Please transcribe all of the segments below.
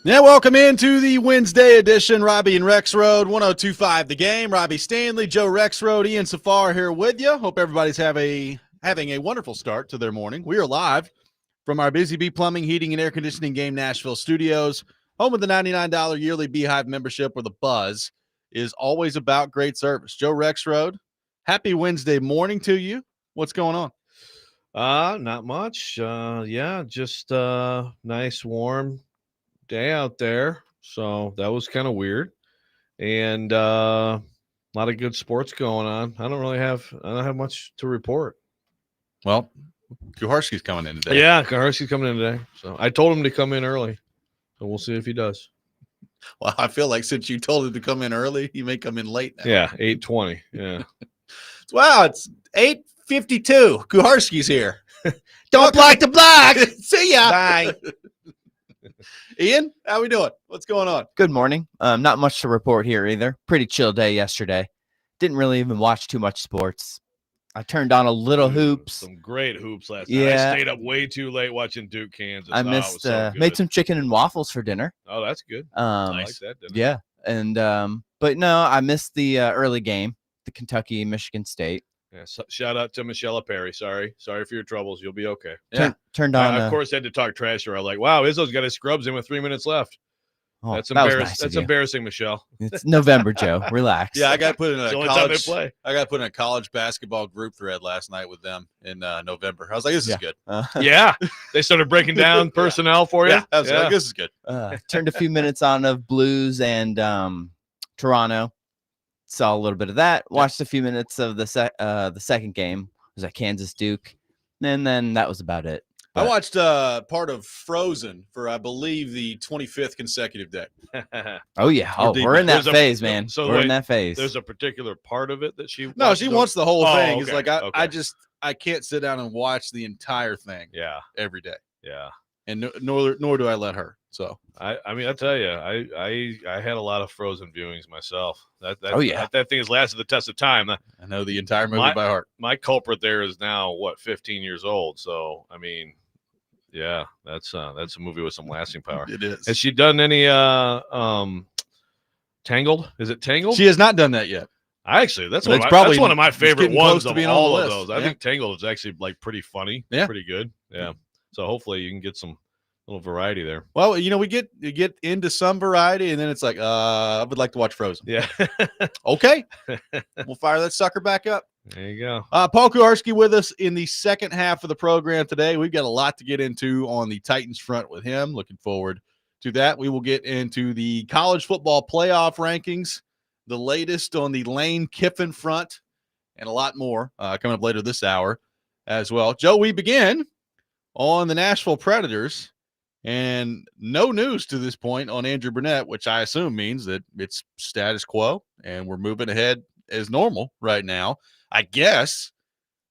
Yeah, welcome into the Wednesday edition. Robby and Rexrode, 102.5 The Game. Robby Stanley, Joe Rexrode, Ian Safar here with you. Hope everybody's having a wonderful start to their morning. We are live from our Busy Bee Plumbing, Heating, and Air Conditioning Game Nashville studios, home of the $99 yearly Beehive membership where the buzz is always about great service. Joe Rexrode, happy Wednesday morning to you. What's going on? Not much. Just nice warm day out there. So that was kind of weird. And a lot of good sports going on. I don't have much to report. Well, Kuharsky's coming in today. Yeah, Kuharsky's coming in today. So I told him to come in early. So we'll see if he does. Well, I feel like since you told him to come in early, he may come in late now. Yeah, 8:20. Yeah. Wow, it's 8:52. Kuharsky's here. Don't block the block. See ya. Bye. Ian, how we doing? What's going on? Good morning. Not much to report here either. Pretty chill day yesterday. Didn't really even watch too much sports. I turned on a little hoops. Some great hoops last night. Yeah. I stayed up way too late watching Duke, Kansas. I it missed. was so Made good. some chicken and waffles for dinner. Oh, that's good. I like that. Yeah, and but no, I missed the early game, the Kentucky-Michigan State. Yeah, so, shout out to Michelle Perry. Sorry for your troubles. You'll be okay. Turned on. I, of course, had to talk trash to her. I'm like, wow, Izzo's got his scrubs in with 3 minutes left. Oh, That's that was embarrassing. nice of That's you. embarrassing, Michelle. It's November, Joe. Relax. Yeah, I got put in It's a the only time they college. play. I got put in a college basketball group thread last night with them in November. I was like, this is good. Yeah, they started breaking down personnel for you. Yeah, I was like, this is good. Turned a few minutes on of Blues and Toronto. Saw a little bit of that. Watched a few minutes of the second game. It was at Kansas Duke, and then that was about it. I watched part of Frozen for, I believe, the 25th consecutive day. Oh yeah, we're in that phase, man. So we're in that phase. There's a particular part of it that she. No, she wants the whole thing. Okay. It's like I can't sit down and watch the entire thing. Yeah, every day. Yeah, and nor do I let her. So I mean, I tell you, I had a lot of Frozen viewings myself. That thing has lasted the test of time. I know the entire movie by heart. My culprit there is now 15 years old. So I mean, yeah, that's a movie with some lasting power. It is. Has she done any Tangled? Is it Tangled? She has not done that yet. That's one of my favorite ones of all of those. I think Tangled is actually like pretty funny. Yeah, pretty good. Yeah. So hopefully you can get some little variety there. Well, we get into some variety, and then it's like, I would like to watch Frozen. Yeah. Okay. We'll fire that sucker back up. There you go. Paul Kuharsky with us in the second half of the program today. We've got a lot to get into on the Titans front with him. Looking forward to that. We will get into the college football playoff rankings, the latest on the Lane Kiffin front, and a lot more coming up later this hour as well. Joe, we begin on the Nashville Predators, and no news to this point on Andrew Brunette, which I assume means that it's status quo and we're moving ahead as normal right now. I guess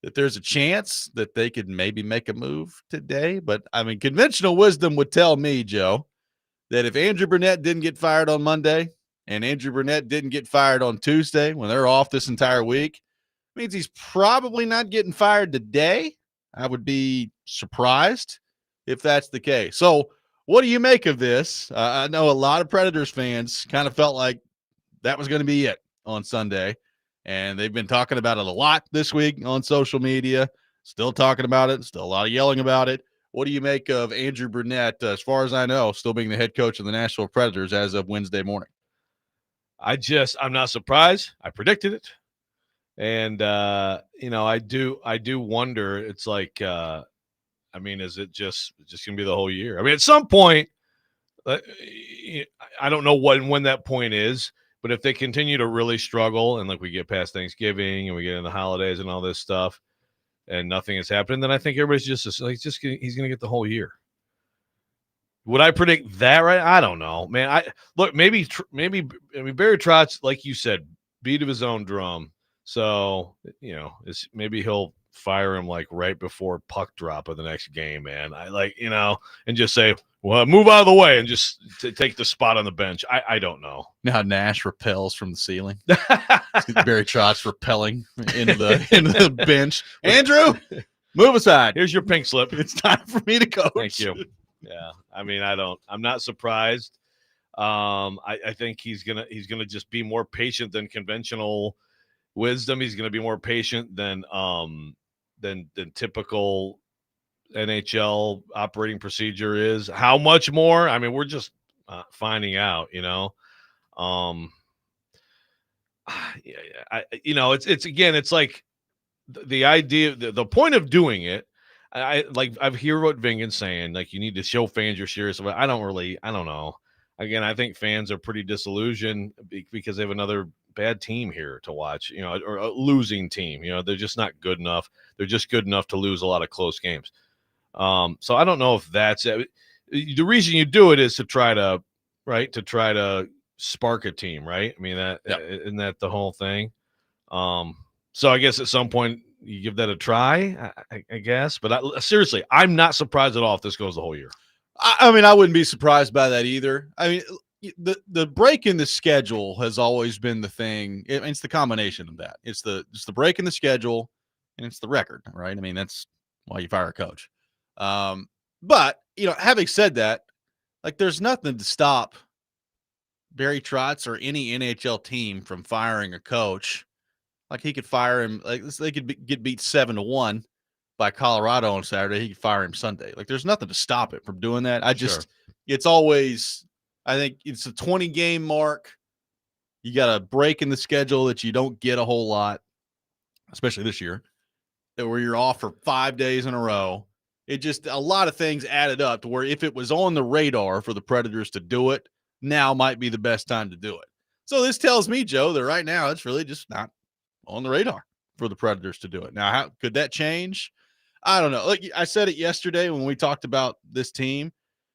that there's a chance that they could maybe make a move today, but I mean, conventional wisdom would tell me, Joe, that if Andrew Brunette didn't get fired on Monday and Andrew Brunette didn't get fired on Tuesday when they're off this entire week, means he's probably not getting fired today. I would be surprised if that's the case. So what do you make of this? I know a lot of Predators fans kind of felt like that was going to be it on Sunday, and they've been talking about it a lot this week on social media, still talking about it, still a lot of yelling about it. What do you make of Andrew Brunette, as far as I know, still being the head coach of the Nashville Predators as of Wednesday morning? I'm not surprised. I predicted it. And, I do wonder, it's like, I mean, is it just going to be the whole year? I mean, at some point, I don't know when that point is, but if they continue to really struggle and like we get past Thanksgiving and we get in the holidays and all this stuff and nothing is happening, then I think everybody's he's going to get the whole year. Would I predict that right? I don't know, man. Maybe Barry Trotz, like you said, beat of his own drum. So, maybe he'll fire him like right before puck drop of the next game, man. And just say, well, move out of the way and just take the spot on the bench. I don't know. You know how Nash repels from the ceiling? Barry Trotz repelling into the bench. Andrew, move aside. Here's your pink slip. It's time for me to coach. Thank you. Yeah. I mean, I'm not surprised. I think he's gonna just be more patient than conventional wisdom. He's gonna be more patient than typical NHL operating procedure is. How much more? I mean, we're just finding out, it's like the idea, the point of doing it. I've hear what Vingan's saying, like you need to show fans you're serious about. I don't know. Again, I think fans are pretty disillusioned because they have another bad team here to watch, or a losing team. They're just not good enough. They're just good enough to lose a lot of close games. So I don't know if that's it. The reason you do it is to try to spark a team, right? I mean, isn't that the whole thing? So I guess at some point you give that a try, I guess. But seriously, I'm not surprised at all if this goes the whole year. I mean, I wouldn't be surprised by that either. I mean, the break in the schedule has always been the thing. It's the combination of that. It's the break in the schedule, and it's the record, right? I mean, that's why you fire a coach. But having said that, like there's nothing to stop Barry Trotz or any NHL team from firing a coach. Like he could fire him. Like they could get beat 7-1 by Colorado on Saturday. He could fire him Sunday. Like there's nothing to stop it from doing that. It's always, I think it's a 20 game mark. You got a break in the schedule that you don't get a whole lot, especially this year, where you're off for 5 days in a row. It just, a lot of things added up to where if it was on the radar for the Predators to do it, now might be the best time to do it. So this tells me, Joe, that right now it's really just not on the radar for the Predators to do it. Now, how could that change? I don't know. Like I said it yesterday when we talked about this team,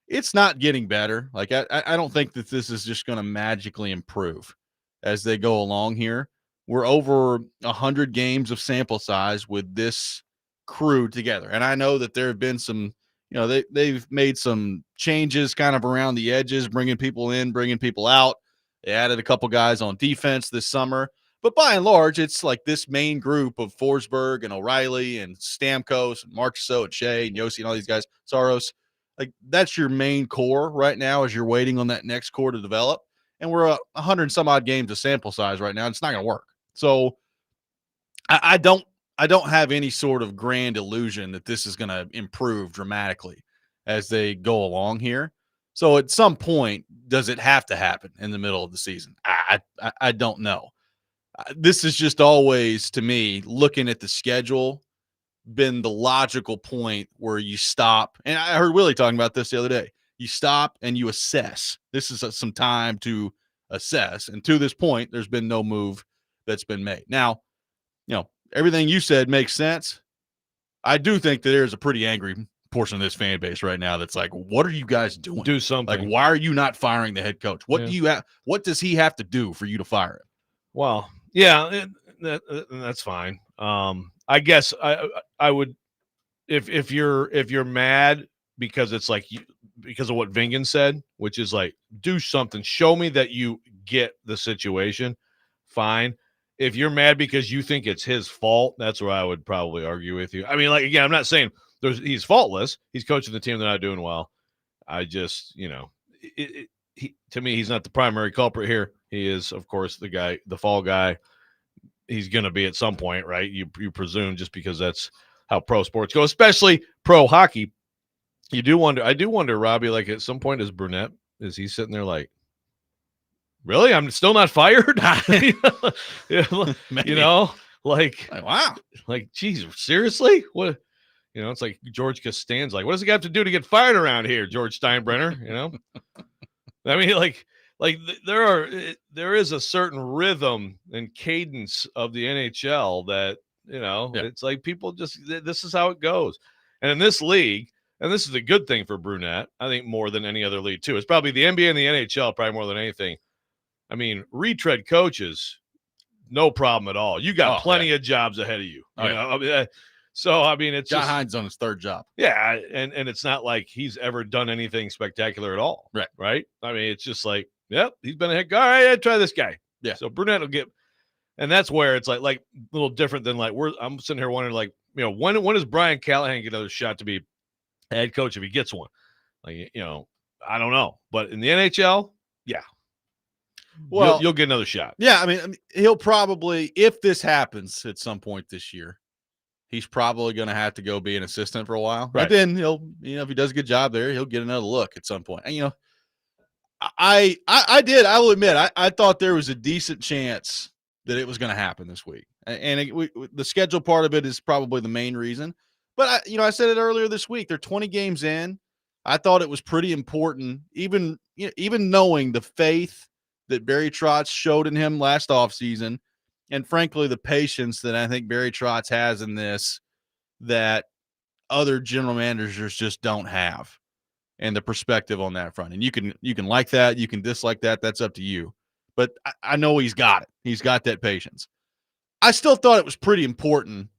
it's not getting better. Like I don't think that this is just going to magically improve as they go along here. We're over 100 games of sample size with this crew together. And I know that there have been some, they've made some changes kind of around the edges, bringing people in, bringing people out. They added a couple guys on defense this summer. But by and large, it's like this main group of Forsberg and O'Reilly and Stamkos and Marchessault and Shea and Yossi and all these guys, Saros. Like that's your main core right now as you're waiting on that next core to develop. And we're 100 and some odd games of sample size right now. It's not going to work. So I don't have any sort of grand illusion that this is going to improve dramatically as they go along here. So at some point, does it have to happen in the middle of the season? I don't know. This is just always, to me, looking at the schedule, been the logical point where you stop. And I heard Willie talking about this the other day. You stop and you assess. This is some time to assess. And to this point, there's been no move that's been made. Now, everything you said makes sense. I do think that there's a pretty angry portion of this fan base right now that's like, what are you guys doing? Do something. Like, why are you not firing the head coach? What do you have? What does he have to do for you to fire him? Well, yeah, that's fine. I guess I would, if you're mad because it's like because of what Vingan said, which is like, do something, show me that you get the situation. Fine. If you're mad because you think it's his fault, that's where I would probably argue with you. I mean, like, again, I'm not saying he's faultless. He's coaching the team. They're not doing well. I just, to me, he's not the primary culprit here. He is, of course, the fall guy. He's going to be at some point, right? You presume, just because that's how pro sports go, especially pro hockey. I do wonder, Robby, like at some point is he sitting there like, really? I'm still not fired? Like, wow. Like, geez, seriously? What? It's like George Costanza. Like, what does he got to do to get fired around here, George Steinbrenner? I mean, like there is a certain rhythm and cadence of the NHL that, It's like people just, this is how it goes. And in this league, and this is a good thing for Brunette, I think more than any other league too. It's probably the NBA and the NHL, probably more than anything. I mean, retread coaches, no problem at all. You got plenty of jobs ahead of you. So, I mean, it's John Hines on his third job. Yeah, and it's not like he's ever done anything spectacular at all. Right? I mean, it's just like, yep, he's been a head guy. All right, I'd try this guy. Yeah. So Brunette will get, and that's where it's like a little different than like I'm sitting here wondering, like, when does Brian Callahan get another shot to be head coach if he gets one? Like, I don't know. But in the NHL, Yeah. Well, you'll get another shot. yeah, I mean, he'll probably, if this happens at some point this year, he's probably going to have to go be an assistant for a while. Right. And then he'll, if he does a good job there, he'll get another look at some point. And, I will admit, I thought there was a decent chance that it was going to happen this week. And the schedule part of it is probably the main reason. But, I said it earlier this week, they're 20 games in. I thought it was pretty important, even knowing the faith that Barry Trotz showed in him last offseason, and frankly, the patience that I think Barry Trotz has in this that other general managers just don't have, and the perspective on that front. And you can like that, you can dislike that. That's up to you. But I know he's got it. He's got that patience. I still thought it was pretty important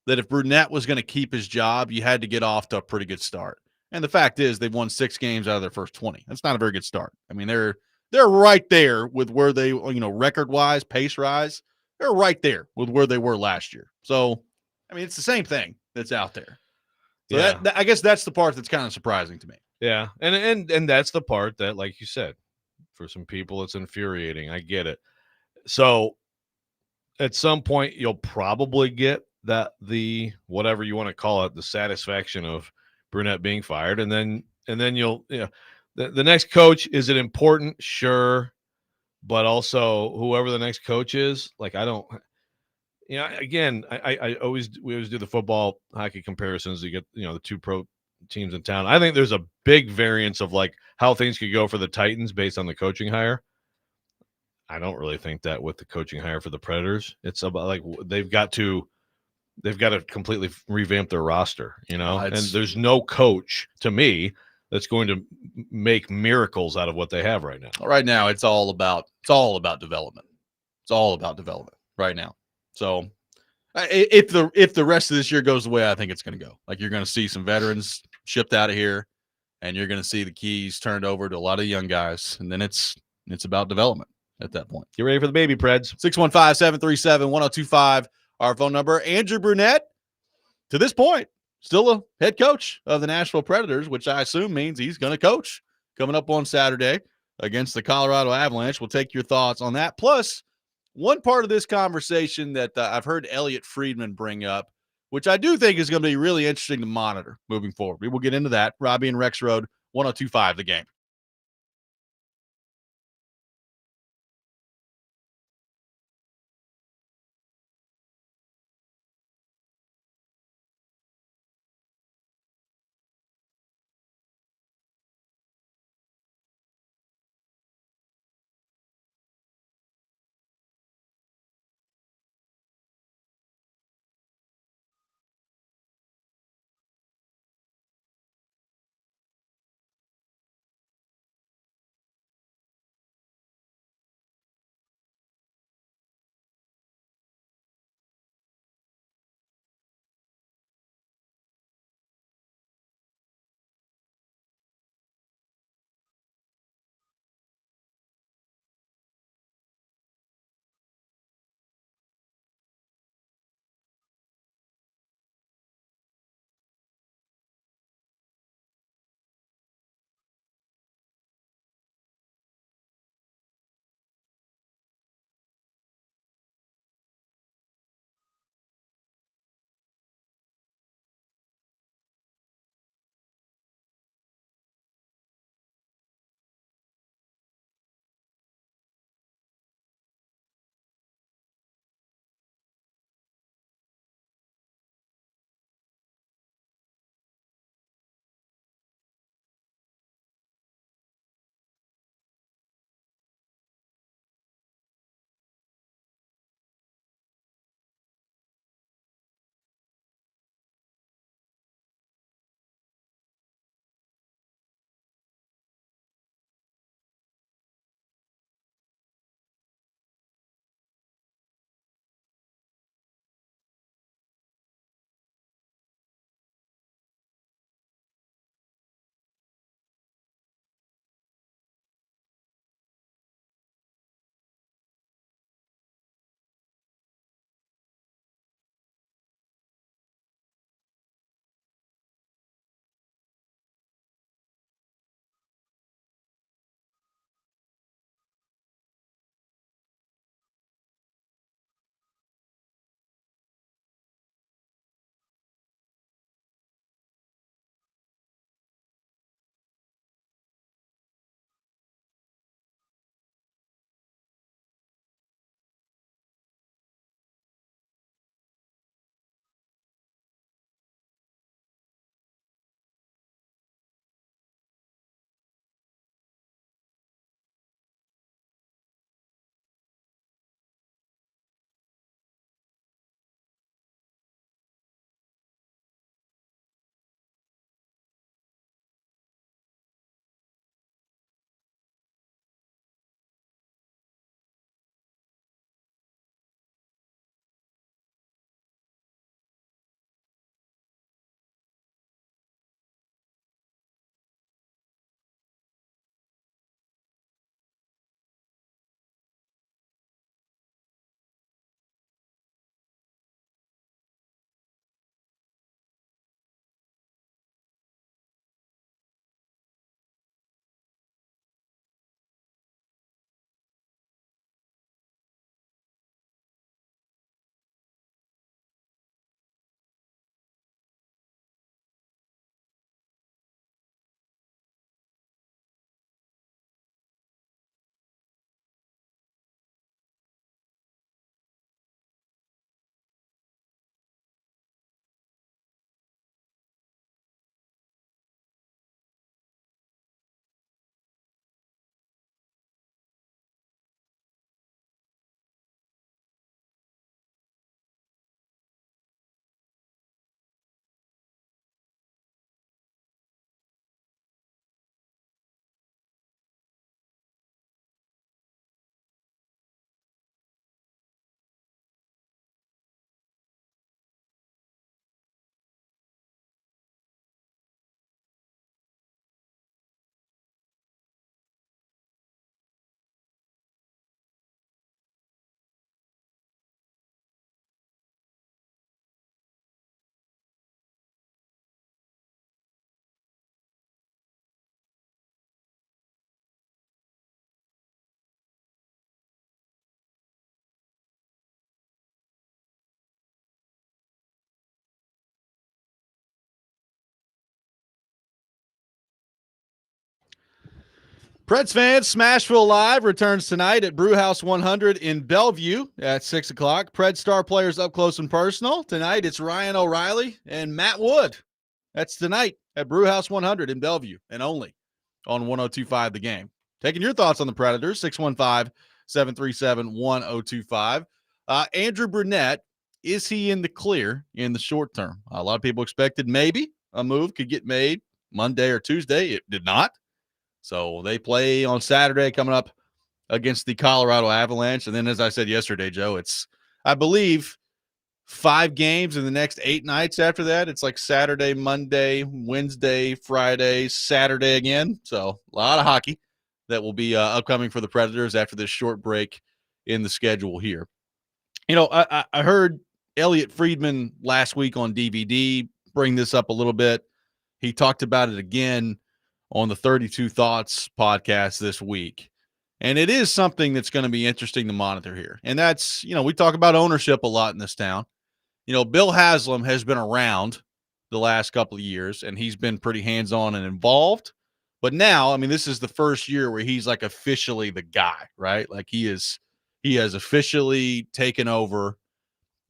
that if Brunette was going to keep his job, you had to get off to a pretty good start. And the fact is, they've won 6 games out of their first 20. That's not a very good start. I mean, they're right there with where they, record-wise, pace-wise, they're right there with where they were last year. So, I mean, it's the same thing that's out there. So that I guess that's the part that's kind of surprising to me. Yeah, and that's the part that, like you said, for some people it's infuriating. I get it. So at some point you'll probably get the whatever you want to call it, the satisfaction of Brunette being fired, and then you'll the next coach, is it important? Sure, but also whoever the next coach is, like I don't. Again, we always do the football hockey comparisons to get the 2 pro teams in town. I think there's a big variance of like how things could go for the Titans based on the coaching hire. I don't really think that with the coaching hire for the Predators. It's about like they've got to completely revamp their roster, and there's no coach to me that's going to make miracles out of what they have right now. Right now, it's all about development. It's all about development right now. So if the rest of this year goes the way I think it's going to go, like you're going to see some veterans shipped out of here, and you're going to see the keys turned over to a lot of young guys, and then it's about development at that point. Get ready for the baby, Preds. 615-737-1025, our phone number. Andrew Brunette, to this point, still a head coach of the Nashville Predators, which I assume means he's going to coach coming up on Saturday against the Colorado Avalanche. We'll take your thoughts on that. Plus, one part of this conversation that I've heard Elliot Friedman bring up, which I do think is going to be really interesting to monitor moving forward. We will get into that. Robby and Rexrode, 1025 The Game. Preds fans, Smashville Live returns tonight at Brewhouse 100 in Bellevue at 6 o'clock. Preds star players up close and personal. Tonight, it's Ryan O'Reilly and Matt Wood. That's tonight at Brewhouse 100 in Bellevue and only on 102.5 The Game. Taking your thoughts on the Predators, 615-737-1025. Andrew Brunette, is he in the clear in the short term? A lot of people expected maybe a move could get made Monday or Tuesday. It did not. So they play on Saturday coming up against the Colorado Avalanche. And then, as I said yesterday, Joe, it's, I believe, 5 games in the next 8 nights after that. It's like Saturday, Monday, Wednesday, Friday, Saturday again. So a lot of hockey that will be upcoming for the Predators after this short break in the schedule here. You know, I heard Elliot Friedman last week on DVD bring this up a little bit. He talked about it again on the 32 Thoughts podcast this week. And it is something that's going to be interesting to monitor here. And that's, you know, we talk about ownership a lot in this town. You know, Bill Haslam has been around the last couple of years, and he's been pretty hands-on and involved. But now, I mean, this is the first year where he's like officially the guy, right? Like he has officially taken over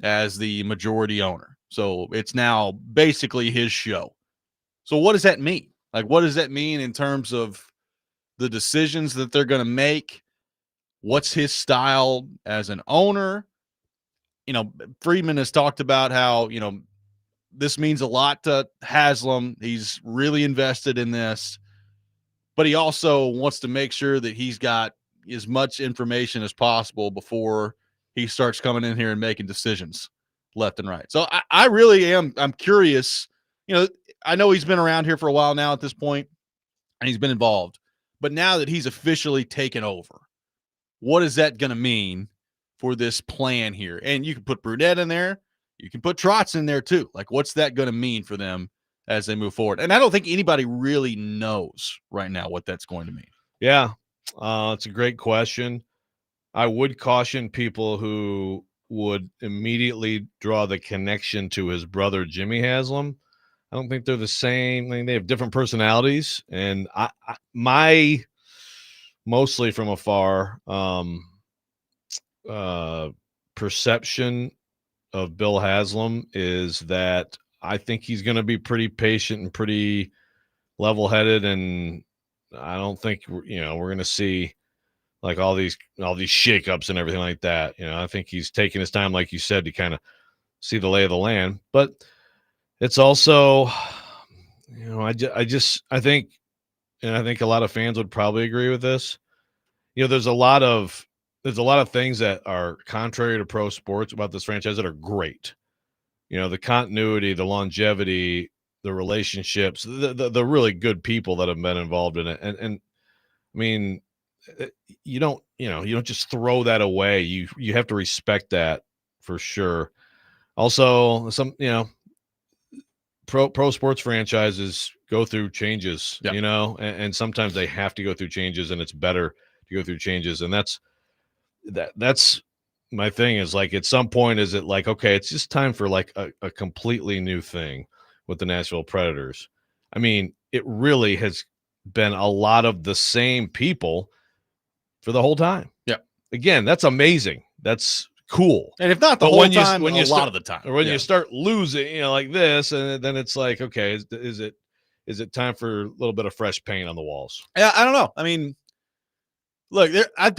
as the majority owner. So it's now basically his show. So what does that mean? Like, what does that mean in terms of the decisions that they're going to make? What's his style as an owner? You know, Friedman has talked about how, you know, this means a lot to Haslam. He's really invested in this, but he also wants to make sure that he's got as much information as possible before he starts coming in here and making decisions left and right. So I really am. I'm curious. You know, I know he's been around here for a while now at this point, and he's been involved. But now that he's officially taken over, what is that going to mean for this plan here? And you can put Brunette in there. You can put Trotz in there too. Like, what's that going to mean for them as they move forward? And I don't think anybody really knows right now what that's going to mean. Yeah, it's a great question. I would caution people who would immediately draw the connection to his brother, Jimmy Haslam. I don't think they're the same. I mean, they have different personalities, and my mostly from afar perception of Bill Haslam is that I think he's going to be pretty patient and pretty level-headed, and I don't think we're going to see like all these shakeups and everything like that. You know, I think he's taking his time, like you said, to kind of see the lay of the land, but. It's also, you know, I think, and I think a lot of fans would probably agree with this. You know, there's a lot of things that are contrary to pro sports about this franchise that are great. You know, the continuity, the longevity, the relationships, the really good people that have been involved in it. And I mean, you don't just throw that away. You have to respect that for sure. Also, pro sports franchises go through changes, yep. You know, and sometimes they have to go through changes, and it's better to go through changes. And that's my thing is, like, at some point, is it like, okay, it's just time for like a completely new thing with the Nashville Predators. I mean, it really has been a lot of the same people for the whole time. Yeah. Again, that's amazing. That's cool. And if not the whole time, a lot of the time. Or when you start losing, you know, like this, and then it's like, okay, is it time for a little bit of fresh paint on the walls? Yeah, I don't know. I mean, look, I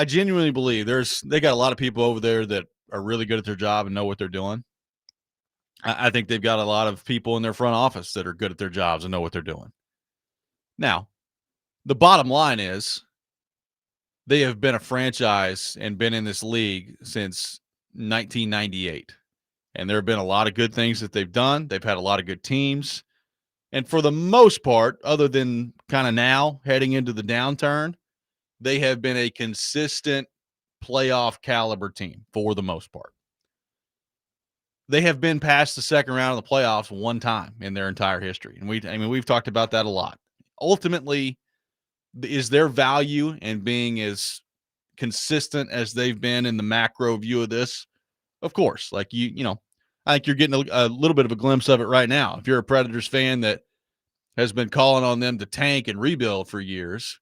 genuinely believe they got a lot of people over there that are really good at their job and know what they're doing. I think they've got a lot of people in their front office that are good at their jobs and know what they're doing. Now, the bottom line is, they have been a franchise and been in this league since 1998. And there have been a lot of good things that they've done. They've had a lot of good teams. And for the most part, other than kind of now heading into the downturn, they have been a consistent playoff caliber team for the most part. They have been past the second round of the playoffs one time in their entire history. And we've talked about that a lot. Ultimately, is their value in being as consistent as they've been in the macro view of this? Of course. Like, you know, I think you're getting a little bit of a glimpse of it right now. If you're a Predators fan that has been calling on them to tank and rebuild for years,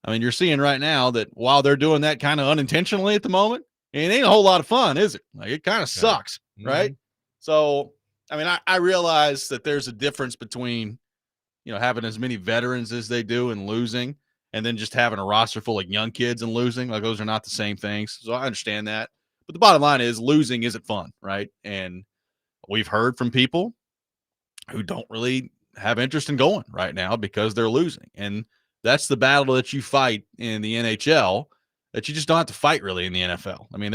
I mean, you're seeing right now that while they're doing that kind of unintentionally at the moment, it ain't a whole lot of fun, is it? Like, it kind of sucks, right? So, I mean, I realize that there's a difference between, having as many veterans as they do and losing, and then just having a roster full of young kids and losing. Like, those are not the same things. So I understand that. But the bottom line is losing isn't fun, right? And we've heard from people who don't really have interest in going right now because they're losing. And that's the battle that you fight in the NHL that you just don't have to fight really in the NFL. I mean,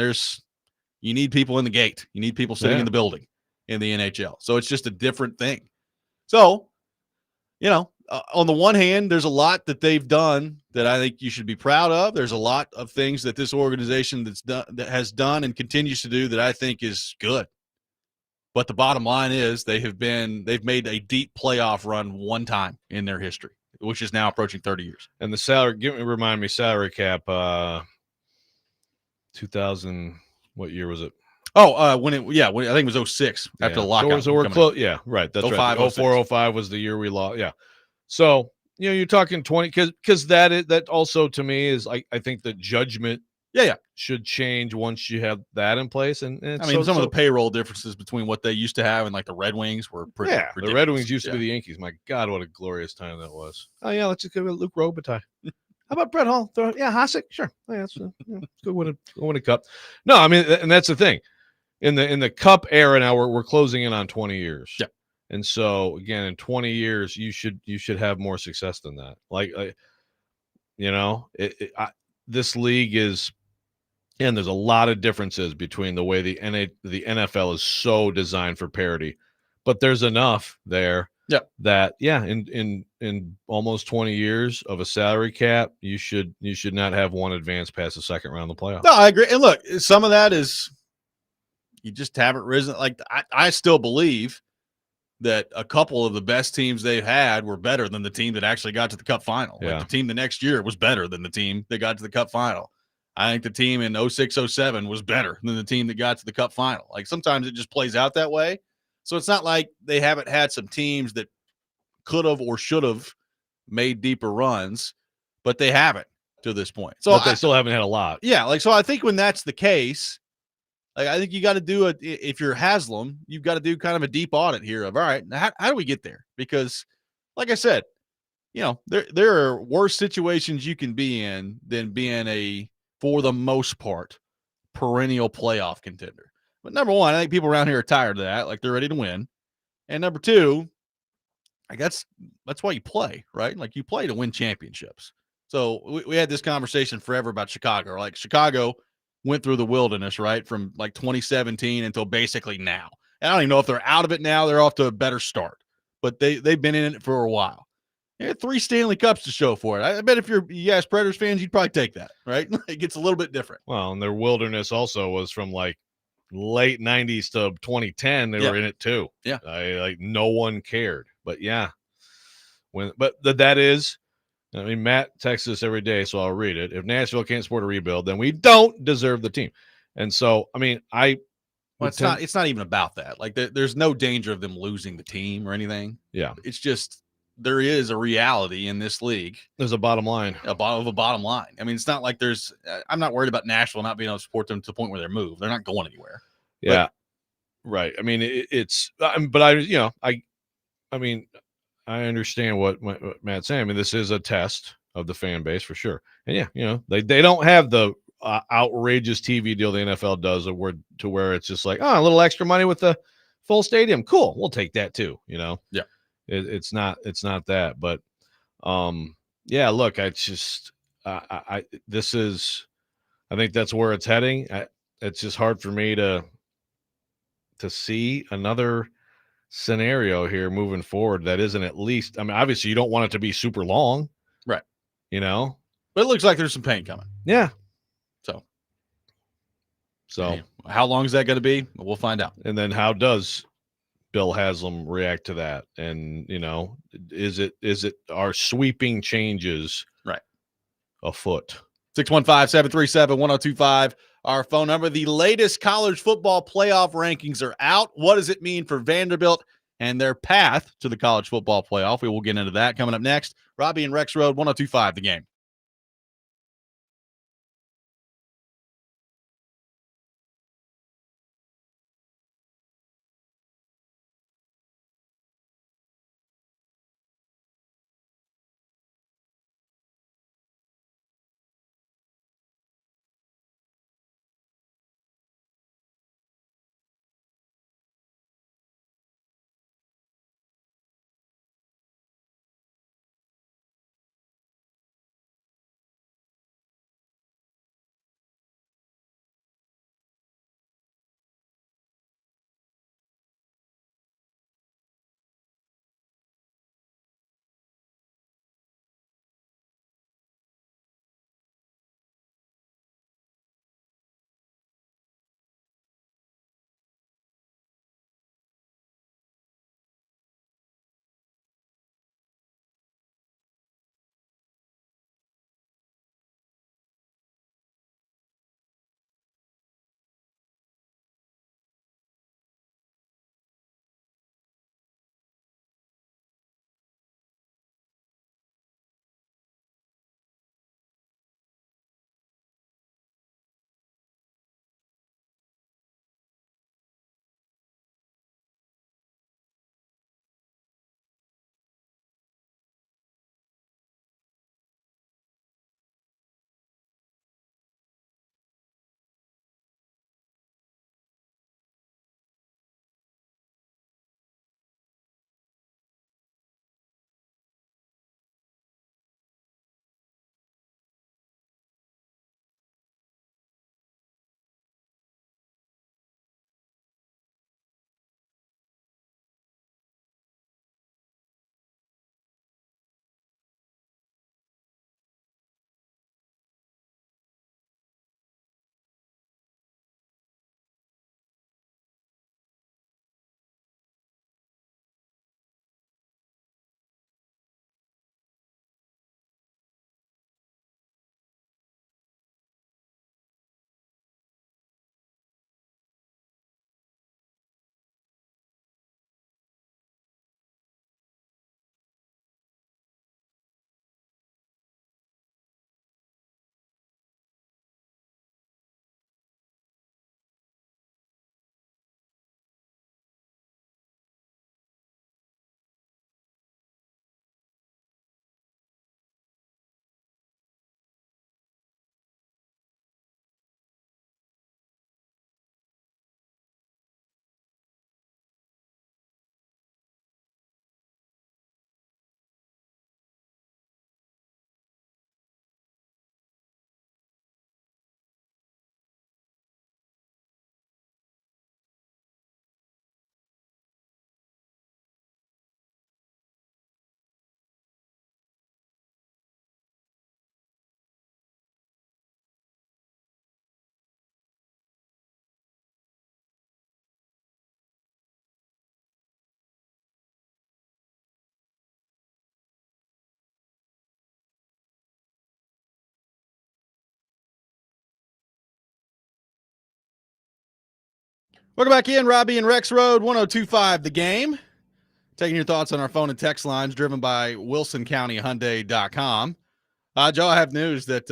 you need people in the gate. You need people sitting in the building in the NHL. So it's just a different thing. So, on the one hand, there's a lot that they've done that I think you should be proud of. There's a lot of things that this organization that has done and continues to do that I think is good. But the bottom line is they've made a deep playoff run one time in their history, which is now approaching 30 years. And the salary cap, 2000, what year was it? Oh, when I think it was 06 after the lockout. So we're close. Yeah, right. That's 05, right. 04, 05 was the year we lost. Yeah. So, you're talking 20 because that also to me is I think the judgment should change once you have that in place. And I mean, some of the payroll differences between what they used to have and like the Red Wings were pretty ridiculous. The Red Wings used to be the Yankees. My God, what a glorious time that was. Oh, yeah, let's just go with Luke Robitaille. How about Brett Hall? Hasek? Sure. Oh, yeah, let's go win a cup. No, I mean, and that's the thing. In the cup era now, we're closing in on 20 years. Yeah. And so, again, in 20 years, you should have more success than that. This league is – and there's a lot of differences between the way the NFL is so designed for parity, but there's enough there that in almost 20 years of a salary cap, you should not have one advance past the second round of the playoffs. No, I agree. And look, some of that is you just haven't risen. Like I still believe that a couple of the best teams they've had were better than the team that actually got to the cup final. Like the team the next year was better than the team that got to the cup final. I think the team in 06-07 was better than the team that got to the cup final. Like sometimes it just plays out that way. So it's not like they haven't had some teams that could have or should have made deeper runs, but they haven't to this point. So but they still haven't had a lot. Yeah. So I think when that's the case, I think you got to do it. If you're Haslam, you've got to do kind of a deep audit here of, all right, how do we get there? Because like I said, there are worse situations you can be in than being for the most part, perennial playoff contender. But number one, I think people around here are tired of that. Like they're ready to win. And number two, that's why you play, right? Like you play to win championships. So we had this conversation forever about Chicago. Like Chicago went through the wilderness, right? From like 2017 until basically now. And I don't even know if they're out of it now. They're off to a better start, but they've been in it for a while. They had 3 Stanley Cups to show for it. I bet if you're Predators fans, you'd probably take that, right? It gets a little bit different. Well, and their wilderness also was from like late 90s to 2010. They were in it too. Yeah. Like no one cared. But yeah. That is, I mean, Matt texts us every day, so I'll read it. If Nashville can't support a rebuild, then we don't deserve the team. And so, I mean, it's not even about that. Like there's no danger of them losing the team or anything. Yeah. It's just there is a reality in this league. There's a bottom line. A bottom line. I mean, it's not like I'm not worried about Nashville not being able to support them to the point where they're moved. They're not going anywhere. Yeah. Right. I mean, I mean, I understand what Matt's saying. I mean, this is a test of the fan base for sure. And they don't have the outrageous TV deal the NFL does to where it's just like, a little extra money with the full stadium. Cool. We'll take that too. Yeah. It's not that, but look, I think that's where it's heading. It's just hard for me to see another scenario here moving forward that isn't at least, I mean, obviously you don't want it to be super long, right? But it looks like there's some pain coming. Yeah. So how long is that going to be? We'll find out. And then how does Bill Haslam react to that? And is it our sweeping changes right afoot? 615-737-1025 our phone number. The latest college football playoff rankings are out. What does it mean for Vanderbilt and their path to the college football playoff? We will get into that coming up next. Robby and Rexrode, 1025 The Game. Welcome back in, Robby and Rexrode, 102.5 The Game. Taking your thoughts on our phone and text lines, driven by WilsonCountyHyundai.com. Joe, I have news that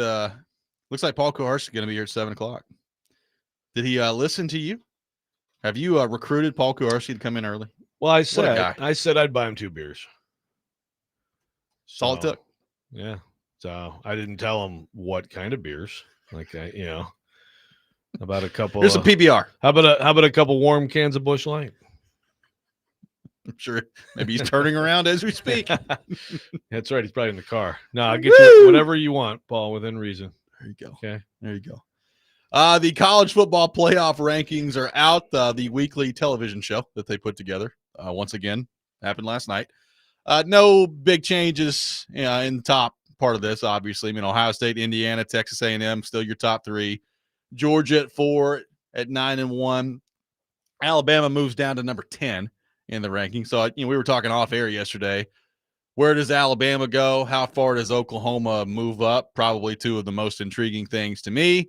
looks like Paul Kuharsky is going to be here at 7 o'clock. Did he listen to you? Have you recruited Paul Kuharsky to come in early? Well, I said I'd buy him 2 beers. That's all it took. Yeah. So I didn't tell him what kind of beers. About a couple. Here's some PBR. How about a couple warm cans of Busch Light? I'm sure maybe he's turning around as we speak. That's right. He's probably in the car. No, I'll get you whatever you want, Paul, within reason. There you go. Okay. There you go. The college football playoff rankings are out. The weekly television show that they put together, once again, happened last night. No big changes in the top part of this, obviously. I mean, Ohio State, Indiana, Texas A&M, still your top 3. Georgia at 4 at 9-1. Alabama moves down to number 10 in the ranking. So, we were talking off air yesterday. Where does Alabama go? How far does Oklahoma move up? Probably 2 of the most intriguing things to me.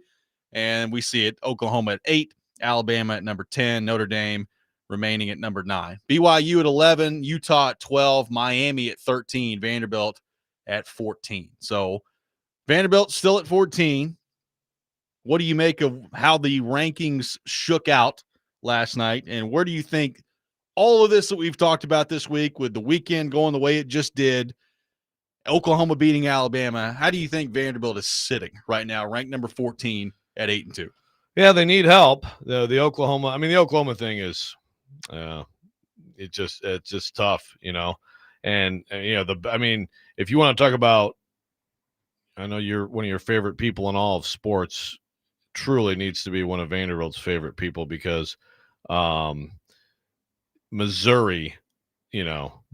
And we see it, Oklahoma at 8, Alabama at number 10, Notre Dame remaining at number 9. BYU at 11, Utah at 12, Miami at 13, Vanderbilt at 14. So Vanderbilt still at 14. What do you make of how the rankings shook out last night? And where do you think all of this that we've talked about this week, with the weekend going the way it just did, Oklahoma beating Alabama, how do you think Vanderbilt is sitting right now, ranked number 14 at 8-2? Yeah, they need help. The Oklahoma thing is it's just tough, And if you want to talk about, I know you're one of your favorite people in all of sports, truly needs to be one of Vanderbilt's favorite people, because Missouri,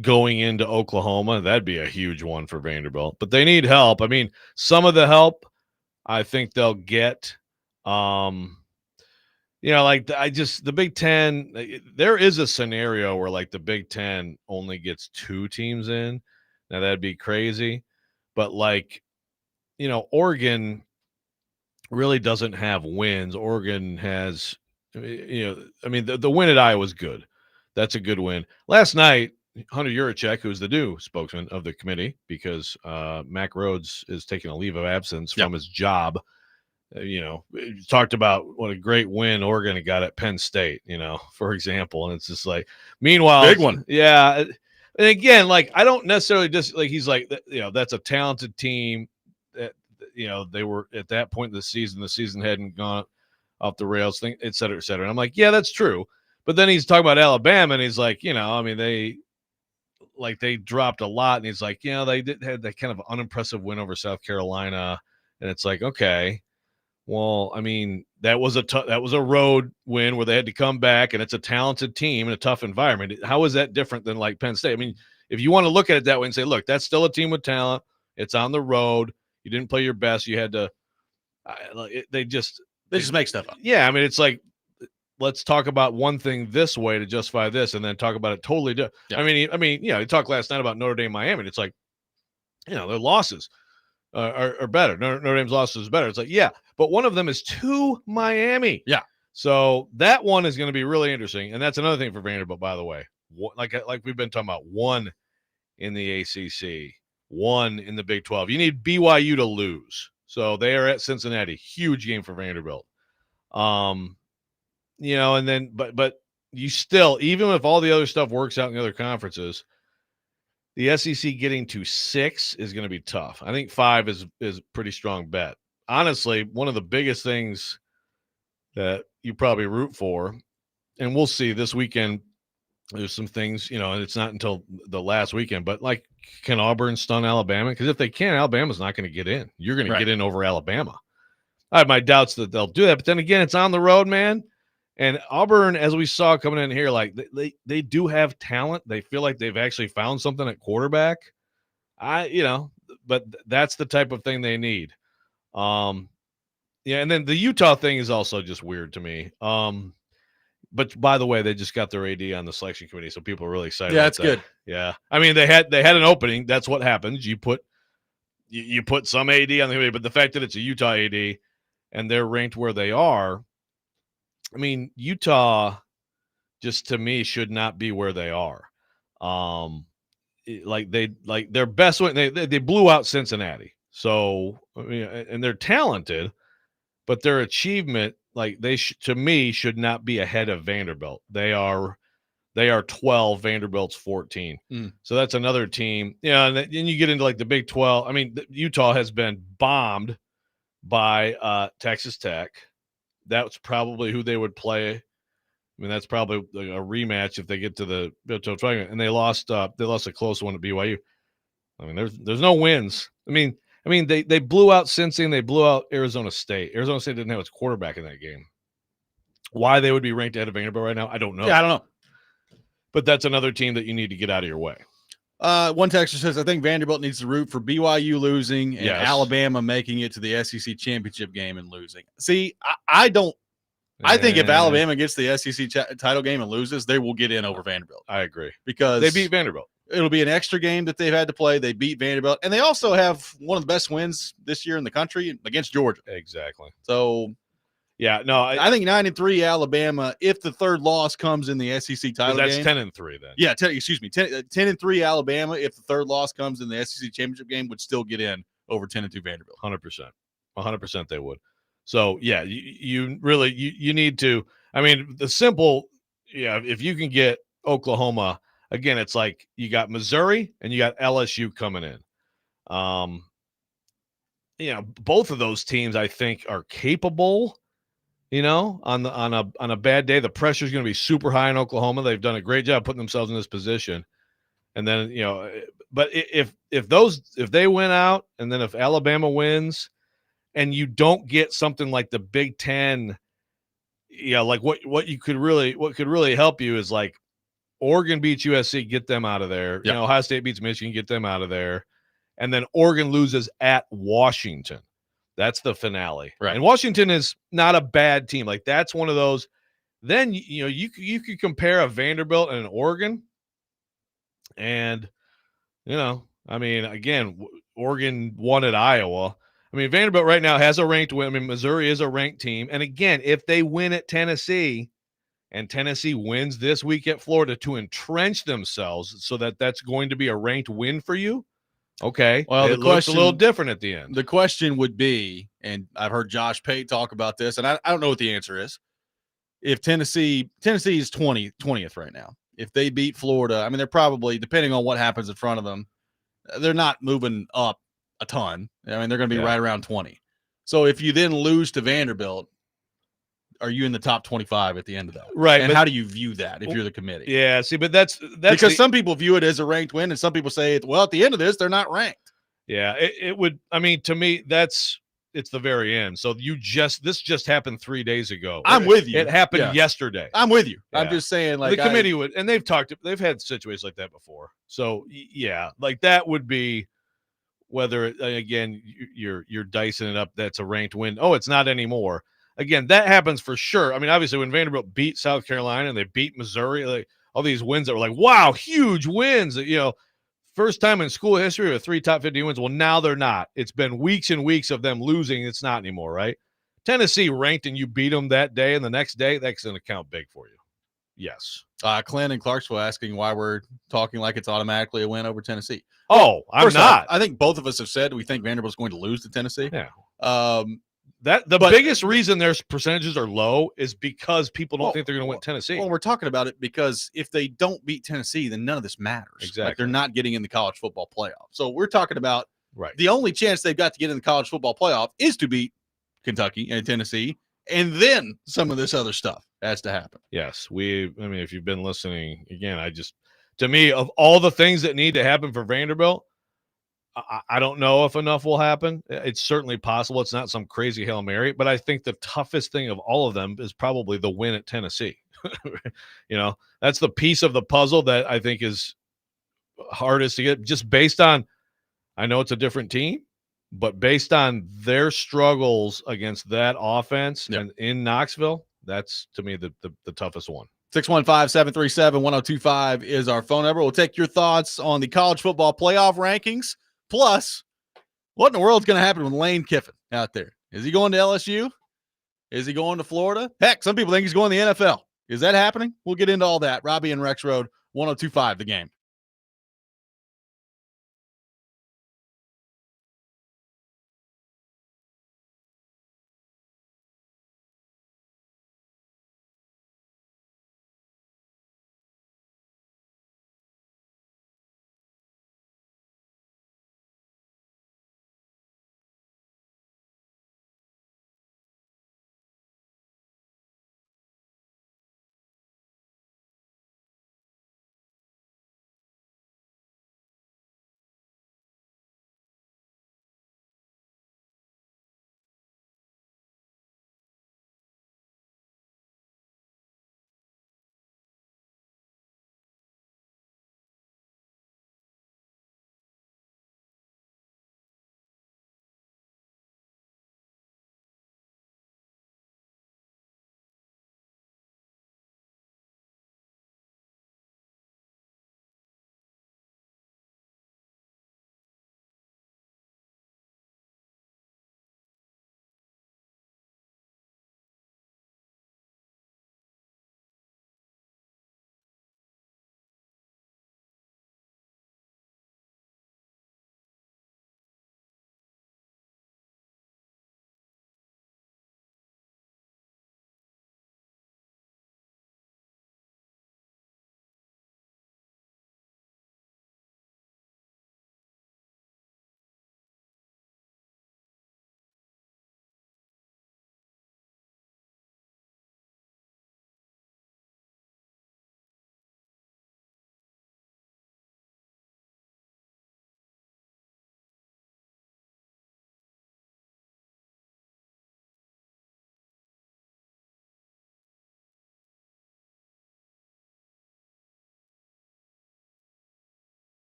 going into Oklahoma, that'd be a huge one for Vanderbilt. But they need help. I mean, some of the help I think they'll get. The Big Ten, there is a scenario where the Big Ten only gets 2 teams in. Now that'd be crazy. But Oregon really doesn't have wins. Oregon has, the win at Iowa was good. That's a good win. Last night, Hunter Yurachek, who's the new spokesman of the committee, because Mac Rhodes is taking a leave of absence from his job, talked about what a great win Oregon got at Penn State, for example. And it's just meanwhile, big one. Yeah. And again, I don't necessarily he's that's a talented team that, they were at that point in the season hadn't gone off the rails, et cetera, et cetera. And I'm like, yeah, that's true. But then he's talking about Alabama, and he's they dropped a lot, and he's they had that kind of unimpressive win over South Carolina. And it's okay, well, that was a road win where they had to come back, and it's a talented team in a tough environment. How is that different than Penn State? If you want to look at it that way and say, look, that's still a team with talent. It's on the road. You didn't play your best. You had to. They just make stuff up. Yeah, it's let's talk about one thing this way to justify this, and then talk about it totally different. Yeah. You talked last night about Notre Dame, Miami. It's their losses are better. Notre Dame's losses is better. It's yeah, but one of them is to Miami. Yeah. So that one is going to be really interesting, and that's another thing for Vanderbilt, by the way. Like we've been talking about, 1 in the ACC, 1 in the Big 12. You need BYU to lose. So they are at Cincinnati. Huge game for Vanderbilt. And then, but you still, even if all the other stuff works out in the other conferences, the SEC getting to 6 is going to be tough. I think 5 is a pretty strong bet. Honestly, one of the biggest things that you probably root for, and we'll see this weekend, there's some things, and it's not until the last weekend, but can Auburn stun Alabama? Because if they can, Alabama's not going to get in. You're going to get in over Alabama. I have my doubts that they'll do that, but then again, it's on the road, man. And Auburn, as we saw coming in here, they do have talent. They feel like they've actually found something at quarterback. But that's the type of thing they need. And then the Utah thing is also just weird to me. But by the way, they just got their AD on the selection committee, so people are really excited. Yeah, that's good. Yeah, they had an opening. That's what happens. You put some AD on the committee, but the fact that it's a Utah AD and they're ranked where they are, Utah just to me should not be where they are. Their best win, they blew out Cincinnati. So, I mean, and they're talented, but their achievement, to me, should not be ahead of Vanderbilt. They are 12, Vanderbilt's 14. So that's another team. Yeah, and then you get into like the Big 12. I mean, Utah has been bombed by Texas Tech. That's probably who they would play. I mean, that's probably a rematch if they get to the Big 12 tournament. And they lost a close one to BYU. I mean, there's no wins. I mean, they blew out Cincy and they blew out Arizona State. Arizona State didn't have its quarterback in that game. Why they would be ranked ahead of Vanderbilt right now, I don't know. Yeah, I don't know. But that's another team that you need to get out of your way. One texter says, I think Vanderbilt needs to root for BYU losing and Yes. Alabama making it to the SEC championship game and losing. See, I don't. I think if Alabama gets the SEC title game and loses, they will get in over Vanderbilt. I agree. Because they beat Vanderbilt. It'll be an extra game that they've had to play. They beat Vanderbilt. And they also have one of the best wins this year in the country against Georgia. Exactly. So, yeah, no. I think 9-3 Alabama, if the third loss comes in the SEC title game. That's 10-3 then. Yeah, 10-3 Alabama, if the third loss comes in the SEC championship game, would still get in over 10-2 Vanderbilt. 100% they would. So, yeah, you really need to. I mean, the simple, if you can get Oklahoma, again, it's like you got Missouri and you got LSU coming in. Both of those teams I think are capable. On a bad day, the pressure is going to be super high in Oklahoma. They've done a great job putting themselves in this position. And then, but if they win out, and then if Alabama wins, and you don't get something like the Big Ten, like what could really help you is like Oregon beats USC, get them out of there. Yep. Ohio State beats Michigan, get them out of there. And then Oregon loses at Washington. That's the finale. Right. And Washington is not a bad team. Like that's one of those. Then, you could compare a Vanderbilt and an Oregon. And, again, Oregon won at Iowa. I mean, Vanderbilt right now has a ranked win. I mean, Missouri is a ranked team. And again, if they win at Tennessee and Tennessee wins this week at Florida to entrench themselves so that's going to be a ranked win for you, okay. Well, it looks a little different at the end. The question would be, and I've heard Josh Pate talk about this, and I don't know what the answer is. If Tennessee is 20th right now. If they beat Florida, I mean, they're probably, depending on what happens in front of them, they're not moving up a ton. I mean, they're going to be right around 20. So if you then lose to Vanderbilt, are you in the top 25 at the end of that? Right. And how do you view that if you're the committee? Yeah, see, but that's because some people view it as a ranked win, and some people say, well, at the end of this, they're not ranked. Yeah, it would. I mean, to me, it's the very end. So this just happened 3 days ago. I'm with you. It happened yesterday. I'm with you. Yeah. I'm just saying, like, the committee would, and they've had situations like that before. So yeah, like that would be whether again you're dicing it up. That's a ranked win. Oh, it's not anymore. Again, that happens for sure. I mean, obviously, when Vanderbilt beat South Carolina and they beat Missouri, like all these wins that were like, wow, huge wins. First time in school history with 3 top 50 wins. Well, now they're not. It's been weeks and weeks of them losing. It's not anymore, right? Tennessee ranked and you beat them that day and the next day, that's going to count big for you. Yes. Clint in Clarksville asking why we're talking like it's automatically a win over Tennessee. Oh, I'm not. I think both of us have said we think Vanderbilt's going to lose to Tennessee. Yeah. The biggest reason their percentages are low is because people don't think they're going to win Tennessee. Well, we're talking about it because if they don't beat Tennessee, then none of this matters. Exactly. Like they're not getting in the college football playoff. So we're talking about right. The only chance they've got to get in the college football playoff is to beat Kentucky and Tennessee, and then some of this other stuff has to happen. Yes. If you've been listening, again, to me, of all the things that need to happen for Vanderbilt, I don't know if enough will happen. It's certainly possible. It's not some crazy Hail Mary, but I think the toughest thing of all of them is probably the win at Tennessee. That's the piece of the puzzle that I think is hardest to get, just based on, I know it's a different team, but based on their struggles against that offense and in Knoxville, that's to me the toughest one. 615-737-1025 is our phone number. We'll take your thoughts on the college football playoff rankings. Plus, what in the world is going to happen with Lane Kiffin out there? Is he going to LSU? Is he going to Florida? Heck, some people think he's going to the NFL. Is that happening? We'll get into all that. Robby and Rexrode, 102.5 The Game.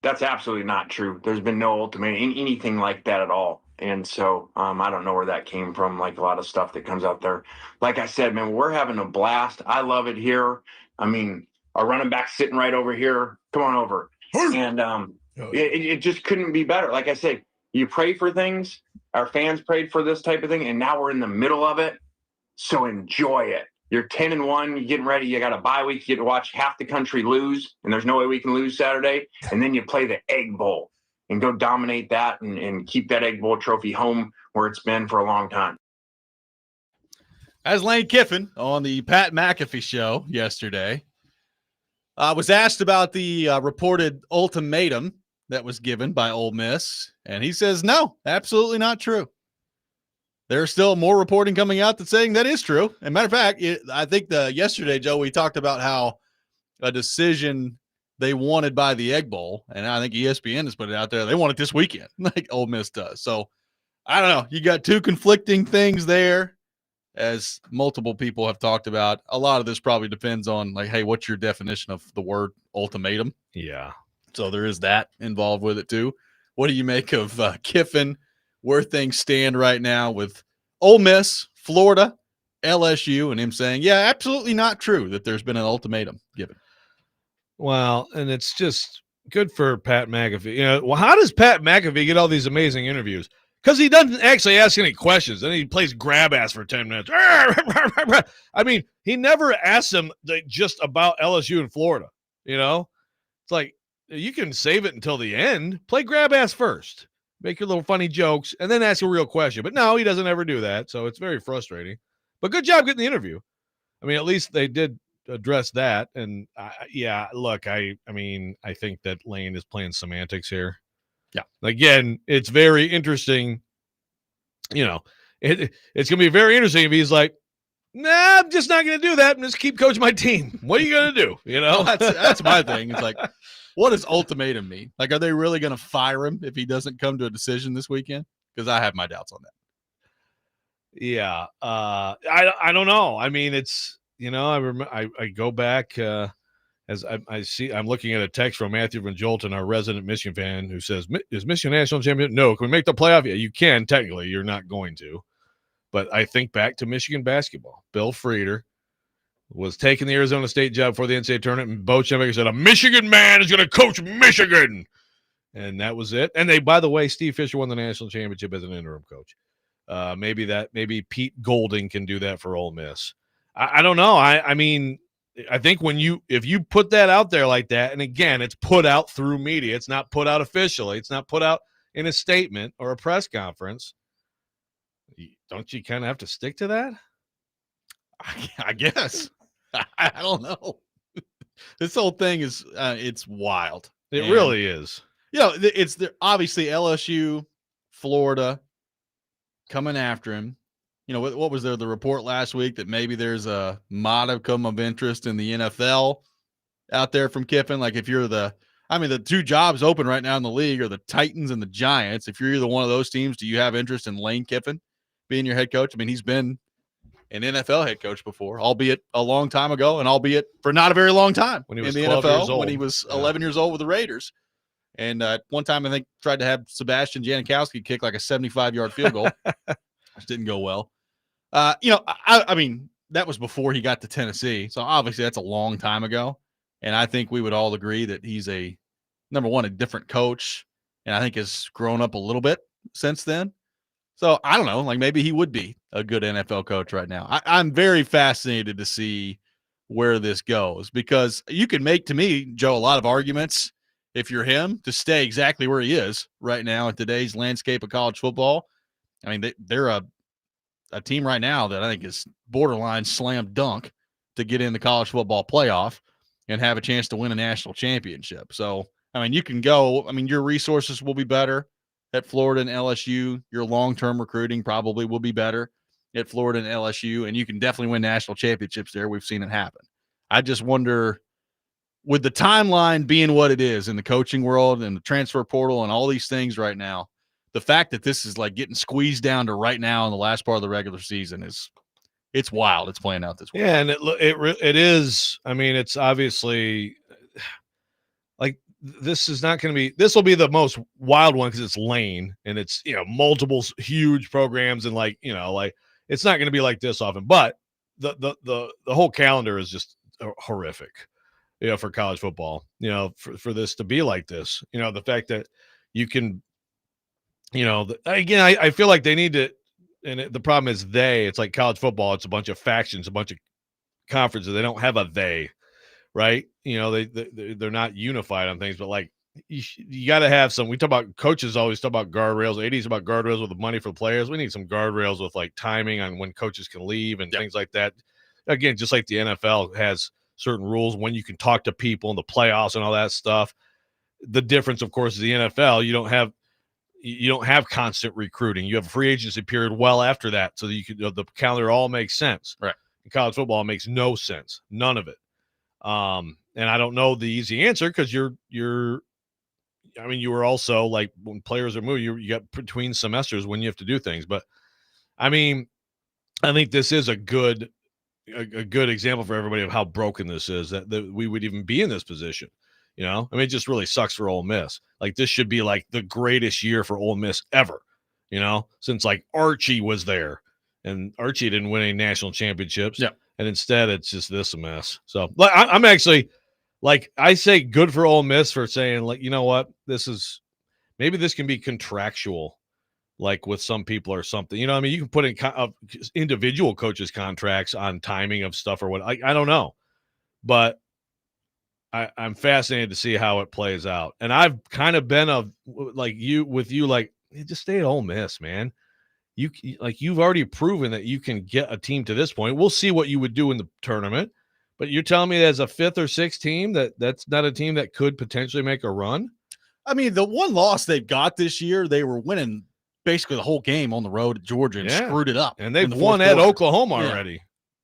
That's absolutely not true. There's been no ultimatum, anything like that at all. And so I don't know where that came from, like a lot of stuff that comes out there. Like I said, man, we're having a blast. I love it here. I mean, our running back sitting right over here. Come on over. And it just couldn't be better. Like I said, you pray for things. Our fans prayed for this type of thing, and now we're in the middle of it. So enjoy it. You're 10-1, you're getting ready, you got a bye week, you get to watch half the country lose, and there's no way we can lose Saturday. And then you play the Egg Bowl and go dominate that and keep that Egg Bowl trophy home where it's been for a long time. As Lane Kiffin on the Pat McAfee show yesterday was asked about the reported ultimatum that was given by Ole Miss, and he says, no, absolutely not true. There's still more reporting coming out that's saying that is true. And matter of fact, I think yesterday, Joe, we talked about how a decision they wanted by the Egg Bowl, and I think ESPN has put it out there. They want it this weekend, like Ole Miss does. So I don't know. You got two conflicting things there, as multiple people have talked about. A lot of this probably depends on, like, hey, what's your definition of the word ultimatum? Yeah. So there is that involved with it too. What do you make of Kiffin, where things stand right now with Ole Miss, Florida, LSU, and him saying, yeah, absolutely not true that there's been an ultimatum given? Well, and it's just good for Pat McAfee. You know, well, how does Pat McAfee get all these amazing interviews? Because he doesn't actually ask any questions. Then he plays grab ass for 10 minutes. I mean, he never asks him just about LSU and Florida. You know, it's like you can save it until the end. Play grab ass first. Make your little funny jokes and then ask a real question. But no, he doesn't ever do that. So it's very frustrating. But good job getting the interview. I mean, at least they did address that. And yeah, look, I mean, I think that Lane is playing semantics here. Yeah. Again, it's very interesting. You know, it's going to be very interesting if he's like, nah, I'm just not going to do that and just keep coaching my team. What are you going to do? You know, Well, that's my thing. It's like, what does ultimatum mean? Like, are they really going to fire him if he doesn't come to a decision this weekend? Because I have my doubts on that. Yeah. I don't know. I mean, it's, you know, I go back, as I see, I'm looking at a text from Matthew Van Jolton, our resident Michigan fan, who says, is Michigan national champion? No. Can we make the playoff? Yeah, you can. Technically, you're not going to. But I think back to Michigan basketball. Bill Frieder was taking the Arizona State job for the NCAA tournament, and Bo Schembechler said, a Michigan man is going to coach Michigan. And that was it. And by the way, Steve Fisher won the national championship as an interim coach. Maybe Pete Golding can do that for Ole Miss. I don't know. I mean, I think if you put that out there like that, and again, it's put out through media, it's not put out officially, it's not put out in a statement or a press conference. Don't you kind of have to stick to that? I guess. I don't know. This whole thing is it's wild. It really is. You know, it's obviously LSU, Florida coming after him. You know, what was there, the report last week that maybe there's a modicum of interest in the NFL out there from Kiffin? Like, if you're the two jobs open right now in the league are the Titans and the Giants. If you're either one of those teams, do you have interest in Lane Kiffin being your head coach? I mean, he's been an NFL head coach before, albeit a long time ago, and albeit for not a very long time when he was in the 12 NFL, years old. when he was 11 years old with the Raiders. And one time, I think, tried to have Sebastian Janikowski kick like a 75-yard field goal, which didn't go well. You know, I mean, that was before he got to Tennessee. So obviously that's a long time ago. And I think we would all agree that he's number one, a different coach. And I think has grown up a little bit since then. So I don't know, like maybe he would be a good NFL coach right now. I'm very fascinated to see where this goes, because you can make, to me, Joe, a lot of arguments if you're him to stay exactly where he is right now in today's landscape of college football. I mean, they're a team right now that I think is borderline slam dunk to get in the college football playoff and have a chance to win a national championship. So, I mean, you can go, I mean, your resources will be better at Florida and LSU. Your long-term recruiting probably will be better at Florida and LSU, and you can definitely win national championships there. We've seen it happen. I just wonder, with the timeline being what it is in the coaching world and the transfer portal and all these things right now, the fact that this is like getting squeezed down to right now in the last part of the regular season it's wild. It's playing out this way. Yeah, and it is. I mean, it's obviously like this will be the most wild one because it's Lane and it's, you know, multiple huge programs and like, you know, like it's not going to be like this often. But the whole calendar is just horrific, you know, for college football. You know, for this to be like this, you know, the fact that you can. You know, again, I feel like they need to, and the problem is it's like college football. It's a bunch of factions, a bunch of conferences. They don't have a they, right? You know, they're not unified on things, but like you got to have some. We talk about coaches always talk about guardrails. AD's about guardrails with the money for the players. We need some guardrails with like timing on when coaches can leave and things like that. Again, just like the NFL has certain rules when you can talk to people in the playoffs and all that stuff. The difference, of course, is the NFL. You don't have constant recruiting. You have a free agency period well after that, so that the calendar all makes sense. Right. In college football, it makes no sense, none of it. And I don't know the easy answer because you were also like when players are moving, you got between semesters when you have to do things. But I mean, I think this is a good example for everybody of how broken this is, that we would even be in this position. You know, I mean, it just really sucks for Ole Miss. Like, this should be like the greatest year for Ole Miss ever, you know, since like Archie was there, and Archie didn't win any national championships. Yeah. And instead it's just this a mess. So I'm actually like, I say good for Ole Miss for saying like, you know what, maybe this can be contractual. like with some people or something. You know, I mean, you can put in individual coaches' contracts on timing of stuff or what. I don't know, but I'm fascinated to see how it plays out. And I've kind of been like hey, just stay at Ole Miss, man. You've already proven that you can get a team to this point. We'll see what you would do in the tournament, but you're telling me as a 5th or 6th team that's not a team that could potentially make a run? I mean, the one loss they've got this year, they were winning basically the whole game on the road at Georgia and screwed it up. And they've the won at Oklahoma already.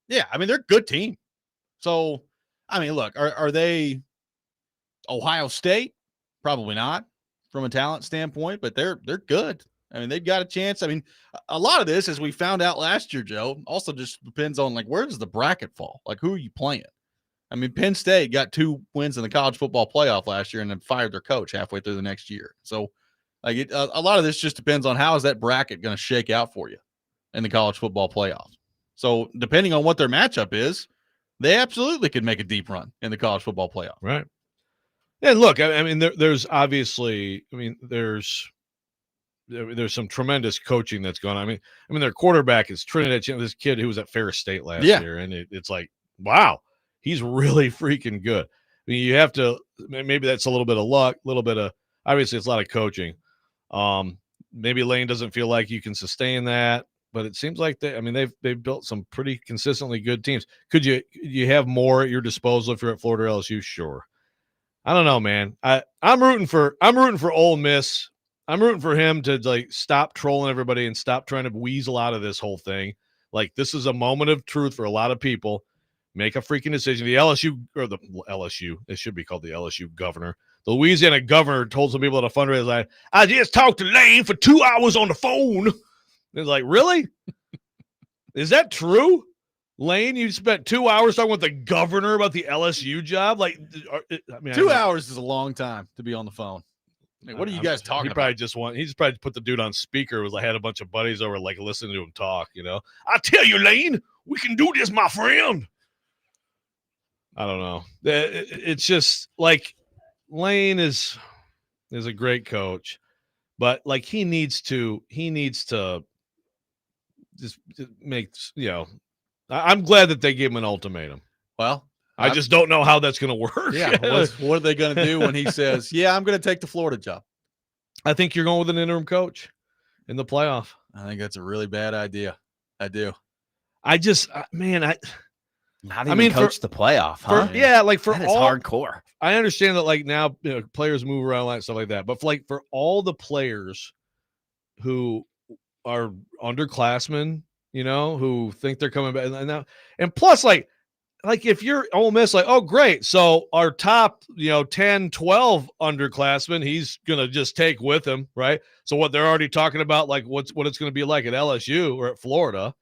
Yeah, I mean, they're a good team. So, I mean, look, are they Ohio State? Probably not from a talent standpoint, but they're good. I mean, they've got a chance. I mean, a lot of this, as we found out last year, Joe, also just depends on, like, where does the bracket fall? Like, who are you playing? I mean, Penn State got 2 wins in the college football playoff last year and then fired their coach halfway through the next year. So, like, a lot of this just depends on how is that bracket going to shake out for you in the college football playoff. So, depending on what their matchup is, they absolutely could make a deep run in the college football playoff. Right. And look, I mean, there's obviously, I mean, there's some tremendous coaching that's going on. I mean, their quarterback is Trinidad, this kid who was at Ferris State last year, and it's like, wow, he's really freaking good. I mean, you have to, maybe that's a little bit of luck, a little bit of, obviously it's a lot of coaching. Maybe Lane doesn't feel like you can sustain that, but it seems like they've built some pretty consistently good teams. Could you have more at your disposal if you're at Florida or LSU? Sure. I don't know, man. I'm rooting for Ole Miss. I'm rooting for him to like stop trolling everybody and stop trying to weasel out of this whole thing. Like, this is a moment of truth for a lot of people. Make a freaking decision. The LSU, it should be called the LSU governor. The Louisiana governor told some people at a fundraiser, like, I just talked to Lane for 2 hours on the phone. It's like, really? Is that true? Lane, you spent 2 hours talking with the governor about the LSU job? Like, I mean, 2 hours is a long time to be on the phone. Like, what are you guys talking about? He just probably put the dude on speaker. I had a bunch of buddies over, like, listening to him talk, you know? I tell you, Lane, we can do this, my friend. I don't know. It's just like Lane is a great coach, but like he needs to just make, you know, I'm glad that they gave him an ultimatum. Well, I just don't know how that's going to work. Yeah. What are they going to do when he says, yeah, I'm going to take the Florida job? I think you're going with an interim coach in the playoff. I think that's a really bad idea. I do. I just, man, Not even coach the playoff, huh? that is hardcore. I understand that, like, now, you know, players move around and stuff like that, but for all the players who are underclassmen, you know, who think they're coming back, and plus, like if you're Ole Miss, like, oh, great, so our top, 10, 12 underclassmen, he's gonna just take with him, right? So what they're already talking about, like what it's gonna be like at LSU or at Florida.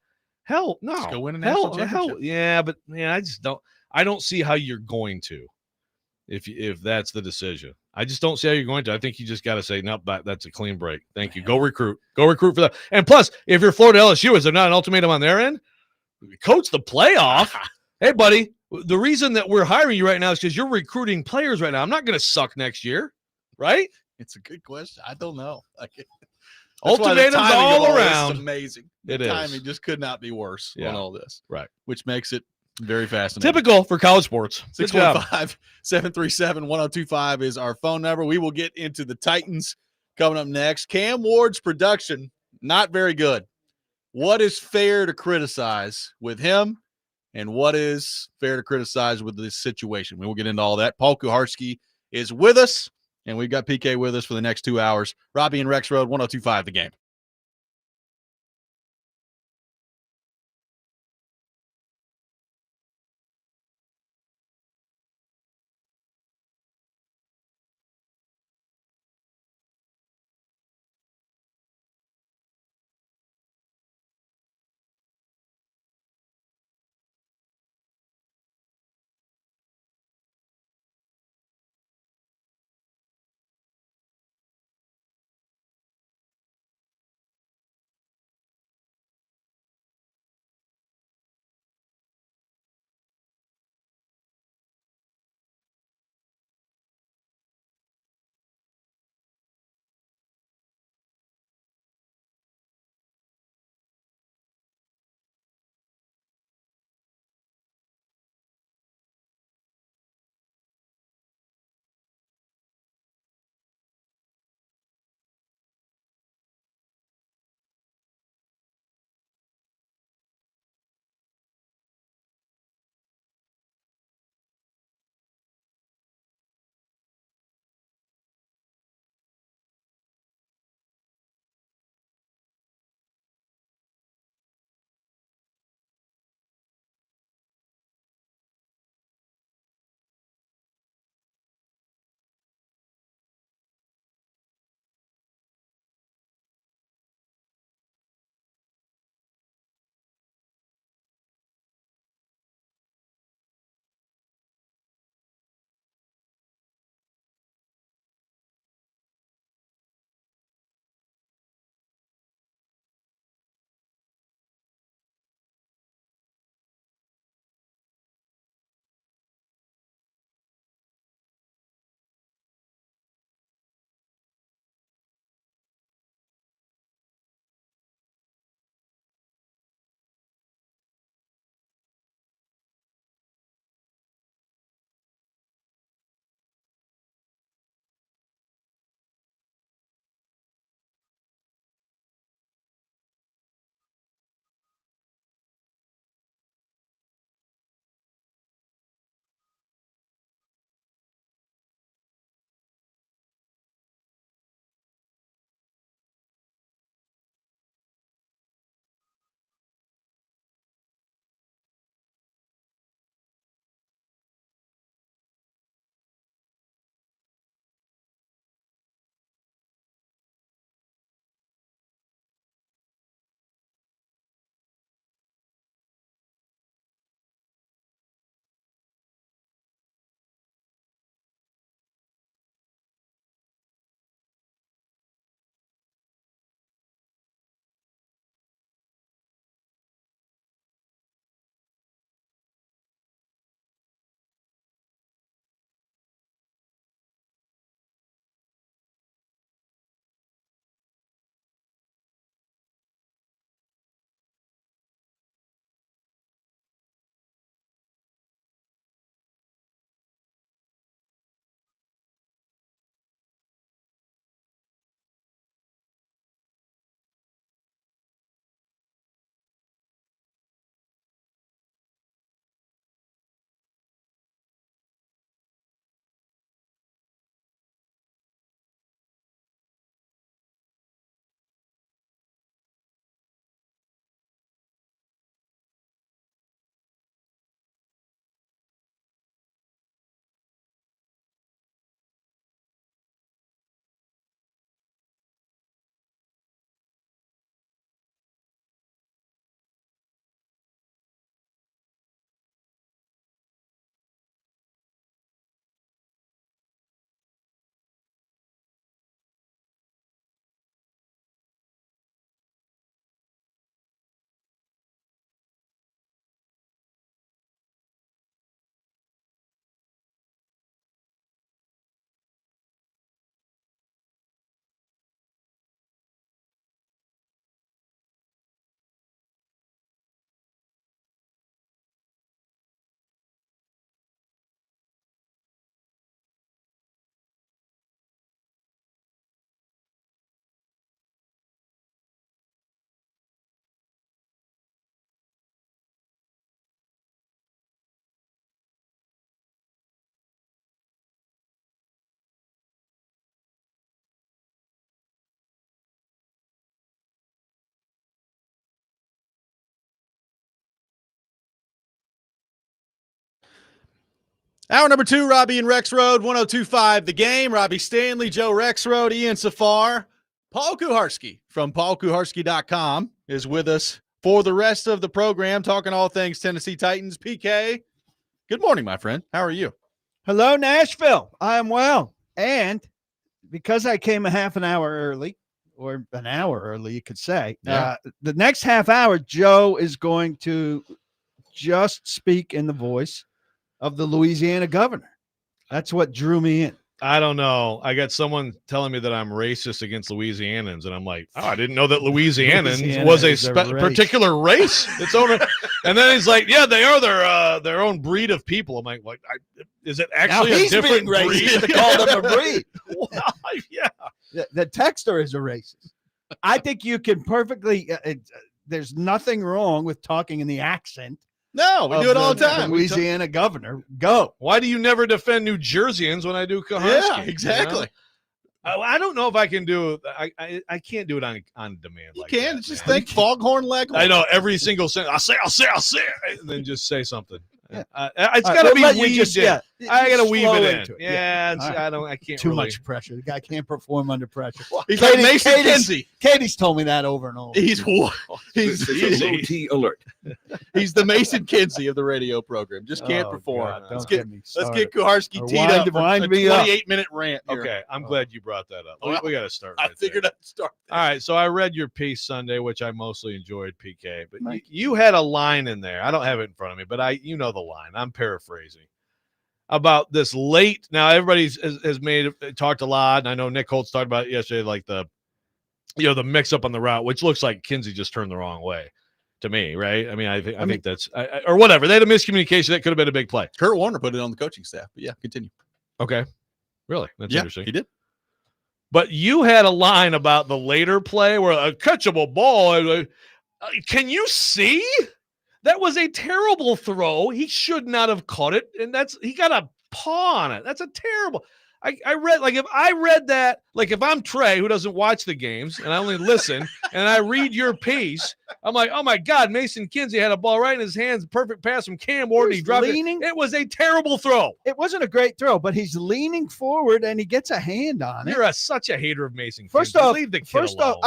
Hell no. Let's go win a national championship. Yeah, but I don't see how you're going to if that's the decision. I just don't see how you're going to. I think you just got to say, nope, that's a clean break. Thank you. Go recruit for that. And plus, if you're Florida LSU, is there not an ultimatum on their end? Coach the playoff. Hey, buddy, the reason that we're hiring you right now is because you're recruiting players right now. I'm not going to suck next year, right? It's a good question. I don't know. Ultimatums all around. It's amazing. The timing just could not be worse on all this. Right. Which makes it very fascinating. Typical for college sports. 615-737-1025 is our phone number. We will get into the Titans coming up next. Cam Ward's production, not very good. What is fair to criticize with him, and what is fair to criticize with this situation? We will get into all that. Paul Kuharsky is with us, and we've got PK with us for the next 2 hours. Robby and Rexrode, 1025 The Game. Hour number 2, Robby and Rexrode, 102.5 The Game. Robby Stanley, Joe Rexrode, Ian Safar. Paul Kuharsky from paulkuharsky.com is with us for the rest of the program, talking all things Tennessee Titans. PK, good morning, my friend. How are you? Hello, Nashville. I am well. And because I came a half an hour early, or an hour early, you could say, the next half hour, Joe is going to just speak in the voice of the Louisiana governor. That's what drew me in. I don't know. I got someone telling me that I'm racist against Louisianans, and I'm like, oh, I didn't know that Louisianans was a particular race. Its own. And then he's like, yeah, they are their own breed of people. I'm like, is it actually a different breed? To call them a breed. Well, yeah. The texter is a racist. I think you can perfectly. There's nothing wrong with talking in the accent. No, we do it all the time. Louisiana governor, go. Why do you never defend New Jerseyans when I do Kuharsky? Yeah, exactly. You know? I don't know if I can do it. I can't do it on demand. You can. Just think foghorn leghorn. I know every single sentence. I'll say, and then just say something. Yeah. It's got to be weaved in. I got to weave it in. Yeah, I can't. Too much pressure. The guy can't perform under pressure. He's like Mason Kinsey. Katie's told me that over and over. He's T alert. He's the Mason Kinsey of the radio program. Just can't perform. God, let's get Kuharsky teed up for a 28-minute rant here. Okay, I'm glad you brought that up. We got to start. I figured I'd start. All right, so I read your piece Sunday, which I mostly enjoyed, PK. But you had a line in there. I don't have it in front of me, but you know the line. I'm paraphrasing about this late. Now everybody has talked a lot, and I know Nick Holtz talked about it yesterday, like the mix up on the route, which looks like Kinsey just turned the wrong way to me, right? I mean, I think that's or whatever. They had a miscommunication that could have been a big play. Kurt Warner put it on the coaching staff, but yeah, continue. Okay, really, that's interesting. He did. But you had a line about the later play where a catchable ball. Can you see? That was a terrible throw. He should not have caught it, and he got a paw on it. That's a terrible. I read, like, if I read that, like, if I'm Trey, who doesn't watch the games, and I only listen, and I read your piece, I'm like, oh, my God, Mason Kinsey had a ball right in his hands, perfect pass from Cam Ward, he dropped it. It was a terrible throw. It wasn't a great throw, but he's leaning forward, and he gets a hand on it. You're such a hater of Mason Kinsey. First off, leave the kid alone.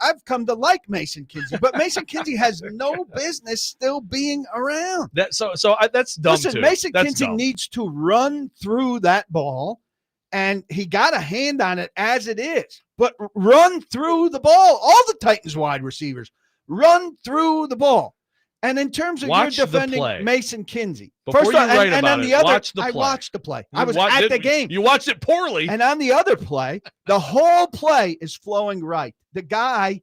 I've come to like Mason Kinsey, but Mason Kinsey has no business still being around. That's dumb. Listen, too. Mason That's Kinsey dumb. needs to run through that ball. And he got a hand on it as it is. But run through the ball. All the Titans wide receivers run through the ball. And in terms of you're defending Mason Kinsey. Before you write about it, watch the play. I watched the play. I was at the game. You watched it poorly. And on the other play, the whole play is flowing right. The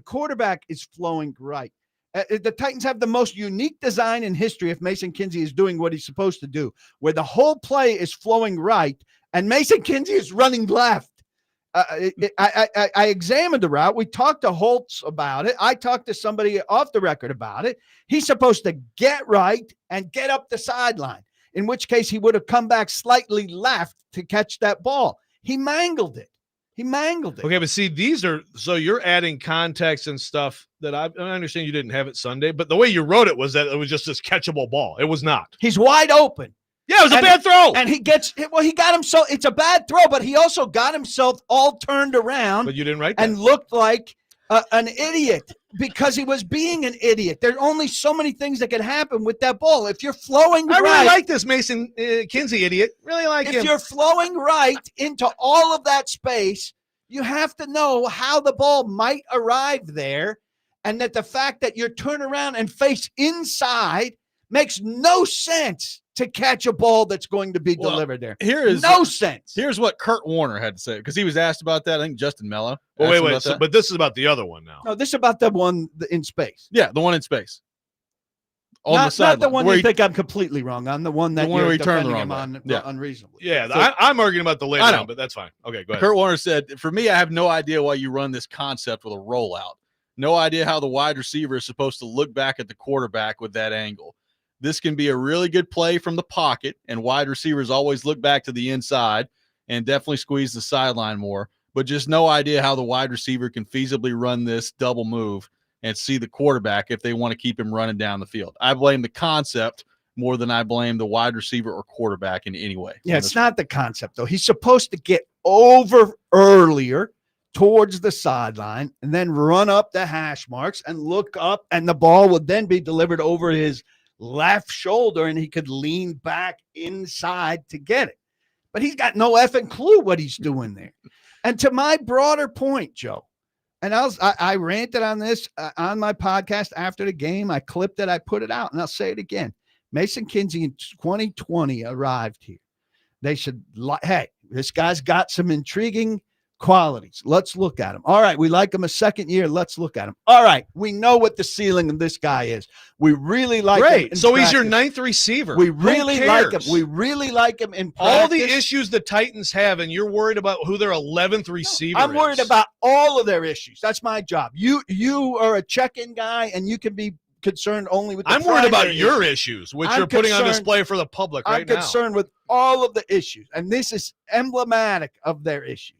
quarterback is flowing right. The Titans have the most unique design in history if Mason Kinsey is doing what he's supposed to do, where the whole play is flowing right. And Mason Kinsey is running left. I examined the route. We talked to Holtz about it. I talked to somebody off the record about it. He's supposed to get right and get up the sideline, in which case he would have come back slightly left to catch that ball. He mangled it. Okay, but see, so you're adding context and stuff that I understand you didn't have it Sunday, but the way you wrote it was that it was just this catchable ball. It was not. He's wide open. Yeah, it was a bad throw. And he got himself, it's a bad throw, but he also got himself all turned around. But you didn't write that. And looked like an idiot because he was being an idiot. There's only so many things that can happen with that ball. If you're flowing I really like this Mason Kinsey idiot. Really like him. If you're flowing right into all of that space, you have to know how the ball might arrive there, and that the fact that you turn around and face inside makes no sense to catch a ball that's going to be delivered there. No sense. Here's what Kurt Warner had to say, because he was asked about that. I think Justin Mello. Well, wait. But this is about the other one now. No, this is about the one in space. Yeah, the one in space. Not the one you think I'm completely wrong on. The one that you're defending him on unreasonably. Yeah, so, I'm arguing about the later one, but that's fine. Okay, go ahead. Kurt Warner said, for me, I have no idea why you run this concept with a rollout. No idea how the wide receiver is supposed to look back at the quarterback with that angle. This can be a really good play from the pocket, and wide receivers always look back to the inside and definitely squeeze the sideline more, but just no idea how the wide receiver can feasibly run this double move and see the quarterback if they want to keep him running down the field. I blame the concept more than I blame the wide receiver or quarterback in any way. Yeah, it's not the concept, though. He's supposed to get over earlier towards the sideline and then run up the hash marks and look up, and the ball would then be delivered over his left shoulder, and he could lean back inside to get it. But he's got no effing clue what he's doing there. And to my broader point, Joe, and I ranted on this on my podcast after the game. I clipped it. I put it out, and I'll say it again. Mason Kinsey in 2020 arrived here. They should, hey, this guy's got some intriguing qualities. Let's look at him. All right, we like him a second year. Let's look at him. All right, we know what the ceiling of this guy is. We really like him. Great. So he's your ninth receiver. We really like him. We really like him in practice. All the issues the Titans have, and you're worried about who their 11th receiver I'm is. worried about all of their issues. That's my job. You are a check-in guy, and you can be concerned only with the I'm worried about primary your issues. issues, which I'm you're putting on concerned- display for the public right I'm now. concerned with all of the issues, and this is emblematic of their issues.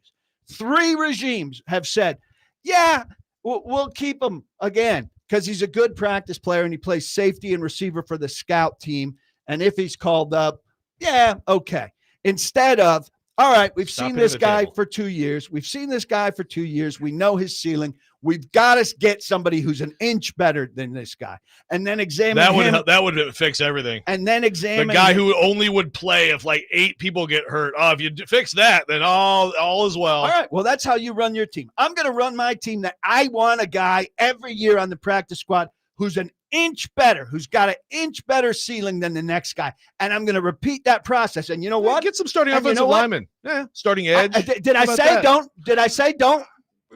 3 regimes have said, yeah, we'll keep him again because he's a good practice player and he plays safety and receiver for the scout team. And if he's called up, yeah, okay. Instead of, all right, we've seen this guy for 2 years. We've seen this guy for 2 years. We know his ceiling. We've got to get somebody who's an inch better than this guy, and then examine him. That would fix everything. And then examine the guy him. who only would play if like 8 people get hurt. Oh, if you fix that, then all is well. All right. Well, that's how you run your team. I'm going to run my team that I want a guy every year on the practice squad who's an inch better, who's got an inch better ceiling than the next guy. And I'm going to repeat that process. And you know what? Get some starting And you offensive know what? linemen. Yeah, starting edge. Did I say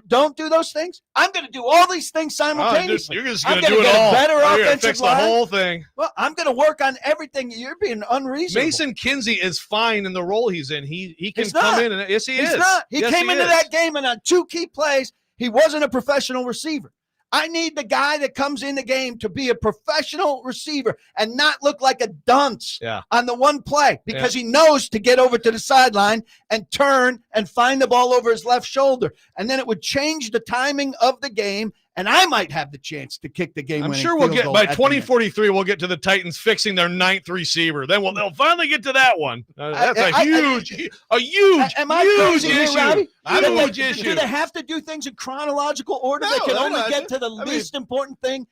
don't do those things? I'm going to do all these things simultaneously. You're just I'm going to do it get all. a better You're gonna offensive fix line. the whole thing. Well, I'm going to work on everything. You're being unreasonable. Mason Kinsey is fine in the role he's in. He can He's come not. in and yes, he He's is. not. He Yes, came into is. that game, and on 2 key plays, he wasn't a professional receiver. I need the guy that comes in the game to be a professional receiver and not look like a dunce on the one play because he knows to get over to the sideline and turn and find the ball over his left shoulder. And then it would change the timing of the game, and I might have the chance to kick the game. I'm sure we'll get by 2043. We'll get to the Titans fixing their 9th receiver. Then they'll finally get to that one. That's a huge issue. Am I crazy here, Robby? Huge issue. Do they have to do things in chronological order? They can only get to the least important thing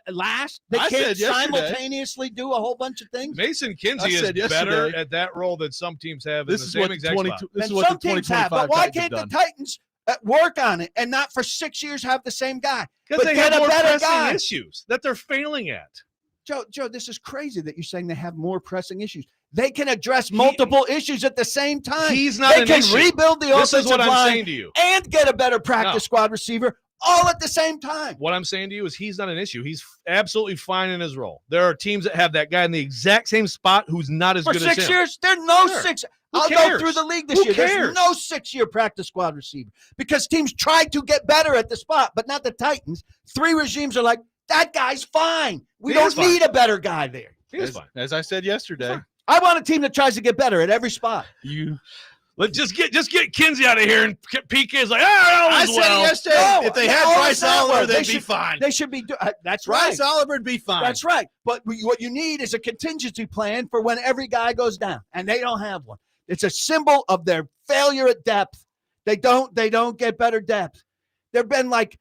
last. They can't simultaneously do a whole bunch of things. Mason Kinsey is better at that role than some teams have. This is what some teams have. But why can't the Titans work on it and not for 6 years have the same guy? Because they have more pressing pressing issues that they're failing at. Joe, this is crazy that you're saying they have more pressing issues. They can address multiple issues at the same time. He's not an issue. They can rebuild the This offensive is what I'm line saying to you. and get a better practice squad receiver all at the same time. What I'm saying to you is he's not an issue. He's absolutely fine in his role. There are teams that have that guy in the exact same spot who's not as good as him. For 6 years, there's no six. I'll go through the league this year. Cares? There's no 6-year practice squad receiver because teams tried to get better at the spot, but not the Titans. 3 regimes are like, that guy's fine. We don't need a better guy there. He's fine. As I said yesterday, I want a team that tries to get better at every spot. Let's just get Kinsey out of here, and PK is like, I said yesterday, if they had Bryce Oliver, they'd be fine. They should be. That's Bryce right. Oliver would be fine. That's right. But what you need is a contingency plan for when every guy goes down, and they don't have one. It's a symbol of their failure at depth. They don't get better depth. There've been like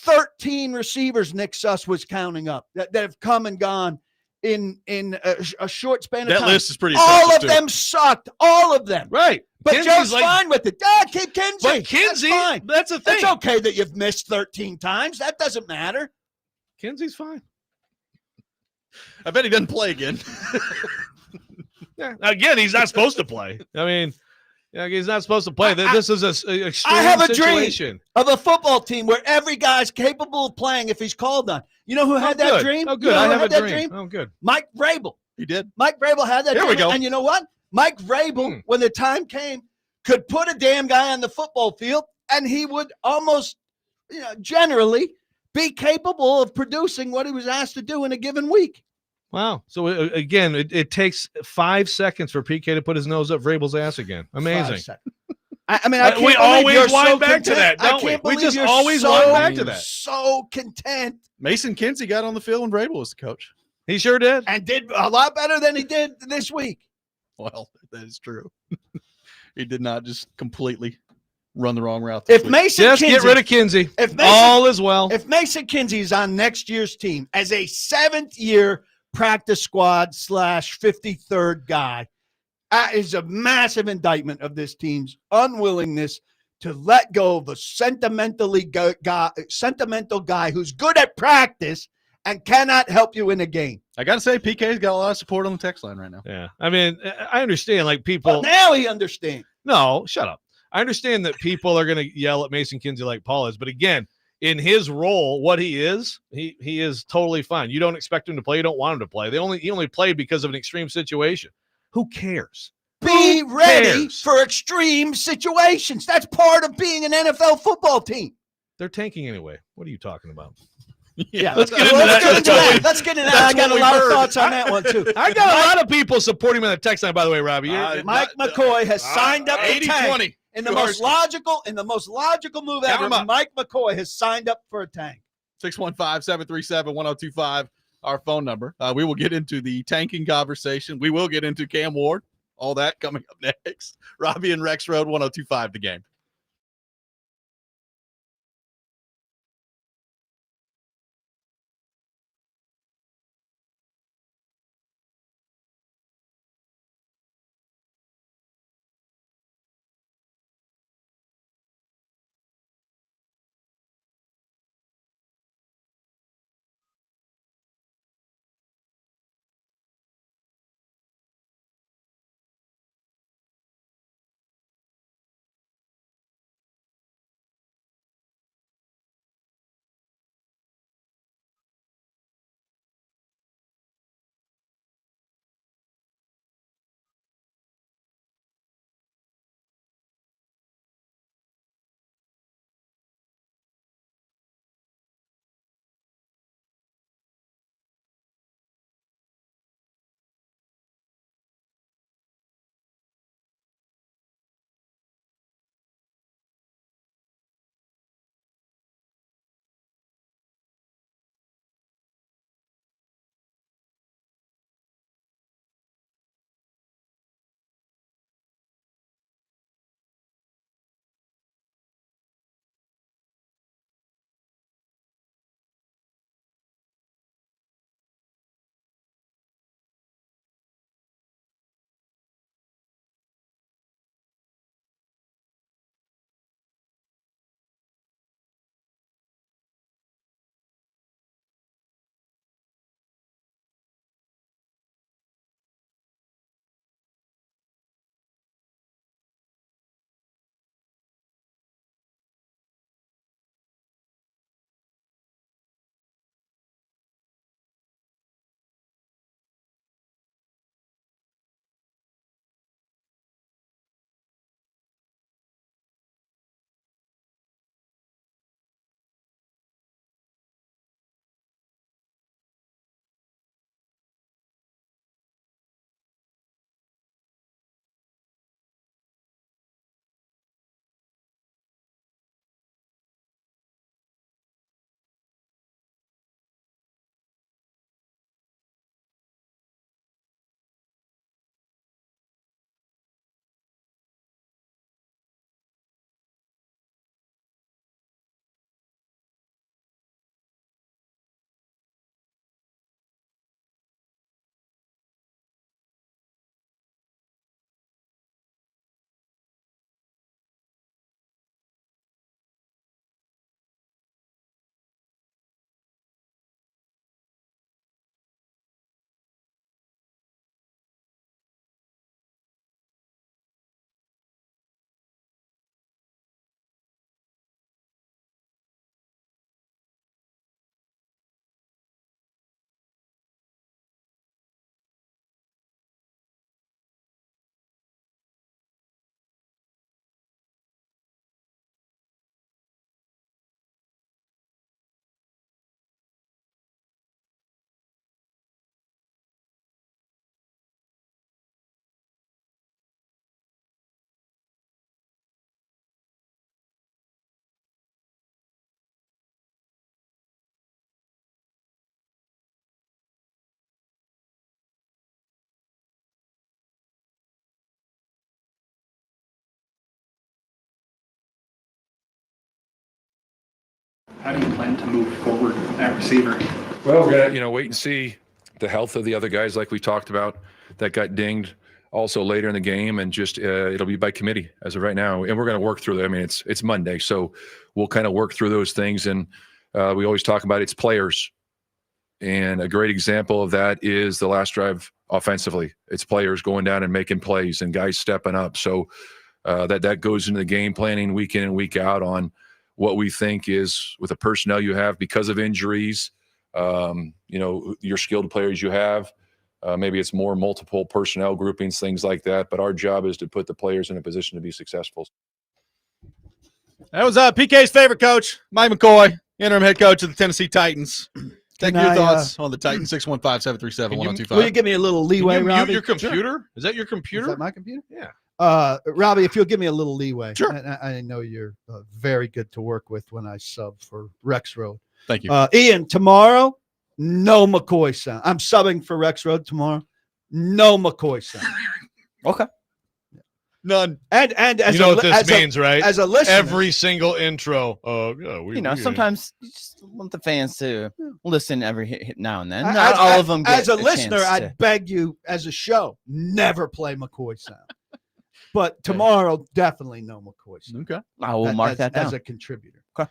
13 receivers Nick Suss was counting up that have come and gone in a short span of time. That list is pretty all of them sucked. All of them. Right. But Kinsey's Joe's fine with it. Keep Kinsey. But Kinsey, that's fine. That's a thing. It's okay that you've missed 13 times. That doesn't matter. Kinsey's fine. I bet he doesn't play again. Yeah. Again, he's not supposed to play. I mean, he's not supposed to play. This is an extreme I have a situation. dream of a football team where every guy's capable of playing if he's called on. You know who had that dream? Oh, good. You know I who have had a that dream. Oh, good. Mike Vrabel. He did. Mike Vrabel had that Here dream. we go. And you know what? Mike Vrabel, when the time came, could put a damn guy on the football field, and he would almost, generally be capable of producing what he was asked to do in a given week. Wow. So, again, it takes 5 seconds for PK to put his nose up Vrabel's ass again. Amazing. I mean, I can't we believe always you're wind so back to content. that, don't I can't we? We believe just you're always so, wind back to that. So content. Mason Kinsey got on the field when Vrabel was the coach. He sure did. and did a lot better than he did this week. Well, that is true. He did not just completely run the wrong route. This If week. Mason Just Kinsey, get rid of Kinsey. if Mason, All is well. if Mason Kinsey is on next year's team as a 7th-year practice squad / 53rd guy, that is a massive indictment of this team's unwillingness to let go of a sentimental guy who's good at practice and cannot help you in a game. I got to say, PK's got a lot of support on the text line right now. Yeah. I mean, I understand like people. But now he understands. No, shut up. I understand that people are going to yell at Mason Kinsey like Paul is, but again, in his role, what he is totally fine. You don't expect him to play. You don't want him to play. He only played because of an extreme situation. Who cares? Be Who ready cares? for extreme situations. That's part of being an NFL football team. They're tanking anyway. What are you talking about? Yeah, let's get into that. Let's get into that. That's I got what a lot we've of heard. thoughts on that one too. I got a lot of people supporting him in the text line, by the way, Robbie. Mike McCoy has signed up to tank 80-20. in the most logical move Count ever. 'em up. Mike McCoy has signed up for a tank. 615-737-1025, our phone number. We will get into the tanking conversation. We will get into Cam Ward. All that coming up next. Robby and Rexrode, 1025 The Game. How do you plan to move forward at receiver? Well, we're gonna, wait and see the health of the other guys, like we talked about, that got dinged also later in the game, and just it'll be by committee as of right now, and we're going to work through it. I mean, it's Monday, so we'll kind of work through those things, and we always talk about it's players, and a great example of that is the last drive offensively. It's players going down and making plays and guys stepping up. So that goes into the game planning week in and week out on what we think is with the personnel you have because of injuries, your skilled players you have. Maybe it's more multiple personnel groupings, things like that. But our job is to put the players in a position to be successful. That was PK's favorite coach, Mike McCoy, interim head coach of the Tennessee Titans. Take your thoughts on the Titans. 615-737-1025. Will you give me a little leeway, Can you mute Robby? your computer? Sure. Is that your computer? Is that my computer? Yeah. Robbie, if you'll give me a little leeway. Sure. And I know you're very good to work with when I sub for Rexrode. Thank you. Ian, tomorrow, no McCoy sound. I'm subbing for Rexrode tomorrow. No McCoy sound. Okay. None. And as You know what this means, right? As a listener, Every single intro. Sometimes you just want the fans to listen every hit now and then. as- Not all of them get as a listener, chance I'd to- beg you, as a show, never play McCoy sound. But tomorrow, definitely no McCoy sound. Okay. I will mark that down. as a contributor. Okay.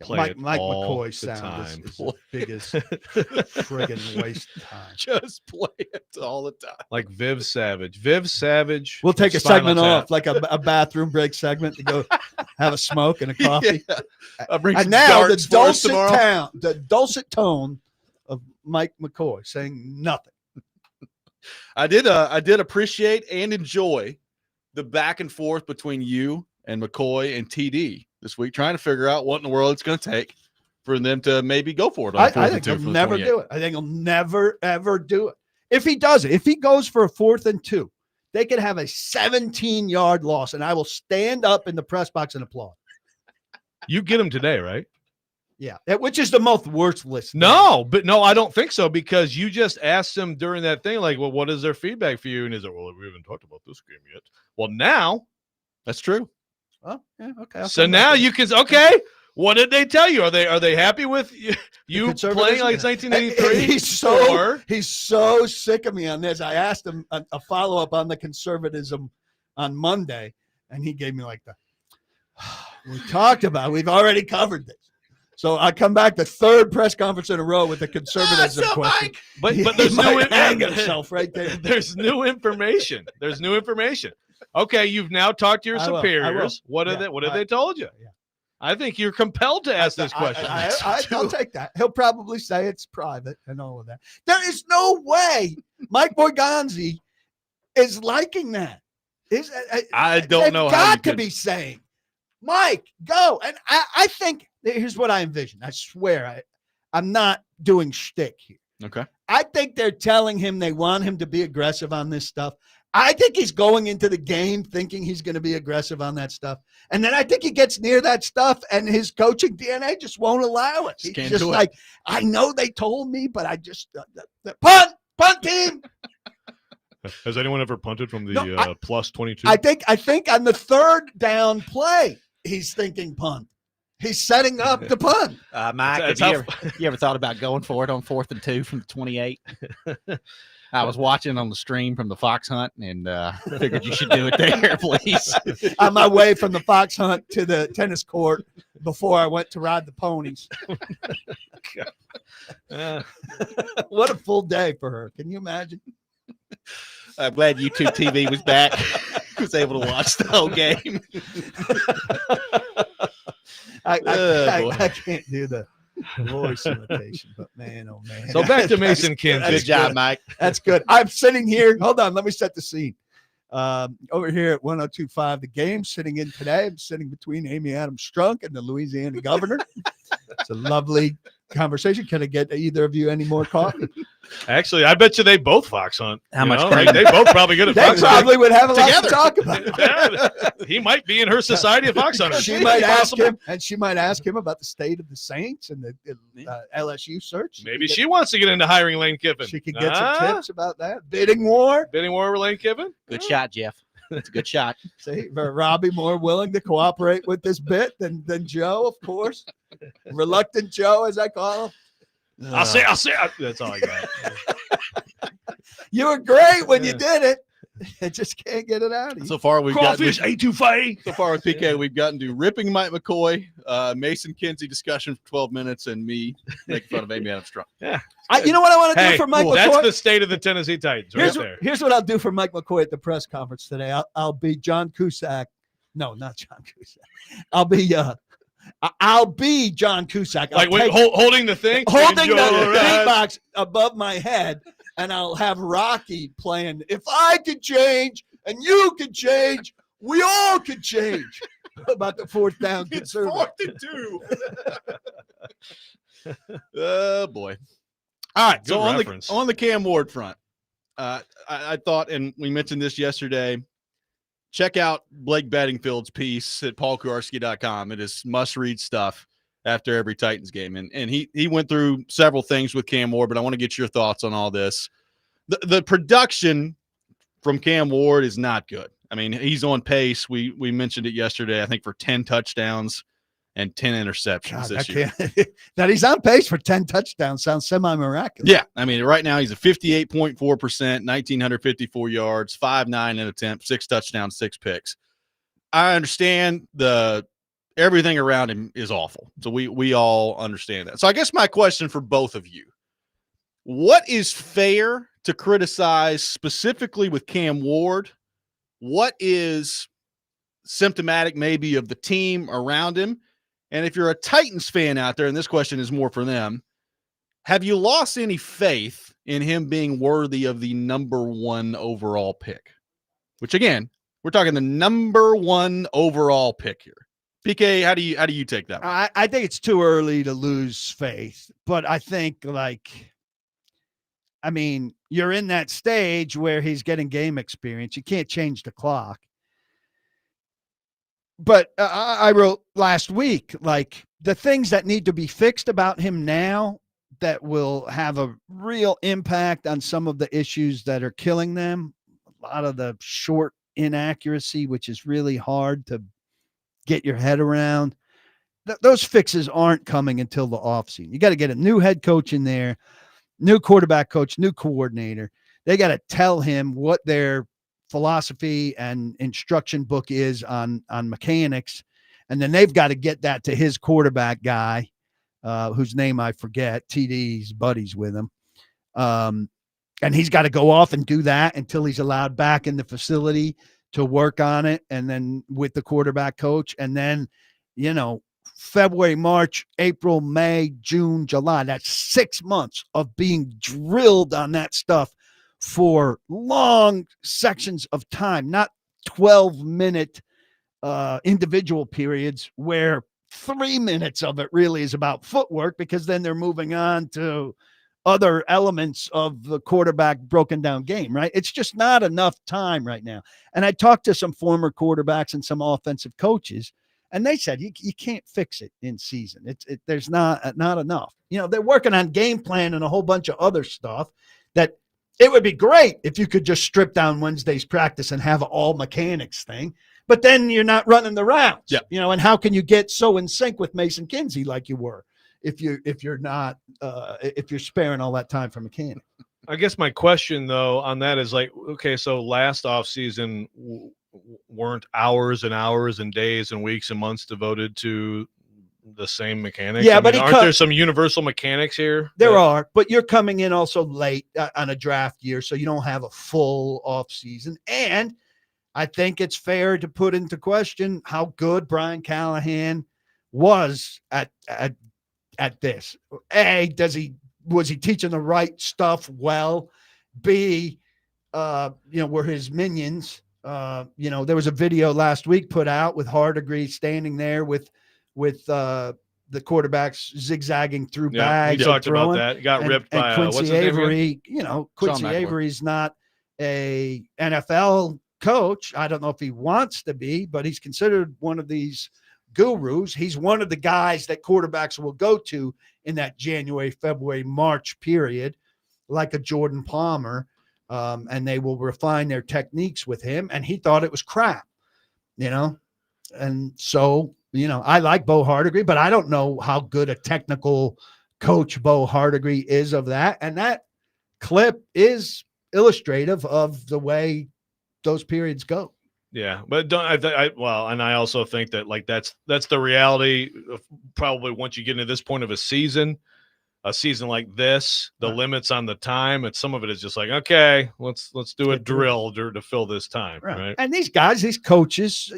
Play it Mike all McCoy the sound time. is the biggest friggin' waste of time. Just play it all the time. Like Viv Savage. Viv Savage. We'll take a Spinal segment Tap. off, like a bathroom break segment to go have a smoke and a coffee. Yeah. I'll bring And some now darts for us tomorrow. the dulcet tone of Mike McCoy saying nothing. I did appreciate and enjoy the back and forth between you and McCoy and TD this week, trying to figure out what in the world it's going to take for them to maybe go for it. On I think he'll never do it. I think he'll never, ever do it. If he does it, if he goes for a 4th and 2, they could have a 17-yard loss, and I will stand up in the press box and applaud. You get him today, right? Yeah, which is the most worthless. No, I don't think so, because you just asked him during that thing, like, well, what is their feedback for you? And he's like, well, we haven't talked about this game yet. Well, now That's true. Oh, yeah, okay. So now you can, okay, what did they tell you? Are they happy with you playing like it's 1983? He's so sick of me on this. I asked him a follow-up on the conservatism on Monday, and he gave me like we talked about, we've already covered this. So I come back the 3rd press conference in a row with the conservatism question. But He there's might hang himself right there. There's new information. Okay, you've now talked to your I will. superiors. What have they told you? Yeah. I think you're compelled to ask this question. I'll take that. He'll probably say it's private and all of that. There is no way Mike Borgonzi is liking that. I don't know how got you to could be saying, Mike, go. And I think here's what I envision. I swear I'm not doing shtick here. Okay. I think they're telling him they want him to be aggressive on this stuff. I think he's going into the game thinking he's going to be aggressive on that stuff. And then I think he gets near that stuff and his coaching DNA just won't allow it. He's just like, I know they told me, but I just the punt team. Has anyone ever punted from the plus 22? I think on the 3rd down play, he's thinking punt. He's setting up the punt. Mike, you ever thought about going for it on 4th and 2 from the 28? I was watching on the stream from the fox hunt and figured you should do it there, please. On my way from the fox hunt to the tennis court before I went to ride the ponies. What a full day for her. Can you imagine? I'm glad YouTube TV was back. Was able to watch the whole game. I can't do the voice imitation, but man, oh man. So back to Mason Kinsey. Good job, Mike. That's good. I'm sitting here. Hold on. Let me set the scene. Over here at 102.5 The Game, sitting in today. I'm sitting between Amy Adams Strunk and the Louisiana governor. It's a lovely conversation. Can I get either of you any more coffee? Actually, I bet you they both fox hunt. How much They both probably good at They fox probably would have a lot Together. to talk about. hunting. He might be in her society of fox hunters. She might ask him about the state of the Saints and the LSU search. Maybe she wants to get into hiring Lane Kiffin. She could get some tips about that. Bidding war. Bidding war with Lane Kiffin? Good shot, Jeff. It's a good shot. See, Robby more willing to cooperate with this bit than Joe, of course. Reluctant Joe, as I call him. I'll say. That's all I got. You were great when you did it. I just can't get it out of you. So far, we've got Crawfish etouffee. so far with PK, we've gotten to ripping Mike McCoy, Mason Kinsey discussion for 12 minutes, and me making fun of Amy Adams Strong. Yeah. You know what I want to Hey, do for Mike that's McCoy? the state of the Tennessee Titans right there. Here's what I'll do for Mike McCoy at the press conference today. I'll be John Cusack. No, not John Cusack. I'll be John Cusack. Like holding the thing, holding the Enjoy big box above my head, and I'll have Rocky playing. If I could change and you could change, we all could change. About the fourth down It's conservative. 4th and 2. Oh boy! All right, Good so reference. on the Cam Ward front, I thought, and we mentioned this yesterday. Check out Blake Bedingfield's piece at paulkuharsky.com. It is must-read stuff after every Titans game. And he went through several things with Cam Ward, but I want to get your thoughts on all this. The production from Cam Ward is not good. I mean, he's on pace. We mentioned it yesterday, I think, for 10 touchdowns and 10 interceptions this year. That he's on pace for 10 touchdowns sounds semi-miraculous. Yeah, I mean, right now he's at 58.4%, 1,954 yards, 5.9 in attempt, 6 touchdowns, 6 picks. I understand everything around him is awful. So we all understand that. So I guess my question for both of you, what is fair to criticize specifically with Cam Ward? What is symptomatic maybe of the team around him? And if you're a Titans fan out there, and this question is more for them, have you lost any faith in him being worthy of the number 1 overall pick? Which, again, we're talking the number 1 overall pick here. PK, how do you take that one? I think it's too early to lose faith, but I think you're in that stage where he's getting game experience. You can't change the clock. But I wrote last week, the things that need to be fixed about him now that will have a real impact on some of the issues that are killing them. A lot of the short inaccuracy, which is really hard to get your head around. Those fixes aren't coming until the offseason. You got to get a new head coach in there, new quarterback coach, new coordinator. They got to tell him what their philosophy and instruction book is on mechanics. And then they've got to get that to his quarterback guy, whose name I forget. TD's buddies with him. And he's got to go off and do that until he's allowed back in the facility to work on it. And then with the quarterback coach, and then, February, March, April, May, June, July, that's 6 months of being drilled on that stuff for long sections of time, not 12-minute individual periods where 3 minutes of it really is about footwork, because then they're moving on to other elements of the quarterback broken down game, right? It's just not enough time right now. And I talked to some former quarterbacks and some offensive coaches, and they said you can't fix it in season. There's not enough. They're working on game plan and a whole bunch of other stuff that it would be great if you could just strip down Wednesday's practice and have an all mechanics thing, but then you're not running the routes. Yeah. And how can you get so in sync with Mason Kinsey like you were if you're not if you're sparing all that time for mechanics? I guess my question though on that is okay, so last offseason weren't hours and hours and days and weeks and months devoted to the same mechanics? Yeah, but aren't there some universal mechanics here? There are, but you're coming in also late on a draft year, so you don't have a full off season. And I think it's fair to put into question how good Brian Callahan was at this. A, was he teaching the right stuff well? B, were his minions. There was a video last week put out with Hardegree standing there with the quarterbacks zigzagging through bags. We talked throwing, about that. He got ripped by Quincy Avery. Quincy Sean Avery's not a NFL coach. I don't know if he wants to be, but he's considered one of these gurus. He's one of the guys that quarterbacks will go to in that January, February, March period, like a Jordan Palmer. and they will refine their techniques with him. And he thought it was crap, And so, I like Bo Hardigree, but I don't know how good a technical coach Bo Hardigree is of that. And that clip is illustrative of the way those periods go. Yeah, but and I also think that that's the reality of probably once you get into this point of a season like this, the limits on the time, and some of it is just like, okay, let's do a drill to fill this time, right? And these guys, these coaches,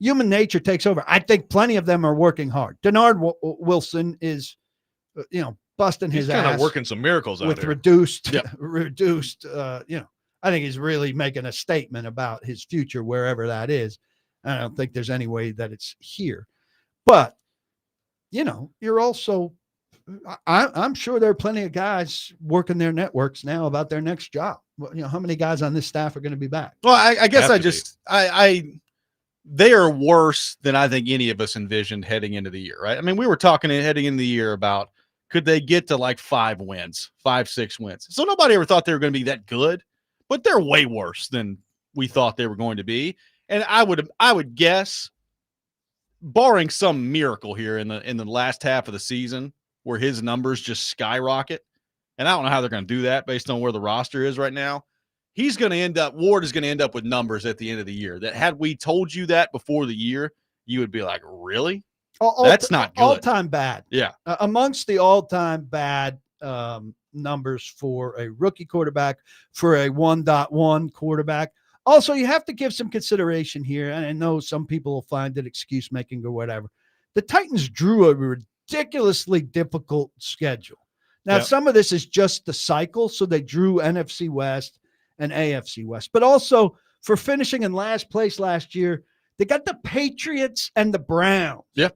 human nature takes over. I think plenty of them are working hard. Denard Wilson is, busting his ass. He's kind of working some miracles out with here. reduced. I think he's really making a statement about his future wherever that is. I don't think there's any way that it's here, but you're also. I'm sure there are plenty of guys working their networks now about their next job. How many guys on this staff are going to be back? Well, I guess they are worse than I think any of us envisioned heading into the year, right? I mean, we were talking heading into the year about could they get to like 5 wins, 5-6 wins. So nobody ever thought they were going to be that good, but they're way worse than we thought they were going to be. And I would guess, barring some miracle here in the last half of the season, where his numbers just skyrocket. And I don't know how they're going to do that based on where the roster is right now. Ward is going to end up with numbers at the end of the year that had we told you that before the year, you would be like, really? That's not good. All-time bad. Yeah. Amongst the all-time bad numbers for a rookie quarterback, for a 1.1 quarterback. Also, you have to give some consideration here. And I know some people will find it excuse making or whatever. The Titans drew a ridiculously difficult schedule. Now, some of this is just the cycle. So they drew NFC West and AFC West, but also for finishing in last place last year, they got the Patriots and the Browns. Yeah.